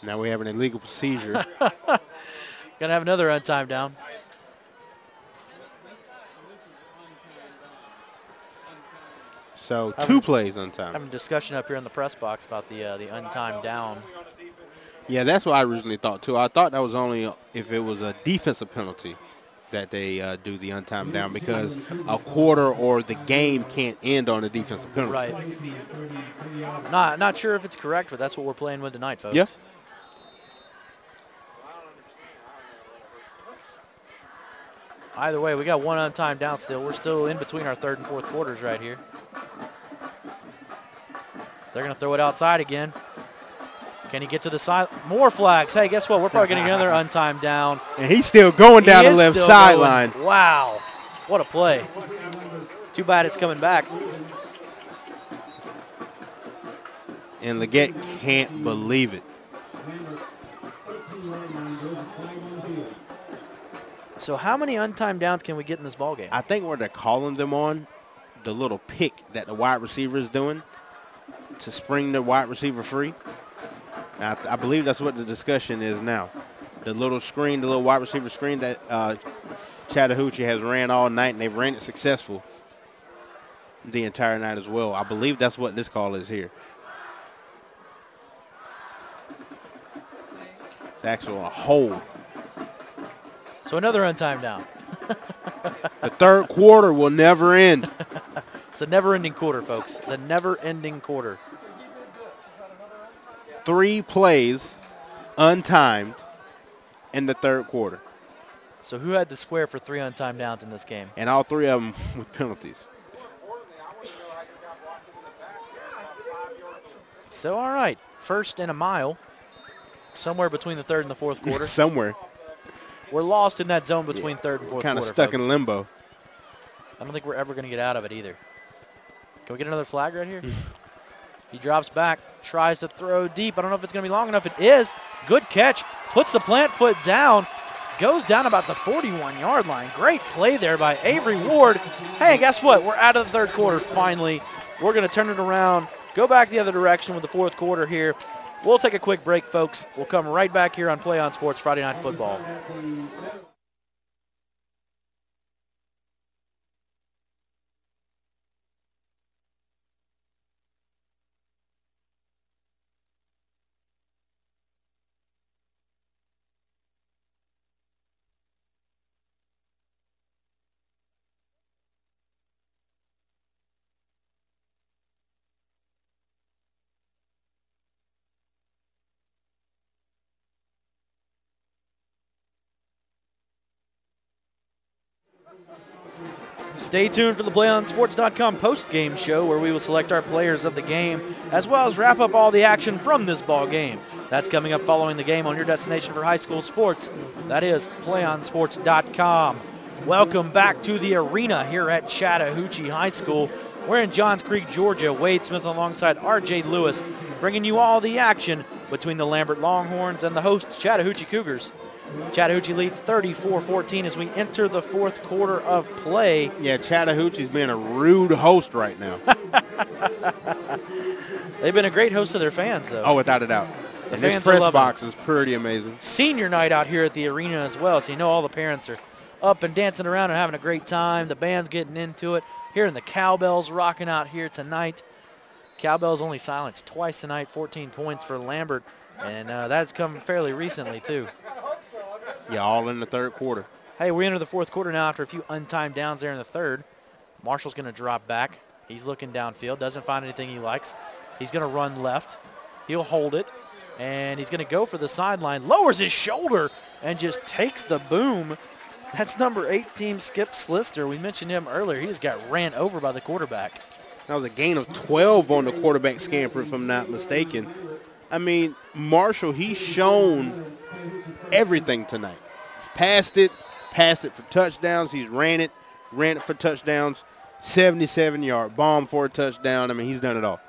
Now we have an illegal procedure. Gonna have another untimed down. So 2 plays untimed. Having a discussion up here in the press box about the untimed down. Yeah, that's what I originally thought too. I thought that was only if it was a defensive penalty that they do the untimed down, because a quarter or the game can't end on a defensive penalty. Right. Not sure if it's correct, but that's what we're playing with tonight, folks. Yep. Either way, we got one untimed down still. We're still in between our third and fourth quarters right here. So they're going to throw it outside again. Can he get to the side? More flags. Hey, guess what? We're probably getting another untimed down. And he's still going down the left sideline. Wow. What a play. Too bad it's coming back. And Leggett can't believe it. So how many untimed downs can we get in this ballgame? I think where they're calling them on, the little pick that the wide receiver is doing to spring the wide receiver free. Now, I believe that's what the discussion is now. The little screen, the little wide receiver screen that Chattahoochee has ran all night, and they've ran it successful the entire night as well. I believe that's what this call is here. It's actually a hold. So another untimed down. The third quarter will never end. It's a never-ending quarter, folks. The never-ending quarter. 3 plays untimed in the third quarter. So who had the square for 3 untimed downs in this game? And all 3 of them with penalties. So, all right, first and a mile, somewhere between the third and the fourth quarter. Somewhere. We're lost in that zone between third and fourth quarter. Kind of stuck folks. in limbo. I don't think we're ever going to get out of it either. Can we get another flag right here? He drops back, tries to throw deep. I don't know if it's going to be long enough. It is. Good catch. Puts the plant foot down. Goes down about the 41-yard line. Great play there by Avery Ward. Hey, guess what? We're out of the third quarter finally. We're going to turn it around, go back the other direction with the fourth quarter here. We'll take a quick break, folks. We'll come right back here on Play On Sports Friday Night Football. Stay tuned for the PlayOnSports.com post-game show, where we will select our players of the game, as well as wrap up all the action from this ball game. That's coming up following the game on your destination for high school sports. That is PlayOnSports.com. Welcome back to the arena here at Chattahoochee High School. We're in Johns Creek, Georgia. Wade Smith alongside R.J. Lewis, bringing you all the action between the Lambert Longhorns and the host Chattahoochee Cougars. Chattahoochee leads 34-14 as we enter the fourth quarter of play. Yeah, Chattahoochee's being a rude host right now. They've been a great host to their fans, though. Oh, without a doubt. The and this fans press are loving box it. is pretty amazing. Senior night out here at the arena as well, so you know all the parents are up and dancing around and having a great time. The band's getting into it. Hearing the cowbells rocking out here tonight. Cowbells only silenced twice tonight, 14 points for Lambert, and that's come fairly recently, too. Yeah, all in the third quarter. Hey, we enter the fourth quarter now after a few untimed downs there in the third. Marshall's going to drop back. He's looking downfield, doesn't find anything he likes. He's going to run left. He'll hold it, and he's going to go for the sideline. Lowers his shoulder and just takes the boom. That's number 18, Skip Slister. We mentioned him earlier. He just got ran over by the quarterback. That was a gain of 12 on the quarterback scamper, if I'm not mistaken. I mean, Marshall, he's shown everything tonight. He's passed it for touchdowns. He's ran it for touchdowns. 77-yard bomb for a touchdown. I mean, he's done it all.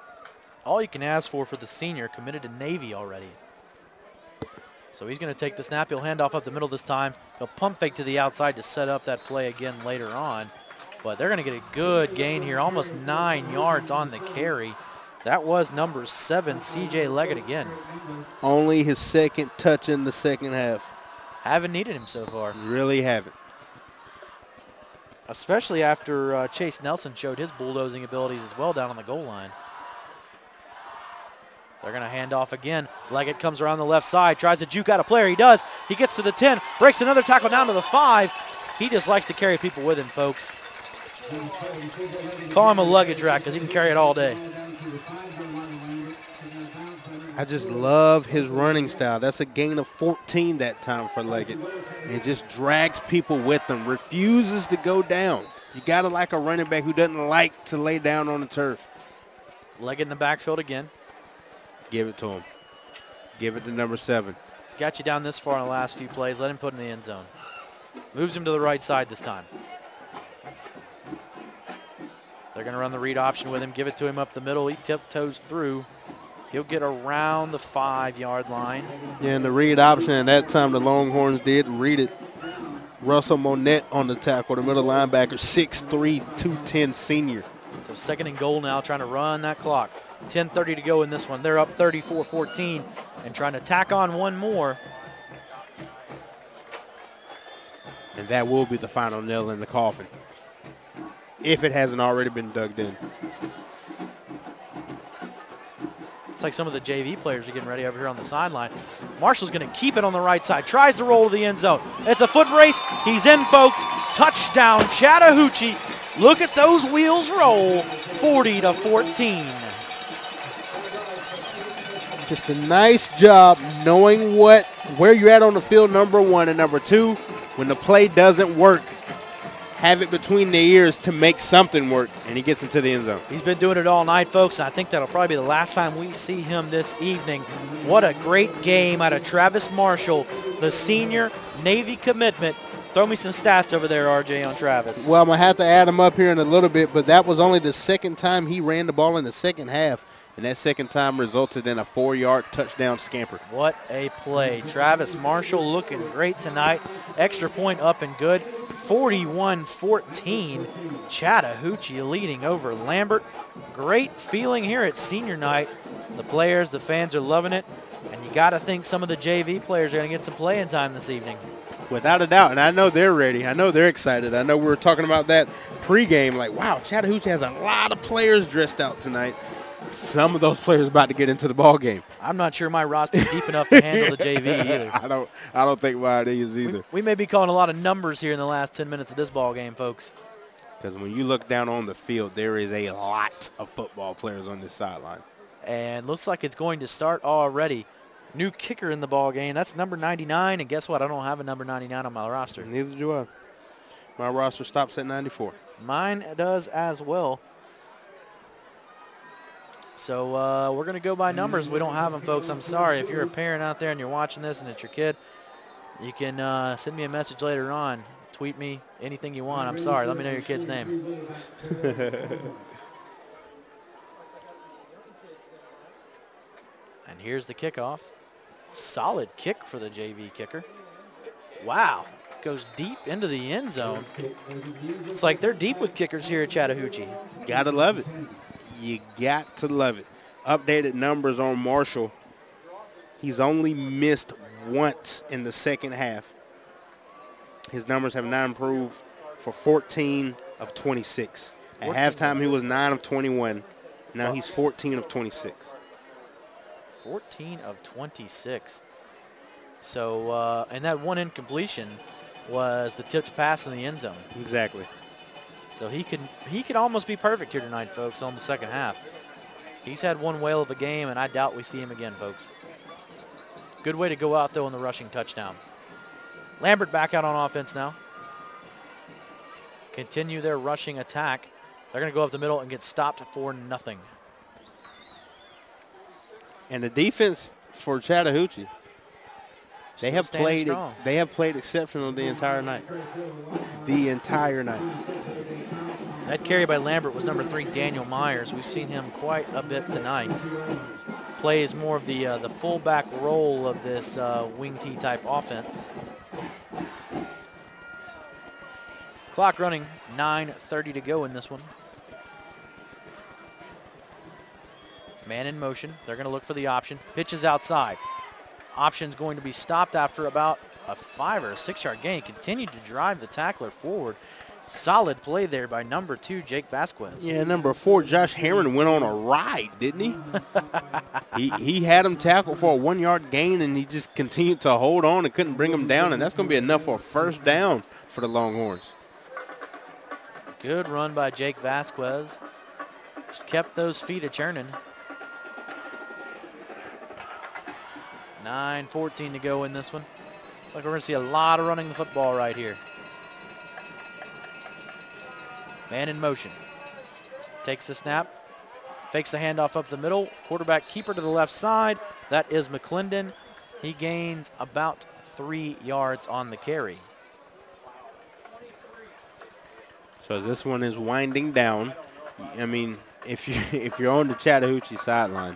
All you can ask for the senior, committed to Navy already. So he's going to take the snap. He'll hand off up the middle this time. He'll pump fake to the outside to set up that play again later on. But they're going to get a good gain here, almost 9 yards on the carry. That was number 7, C.J. Leggett again. Only his second touch in the second half. Haven't needed him so far. Really haven't. Especially after Chase Nelson showed his bulldozing abilities as well down on the goal line. They're going to hand off again. Leggett comes around the left side, tries to juke out a player. He does. He gets to the 10, breaks another tackle down to the 5. He just likes to carry people with him, folks. Call him a luggage rack because he can carry it all day. I just love his running style. That's a gain of 14 that time for Leggett. And just drags people with him, refuses to go down. You got to like a running back who doesn't like to lay down on the turf. Leggett in the backfield again. Give it to him. Give it to number 7. Got you down this far in the last few plays. Let him put in the end zone. Moves him to the right side this time. They're going to run the read option with him. Give it to him up the middle. He tiptoes through. He'll get around the 5-yard line. Yeah, and the read option, and that time the Longhorns did read it. Russell Monette on the tackle, the middle linebacker, 6'3", 210 senior. So 2nd and goal now, trying to run that clock. 10:30 to go in this one. They're up 34-14 and trying to tack on one more. And that will be the final nail in the coffin, if it hasn't already been dug in. It's like some of the JV players are getting ready over here on the sideline. Marshall's going to keep it on the right side. Tries to roll to the end zone. It's a foot race. He's in, folks. Touchdown, Chattahoochee. Look at those wheels roll. 40-14. Just a nice job knowing where you're at on the field, number 1, and number 2, when the play doesn't work, have it between the ears to make something work, and he gets into the end zone. He's been doing it all night, folks, and I think that'll probably be the last time we see him this evening. What a great game out of Travis Marshall, the senior Navy commitment. Throw me some stats over there, RJ, on Travis. Well, I'm going to have to add him up here in a little bit, but that was only the second time he ran the ball in the second half. And that second time resulted in a 4-yard touchdown scamper. What a play. Travis Marshall looking great tonight. Extra point up and good. 41-14. Chattahoochee leading over Lambert. Great feeling here at senior night. The players, the fans are loving it. And you got to think some of the JV players are going to get some playing time this evening. Without a doubt. And I know they're ready. I know they're excited. I know we were talking about that pregame. Like, wow, Chattahoochee has a lot of players dressed out tonight. Some of those players about to get into the ball game. I'm not sure my roster's deep enough to handle the JV either. I don't think mine is either. We may be calling a lot of numbers here in the last 10 minutes of this ball game, folks. Because when you look down on the field, there is a lot of football players on this sideline. And looks like it's going to start already. New kicker in the ball game. That's number 99. And guess what? I don't have a number 99 on my roster. Neither do I. My roster stops at 94. Mine does as well. So we're going to go by numbers. We don't have them, folks. I'm sorry. If you're a parent out there and you're watching this and it's your kid, you can send me a message later on. Tweet me, anything you want. I'm sorry. Let me know your kid's name. And here's the kickoff. Solid kick for the JV kicker. Wow. Goes deep into the end zone. It's like they're deep with kickers here at Chattahoochee. Gotta love it. You got to love it. Updated numbers on Marshall. He's only missed once in the second half. His numbers have now improved for 14 of 26. At halftime, he was 9 of 21. Now he's 14 of 26. 14 of 26. So, and that one incompletion was the tipped pass in the end zone. Exactly. So he could almost be perfect here tonight, folks, on the second half. He's had one whale of a game, and I doubt we see him again, folks. Good way to go out, though, in the rushing touchdown. Lambert back out on offense now. Continue their rushing attack. They're going to go up the middle and get stopped for nothing. And the defense for Chattahoochee, they have played exceptional the entire night. The entire night. That carry by Lambert was number 3, Daniel Myers. We've seen him quite a bit tonight. Plays more of the fullback role of this wing T type offense. Clock running, 9:30 to go in this one. Man in motion. They're going to look for the option. Pitches outside. Option's going to be stopped after about a 5 or a 6 yard gain. Continued to drive the tackler forward. Solid play there by number 2, Jake Vasquez. Yeah, number 4, Josh Herron went on a ride, didn't he? he had him tackled for a 1 yard gain, and he just continued to hold on and couldn't bring him down, and that's going to be enough for a first down for the Longhorns. Good run by Jake Vasquez. Just kept those feet a-churning. 9:14 to go in this one. Looks like we're going to see a lot of running the football right here. Man in motion. Takes the snap. Fakes the handoff up the middle. Quarterback keeper to the left side. That is McClendon. He gains about 3 yards on the carry. So this one is winding down. I mean, if you're on the Chattahoochee sideline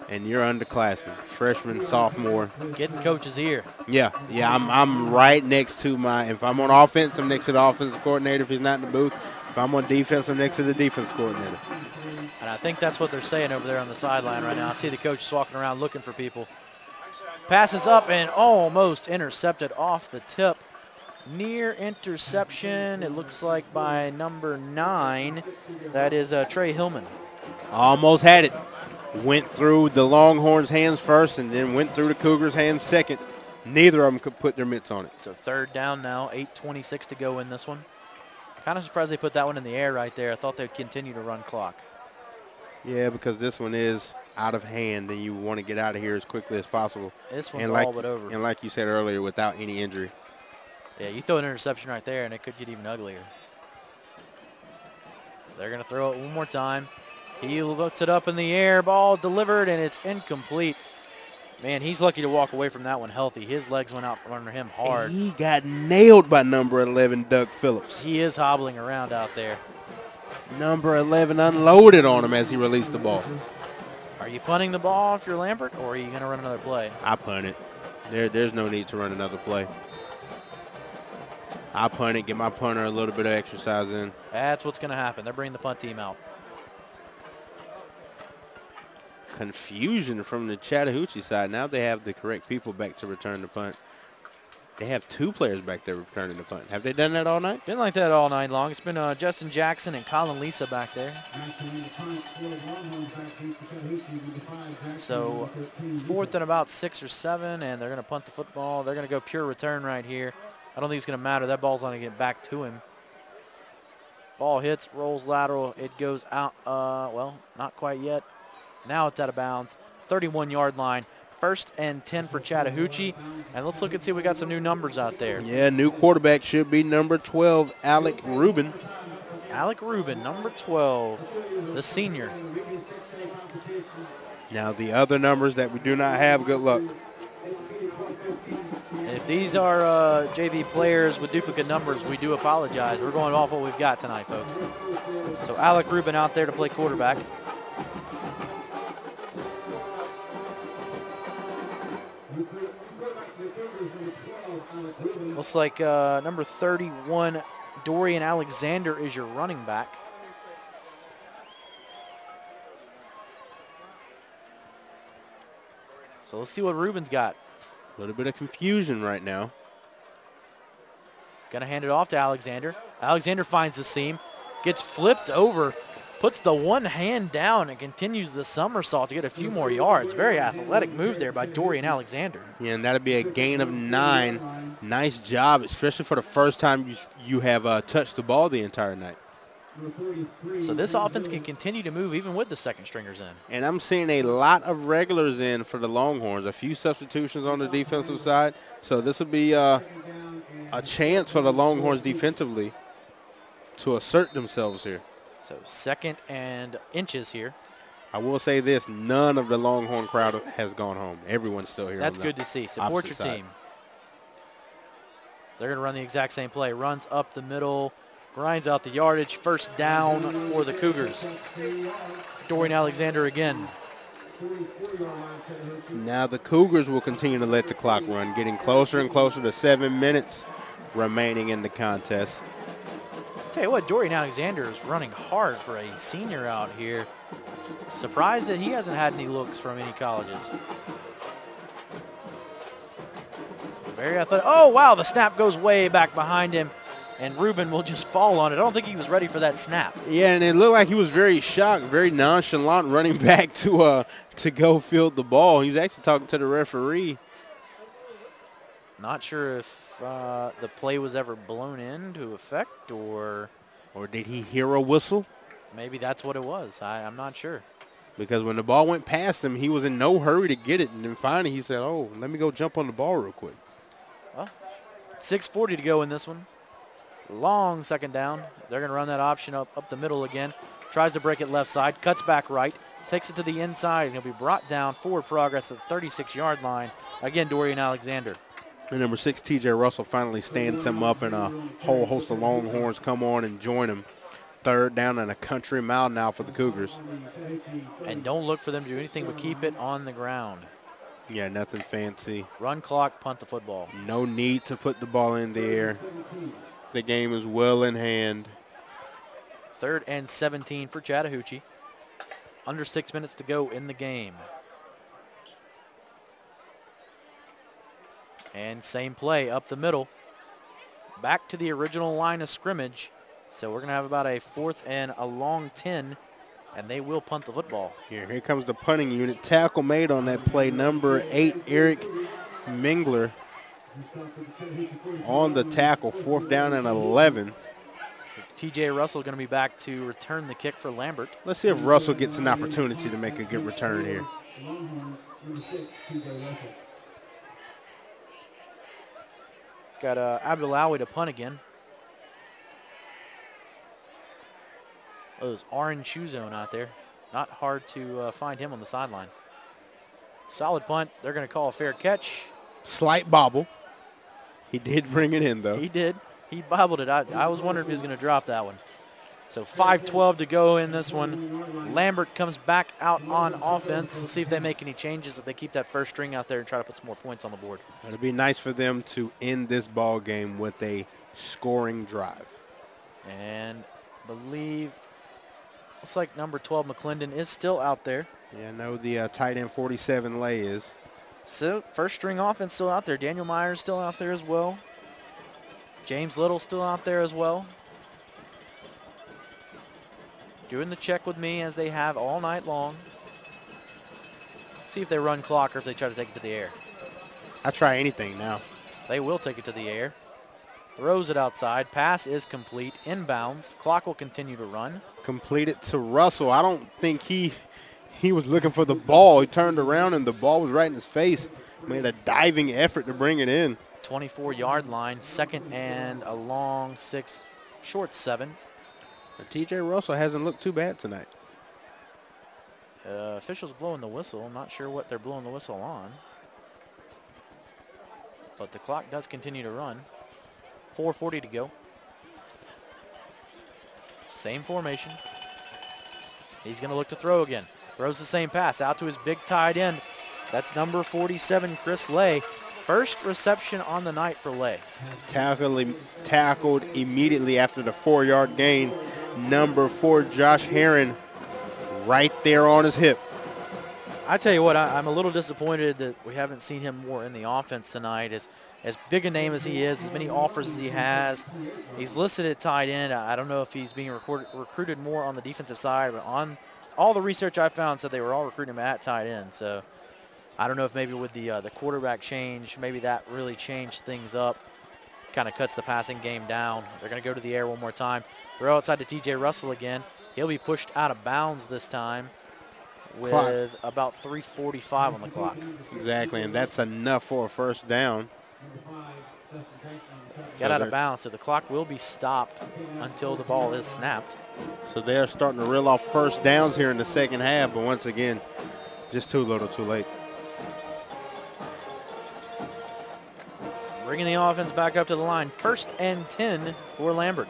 and you're underclassmen, freshman, sophomore, getting coach's ear. Yeah, I'm right next to if I'm on offense, I'm next to the offensive coordinator if he's not in the booth. If I'm on defense, I'm next to the defense coordinator. And I think that's what they're saying over there on the sideline right now. I see the coaches walking around looking for people. Passes up and almost intercepted off the tip. Near interception, it looks like by number 9. That is Trey Hillman. Almost had it. Went through the Longhorns' hands first and then went through the Cougars' hands second. Neither of them could put their mitts on it. So third down now, 8:26 to go in this one. Kind of surprised they put that one in the air right there. I thought they'd continue to run clock. Yeah, because this one is out of hand, and you want to get out of here as quickly as possible. This one's all but over. And like you said earlier, without any injury. Yeah, you throw an interception right there, and it could get even uglier. They're going to throw it one more time. He looks it up in the air. Ball delivered, and it's incomplete. Man, he's lucky to walk away from that one healthy. His legs went out from under him hard. And he got nailed by number 11, Doug Phillips. He is hobbling around out there. Number 11 unloaded on him as he released the ball. Are you punting the ball if you're Lambert, or are you going to run another play? I punt it. There's no need to run another play. I punt it, get my punter a little bit of exercise in. That's what's going to happen. They're bringing the punt team out. Confusion from the Chattahoochee side. Now they have the correct people back to return the punt. They have 2 players back there returning the punt. Have they done that all night? Been like that all night long. It's been Justin Jackson and Colin Lisa back there. So 4th and about 6 or 7, and they're going to punt the football. They're going to go pure return right here. I don't think it's going to matter. That ball's going to get back to him. Ball hits, rolls lateral. It goes out. Well, not quite yet. Now it's out of bounds. 31-yard line. 1st and 10 for Chattahoochee. And let's look and see if we got some new numbers out there. Yeah, new quarterback should be number 12, Alec Rubin. Alec Rubin, number 12, the senior. Now the other numbers that we do not have, good luck. If these are JV players with duplicate numbers, we do apologize. We're going off what we've got tonight, folks. So Alec Rubin out there to play quarterback. Looks like number 31, Dorian Alexander, is your running back. So let's see what Rubin's got. A little bit of confusion right now. Gonna hand it off to Alexander. Alexander finds the seam, gets flipped over, puts the one hand down and continues the somersault to get a few more yards. Very athletic move there by Dorian Alexander. Yeah, and that'll be a gain of 9. Nice job, especially for the first time you have touched the ball the entire night. So this offense can continue to move even with the second stringers in. And I'm seeing a lot of regulars in for the Longhorns, a few substitutions on the defensive side. So this will be a chance for the Longhorns defensively to assert themselves here. So 2nd and inches here. I will say this, none of the Longhorn crowd has gone home. Everyone's still here. That's good to see. Support your team. They're going to run the exact same play. Runs up the middle, grinds out the yardage. 1st down for the Cougars. Dorian Alexander again. Now the Cougars will continue to let the clock run, getting closer and closer to 7 minutes remaining in the contest. Tell you what, Dorian Alexander is running hard for a senior out here. Surprised that he hasn't had any looks from any colleges. Very athletic. Oh, wow, the snap goes way back behind him, and Ruben will just fall on it. I don't think he was ready for that snap. Yeah, and it looked like he was very shocked, very nonchalant running back to go field the ball. He was actually talking to the referee. Not sure if the play was ever blown into effect or did he hear a whistle? Maybe that's what it was. I'm not sure. Because when the ball went past him, he was in no hurry to get it. And then finally he said, oh, let me go jump on the ball real quick. Well, 6:40 to go in this one. Long second down. They're going to run that option up the middle again. Tries to break it left side. Cuts back right. Takes it to the inside. And he'll be brought down. Forward progress at the 36-yard line. Again, Dorian Alexander. And number 6, T.J. Russell, finally stands him up, and a whole host of Longhorns come on and join him. Third down and a country mile now for the Cougars. And don't look for them to do anything but keep it on the ground. Yeah, nothing fancy. Run clock, punt the football. No need to put the ball in the air. The game is well in hand. 3rd and 17 for Chattahoochee. Under 6 minutes to go in the game. And same play up the middle. Back to the original line of scrimmage. So we're going to have about a 4th and a long 10, and they will punt the football. Here comes the punting unit. Tackle made on that play. Number 8, Eric Mingler on the tackle. 4th down and 11. T.J. Russell going to be back to return the kick for Lambert. Let's see if Russell gets an opportunity to make a good return here. Got Abdullawi to punt again. Oh, there's orange shoe zone out there. Not hard to find him on the sideline. Solid punt. They're going to call a fair catch. Slight bobble. He did bring it in, though. He did. He bobbled it. I was wondering if he was going to drop that one. So 5:12 to go in this one. Lambert comes back out on offense. Let's see if they make any changes, if they keep that first string out there and try to put some more points on the board. It'll be nice for them to end this ball game with a scoring drive. And believe, looks like number 12 McClendon is still out there. Yeah, I know the tight end 47 Lay is. So first string offense still out there. Daniel Myers still out there as well. James Little still out there as well. Doing the check with me as they have all night long. See if they run clock or if they try to take it to the air. I try anything now. They will take it to the air. Throws it outside. Pass is complete. Inbounds. Clock will continue to run. Completed to Russell. I don't think he was looking for the ball. He turned around and the ball was right in his face. Made a diving effort to bring it in. 24-yard line. 2nd and a long 6, short 7. T.J. Russell hasn't looked too bad tonight. Officials blowing the whistle. I'm not sure what they're blowing the whistle on. But the clock does continue to run. 4:40 to go. Same formation. He's going to look to throw again. Throws the same pass out to his big tight end. That's number 47, Chris Lay. First reception on the night for Lay. Tackled immediately after the 4-yard gain. Number 4, Josh Herron, right there on his hip. I tell you what, I'm a little disappointed that we haven't seen him more in the offense tonight. As big a name as he is, as many offers as he has, he's listed at tight end. I don't know if he's being recruited more on the defensive side, but on all the research I found said they were all recruiting him at tight end. So I don't know if maybe with the quarterback change, maybe that really changed things up, kind of cuts the passing game down. They're going to go to the air one more time. Throw outside to T.J. Russell again. He'll be pushed out of bounds this time with about 3:45 on the clock. Exactly, and that's enough for a first down. Got out of bounds, so the clock will be stopped until the ball is snapped. So they're starting to reel off first downs here in the second half, but once again, just too little too late. Bringing the offense back up to the line. 1st and 10 for Lambert.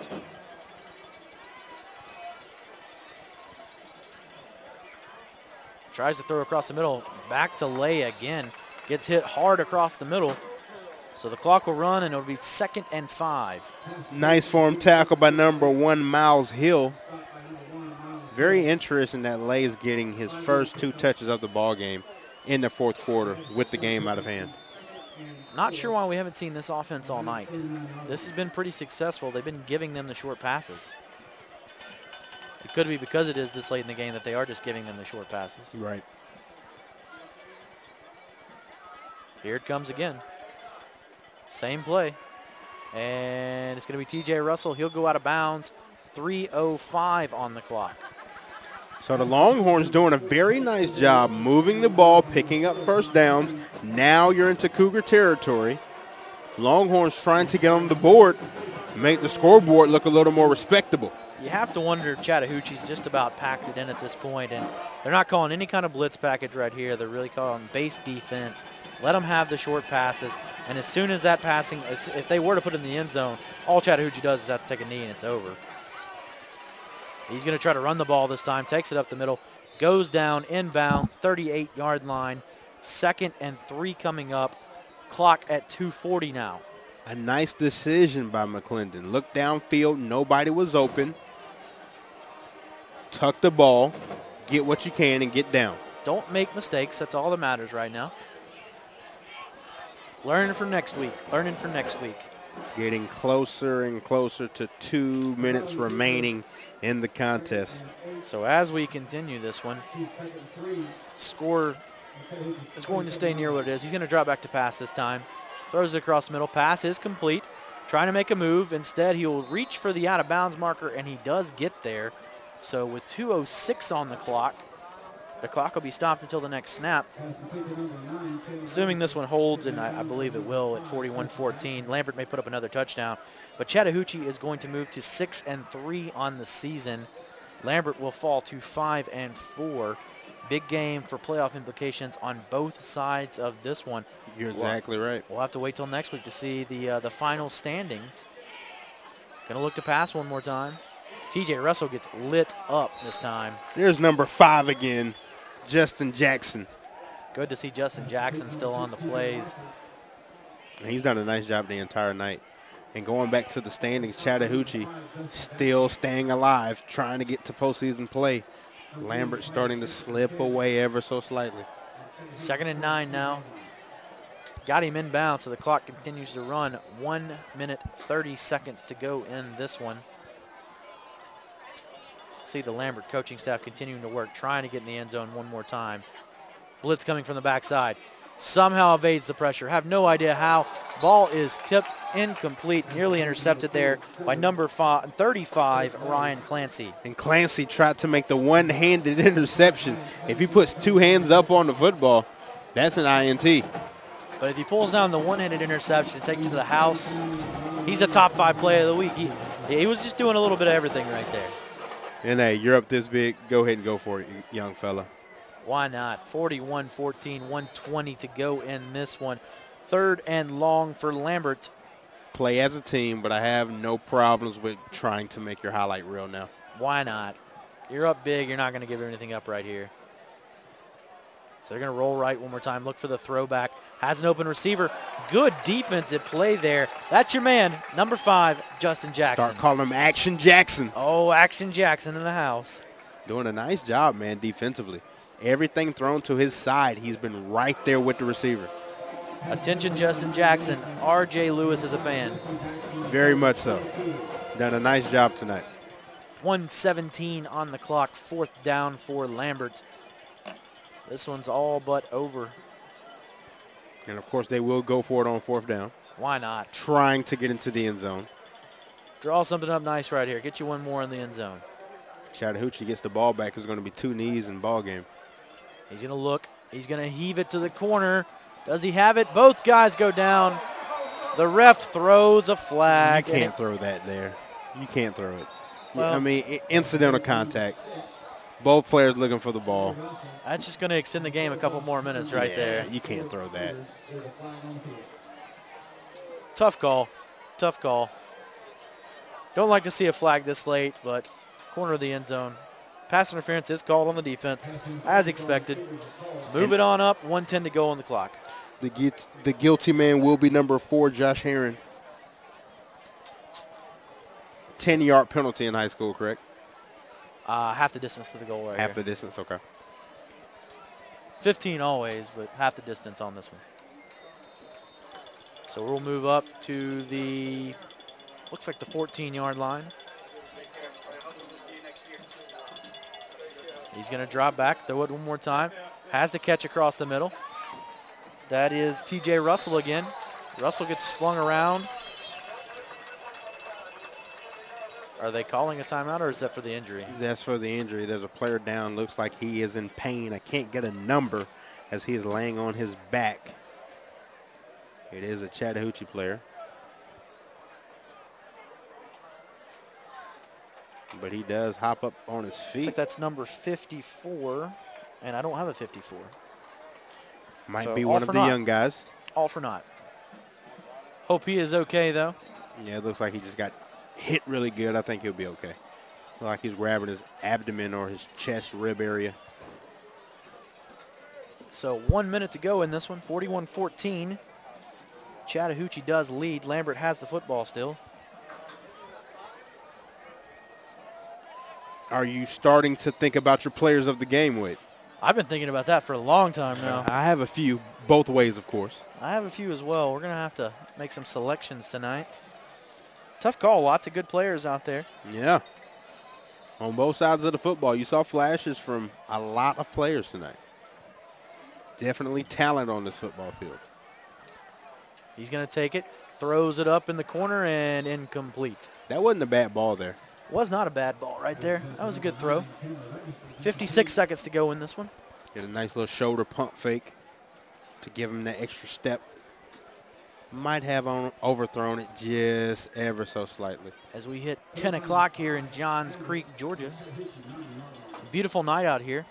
Tries to throw across the middle. Back to Lay again. Gets hit hard across the middle. So the clock will run, and it'll be 2nd and 5. Nice form tackle by number 1, Miles Hill. Very interesting that Lay is getting his first 2 touches of the ball game in the fourth quarter with the game out of hand. Not sure why we haven't seen this offense all night. This has been pretty successful. They've been giving them the short passes. It could be because it is this late in the game that they are just giving them the short passes. Right. Here it comes again. Same play. And it's going to be T.J. Russell. He'll go out of bounds. 3:05 on the clock. So the Longhorns doing a very nice job moving the ball, picking up first downs. Now you're into Cougar territory. Longhorns trying to get on the board, make the scoreboard look a little more respectable. You have to wonder if Chattahoochee's just about packed it in at this point, and they're not calling any kind of blitz package right here. They're really calling base defense. Let them have the short passes, and as soon as that passing, if they were to put it in the end zone, all Chattahoochee does is have to take a knee and it's over. He's going to try to run the ball this time, takes it up the middle, goes down inbounds, 38-yard line, 2nd and 3 coming up, clock at 2:40 now. A nice decision by McClendon. Look downfield, nobody was open. Tuck the ball, get what you can, and get down. Don't make mistakes. That's all that matters right now. Learning for next week. Learning for next week. Getting closer and closer to 2 minutes remaining in the contest. So as we continue this one, score is going to stay near what it is. He's going to drop back to pass this time. Throws it across the middle. Pass is complete. Trying to make a move. Instead, he will reach for the out-of-bounds marker, and he does get there. So with 2:06 on the clock will be stopped until the next snap. Assuming this one holds, and I believe it will at 41-14. Lambert may put up another touchdown. But Chattahoochee is going to move to 6-3 on the season. Lambert will fall to 5-4. Big game for playoff implications on both sides of this one. You're exactly right. We'll have to wait till next week to see the final standings. Going to look to pass one more time. T.J. Russell gets lit up this time. There's number 5 again, Justin Jackson. Good to see Justin Jackson still on the plays. And he's done a nice job the entire night. And going back to the standings, Chattahoochee still staying alive, trying to get to postseason play. Lambert starting to slip away ever so slightly. 2nd and 9 now. Got him inbound, so the clock continues to run. 1 minute, 30 seconds to go in this one. See the Lambert coaching staff continuing to work, trying to get in the end zone one more time. Blitz coming from the backside. Somehow evades the pressure. Have no idea how. Ball is tipped incomplete, nearly intercepted there by number 35, Ryan Clancy. And Clancy tried to make the one-handed interception. If he puts 2 hands up on the football, that's an INT. But if he pulls down the one-handed interception and takes it to the house, he's a top 5 player of the week. He was just doing a little bit of everything right there. And, hey, you're up this big. Go ahead and go for it, young fella. Why not? 41-14, 1:20 to go in this one. 3rd and long for Lambert. Play as a team, but I have no problems with trying to make your highlight reel now. Why not? You're up big. You're not going to give anything up right here. So they're going to roll right one more time. Look for the throwback. Has an open receiver. Good defensive play there. That's your man, number 5, Justin Jackson. Start calling him Action Jackson. Oh, Action Jackson in the house. Doing a nice job, man, defensively. Everything thrown to his side, he's been right there with the receiver. Attention, Justin Jackson. R.J. Lewis is a fan. Very much so. Done a nice job tonight. 1:17 on the clock. 4th down for Lambert. This one's all but over. And, of course, they will go for it on 4th down. Why not? Trying to get into the end zone. Draw something up nice right here. Get you one more in the end zone. Chattahoochee gets the ball back. There's going to be 2 knees in ball game. He's going to look. He's going to heave it to the corner. Does he have it? Both guys go down. The ref throws a flag. You can't throw that there. You can't throw it. Well, I mean, incidental contact. Both players looking for the ball. That's just going to extend the game a couple more minutes right there. You can't throw that. Tough call. Tough call. Don't like to see a flag this late, but corner of the end zone. Pass interference is called on the defense, as expected. Move it on up, 1:10 to go on the clock. The guilty man will be number 4, Josh Herron. 10-yard penalty in high school, correct? Half the distance to the goal right Half here. the distance, okay. 15 always, but half the distance on this one. So we'll move up to the, looks like the 14-yard line. He's going to drop back, throw it one more time. Has the catch across the middle. That is T.J. Russell again. Russell gets slung around. Are they calling a timeout, or is that for the injury? That's for the injury. There's a player down. Looks like he is in pain. I can't get a number as he is laying on his back. It is a Chattahoochee player. But he does hop up on his feet. Looks like that's number 54, and I don't have a 54. Might So be all one of for the naught. young guys. All for naught. Hope he is okay, though. Yeah, it looks like he just got hit really good. I think he'll be okay. Looks like he's grabbing his abdomen or his chest rib area. So 1 minute to go in this one, 41-14. Chattahoochee does lead. Lambert has the football still. Are you starting to think about your players of the game, Wade? I've been thinking about that for a long time now. I have a few, both ways, of course. I have a few as well. We're going to have to make some selections tonight. Tough call. Lots of good players out there. Yeah. On both sides of the football, you saw flashes from a lot of players tonight. Definitely talent on this football field. He's going to take it, throws it up in the corner, and incomplete. That wasn't a bad ball there. Was not a bad ball right there. That was a good throw. 56 seconds to go in this one. Get a nice little shoulder pump fake to give him that extra step. Might have overthrown it just ever so slightly. As we hit 10 o'clock here in Johns Creek, Georgia. Beautiful night out here.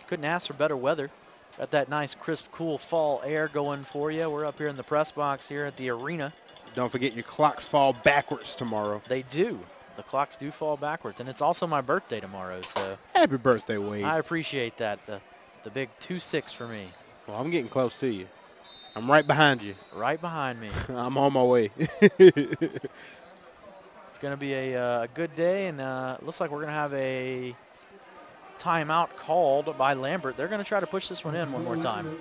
Couldn't ask for better weather. Got that nice, crisp, cool fall air going for you. We're up here in the press box here at the arena. Don't forget your clocks fall backwards tomorrow. They do. The clocks do fall backwards, and it's also my birthday tomorrow, so. Happy birthday, Wade. I appreciate that. The big 2-6 for me. Well, I'm getting close to you. I'm right behind you. Right behind me. I'm on my way. It's going to be a good day, and it looks like we're going to have a timeout called by Lambert. They're going to try to push this one in one more time.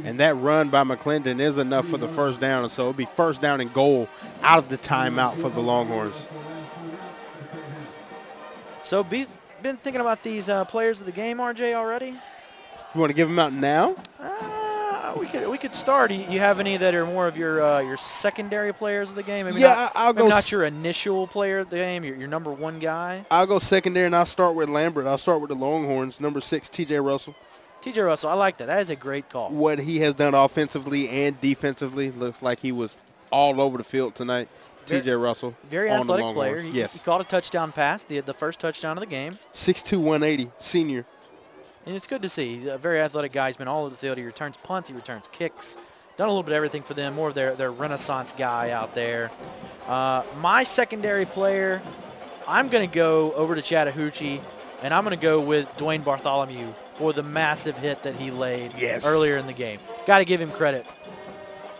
And that run by McClendon is enough for the first down, and so it'll be first down and goal out of the timeout for the Longhorns. So, been thinking about these players of the game, RJ, already? You want to give them out now? We could start. You have any that are more of your secondary players of the game? Maybe I'll go. Maybe not your initial player of the game, your number one guy. I'll go secondary, and I'll start with Lambert. I'll start with the Longhorns, number 6, T.J. Russell. T.J. Russell, I like that. That is a great call. What he has done offensively and defensively looks like he was all over the field tonight. T.J. Russell, very on the athletic player. Longhorns. He caught a touchdown pass, the first touchdown of the game. 6'2", 180, senior. And it's good to see. He's a very athletic guy. He's been all over the field. He returns punts. He returns kicks. Done a little bit of everything for them. More of their renaissance guy out there. My secondary player, I'm going to go over to Chattahoochee, and I'm going to go with Dwayne Bartholomew for the massive hit that he laid earlier in the game. Got to give him credit.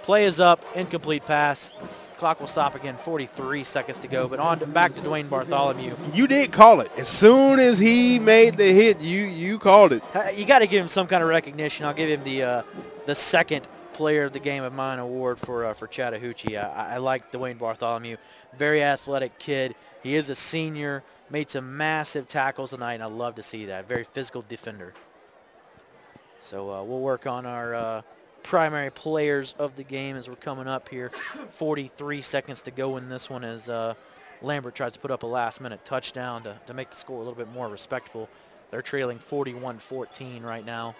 Play is up. Incomplete pass. Clock will stop again, 43 seconds to go. But back to Dwayne Bartholomew. You did call it. As soon as he made the hit, you called it. You got to give him some kind of recognition. I'll give him the second player of the game of mine award for Chattahoochee. I like Dwayne Bartholomew. Very athletic kid. He is a senior. Made some massive tackles tonight, and I love to see that. Very physical defender. So we'll work on our primary players of the game as we're coming up here. 43 seconds to go in this one as Lambert tries to put up a last-minute touchdown to make the score a little bit more respectable. They're trailing 41-14 right now.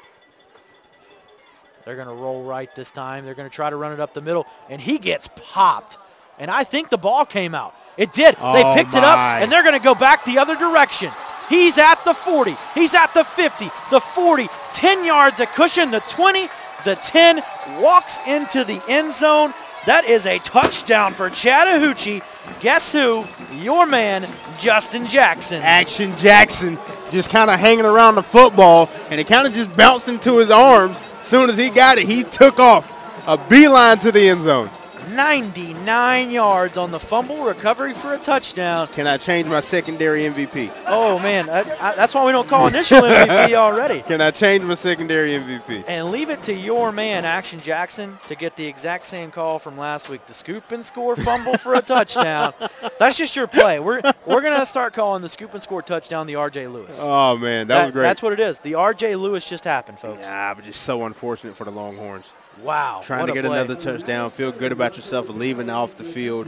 They're going to roll right this time. They're going to try to run it up the middle, and he gets popped. And I think the ball came out. It did. They picked it up, and they're going to go back the other direction. He's at the 40. He's at the 50, the 40, 10 yards a cushion, the 20, the 10, walks into the end zone. That is a touchdown for Chattahoochee. Guess who? Your man, Justin Jackson. Action Jackson just kind of hanging around the football, and it kind of just bounced into his arms. As soon as he got it, he took off. A beeline to the end zone. 99 yards on the fumble recovery for a touchdown. Can I change my secondary MVP? Oh, man, that's why we don't call initial MVP already. Can I change my secondary MVP? And leave it to your man, Action Jackson, to get the exact same call from last week. The scoop and score fumble for a touchdown. That's just your play. We're going to start calling the scoop and score touchdown the R.J. Lewis. Oh, man, that was great. That's what it is. The R.J. Lewis just happened, folks. Yeah, but just so unfortunate for the Longhorns. Wow. Trying to get another touchdown, feel good about yourself, and leaving off the field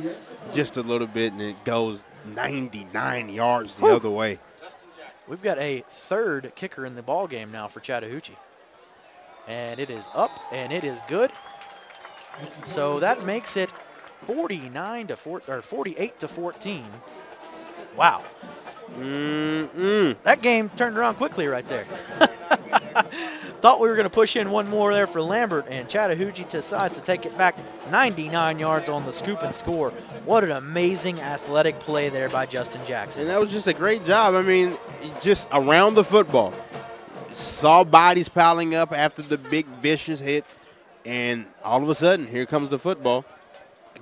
just a little bit, and it goes 99 yards the other way. We've got a third kicker in the ball game now for Chattahoochee. And it is up, and it is good. So that makes it 48 to 14. Wow. That game turned around quickly right there. Thought we were going to push in one more there for Lambert, and Chattahoochee decides to take it back 99 yards on the scoop and score. What an amazing athletic play there by Justin Jackson. And that was just a great job. I mean, just around the football. Saw bodies piling up after the big vicious hit, and all of a sudden, here comes the football.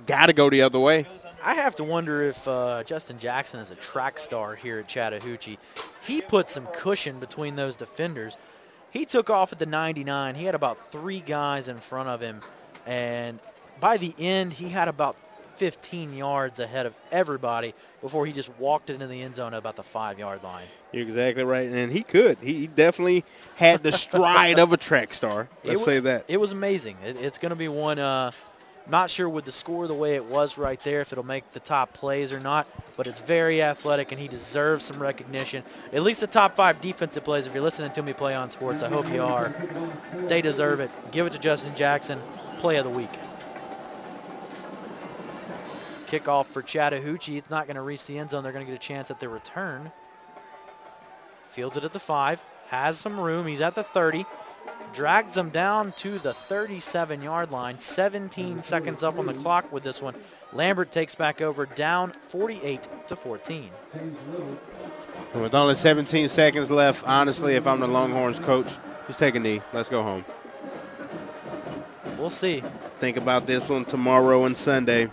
Got to go the other way. I have to wonder if Justin Jackson is a track star here at Chattahoochee. He put some cushion between those defenders. He took off at the 99. He had about 3 guys in front of him, and by the end, he had about 15 yards ahead of everybody before he just walked into the end zone at about the 5-yard line. You're exactly right, and he could. He definitely had the stride of a track star. Let's say that. It was amazing. It's going to be one. Not sure with the score the way it was right there if it'll make the top plays or not, but it's very athletic, and he deserves some recognition. At least the top 5 defensive plays, if you're listening to me play on sports, I hope you are. They deserve it. Give it to Justin Jackson, play of the week. Kickoff for Chattahoochee. It's not going to reach the end zone. They're going to get a chance at the return. Fields it at the 5. Has some room. He's at the 30. Drags them down to the 37-yard line. 17 seconds up on the clock with this one. Lambert takes back over, down 48 to 14. With only 17 seconds left, honestly, if I'm the Longhorns coach, just take a knee. Let's go home. We'll see. Think about this one tomorrow and Sunday.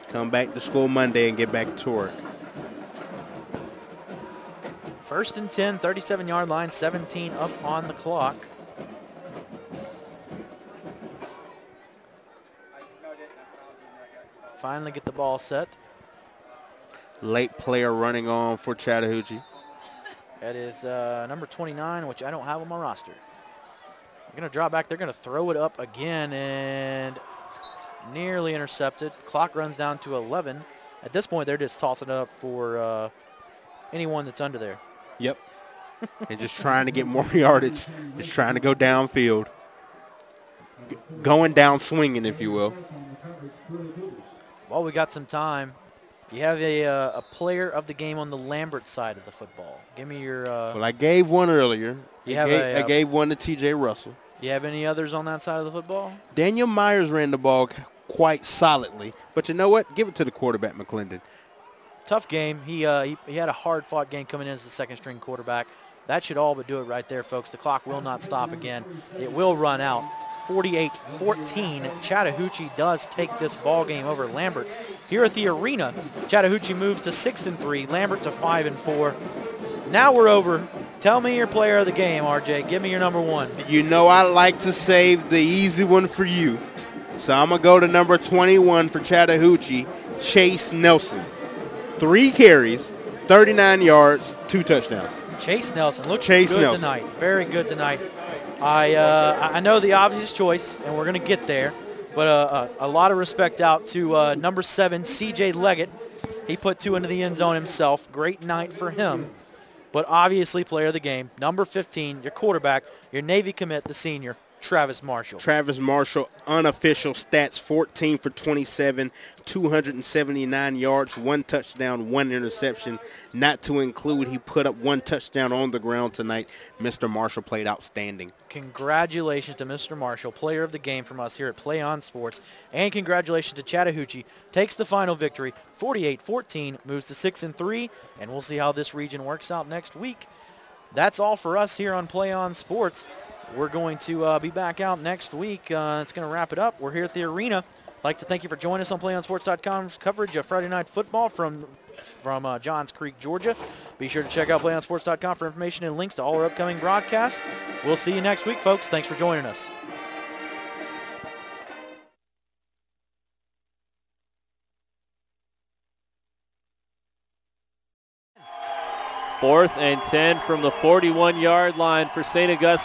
Come back to school Monday and get back to work. 1st and 10, 37-yard line, 17 up on the clock. Finally get the ball set. Late player running on for Chattahoochee. That is number 29, which I don't have on my roster. They're going to draw back. They're going to throw it up again, and nearly intercepted. Clock runs down to 11. At this point, they're just tossing it up for anyone that's under there. Yep. And just trying to get more yardage. Just trying to go downfield. Going down swinging, if you will. Well, we got some time. You have a player of the game on the Lambert side of the football. Give me your... well, I gave one earlier. I gave one to T.J. Russell. You have any others on that side of the football? Daniel Myers ran the ball quite solidly. But you know what? Give it to the quarterback, McClendon. Tough game. He had a hard-fought game coming in as the second-string quarterback. That should all but do it right there, folks. The clock will not stop again. It will run out. 48-14. Chattahoochee does take this ball game over Lambert. Here at the arena, Chattahoochee moves to 6-3. Lambert to 5-4. Now we're over. Tell me your player of the game, RJ. Give me your number 1. You know I like to save the easy one for you. So I'm going to go to number 21 for Chattahoochee, Chase Nelson. 3 carries, 39 yards, 2 touchdowns. Chase Nelson looks good tonight. Very good tonight. I know the obvious choice, and we're going to get there, but a lot of respect out to number 7, C.J. Leggett. He put 2 into the end zone himself. Great night for him, but obviously player of the game. Number 15, your quarterback, your Navy commit, the senior, Travis Marshall. Travis Marshall, unofficial stats, 14 for 27, 279 yards, 1 touchdown, 1 interception. Not to include, he put up 1 touchdown on the ground tonight. Mr. Marshall played outstanding. Congratulations to Mr. Marshall, player of the game from us here at Play On Sports. And congratulations to Chattahoochee. Takes the final victory, 48-14, moves to 6-3, and we'll see how this region works out next week. That's all for us here on Play On Sports. We're going to be back out next week. It's going to wrap it up. We're here at the arena I'd like to thank you for joining us on PlayOnSports.com's coverage of Friday Night Football from Johns Creek, Georgia. Be sure to check out PlayOnSports.com for information and links to all our upcoming broadcasts. We'll see you next week, folks. Thanks for joining us. 4th and 10 from the 41-yard line for St. Augustine.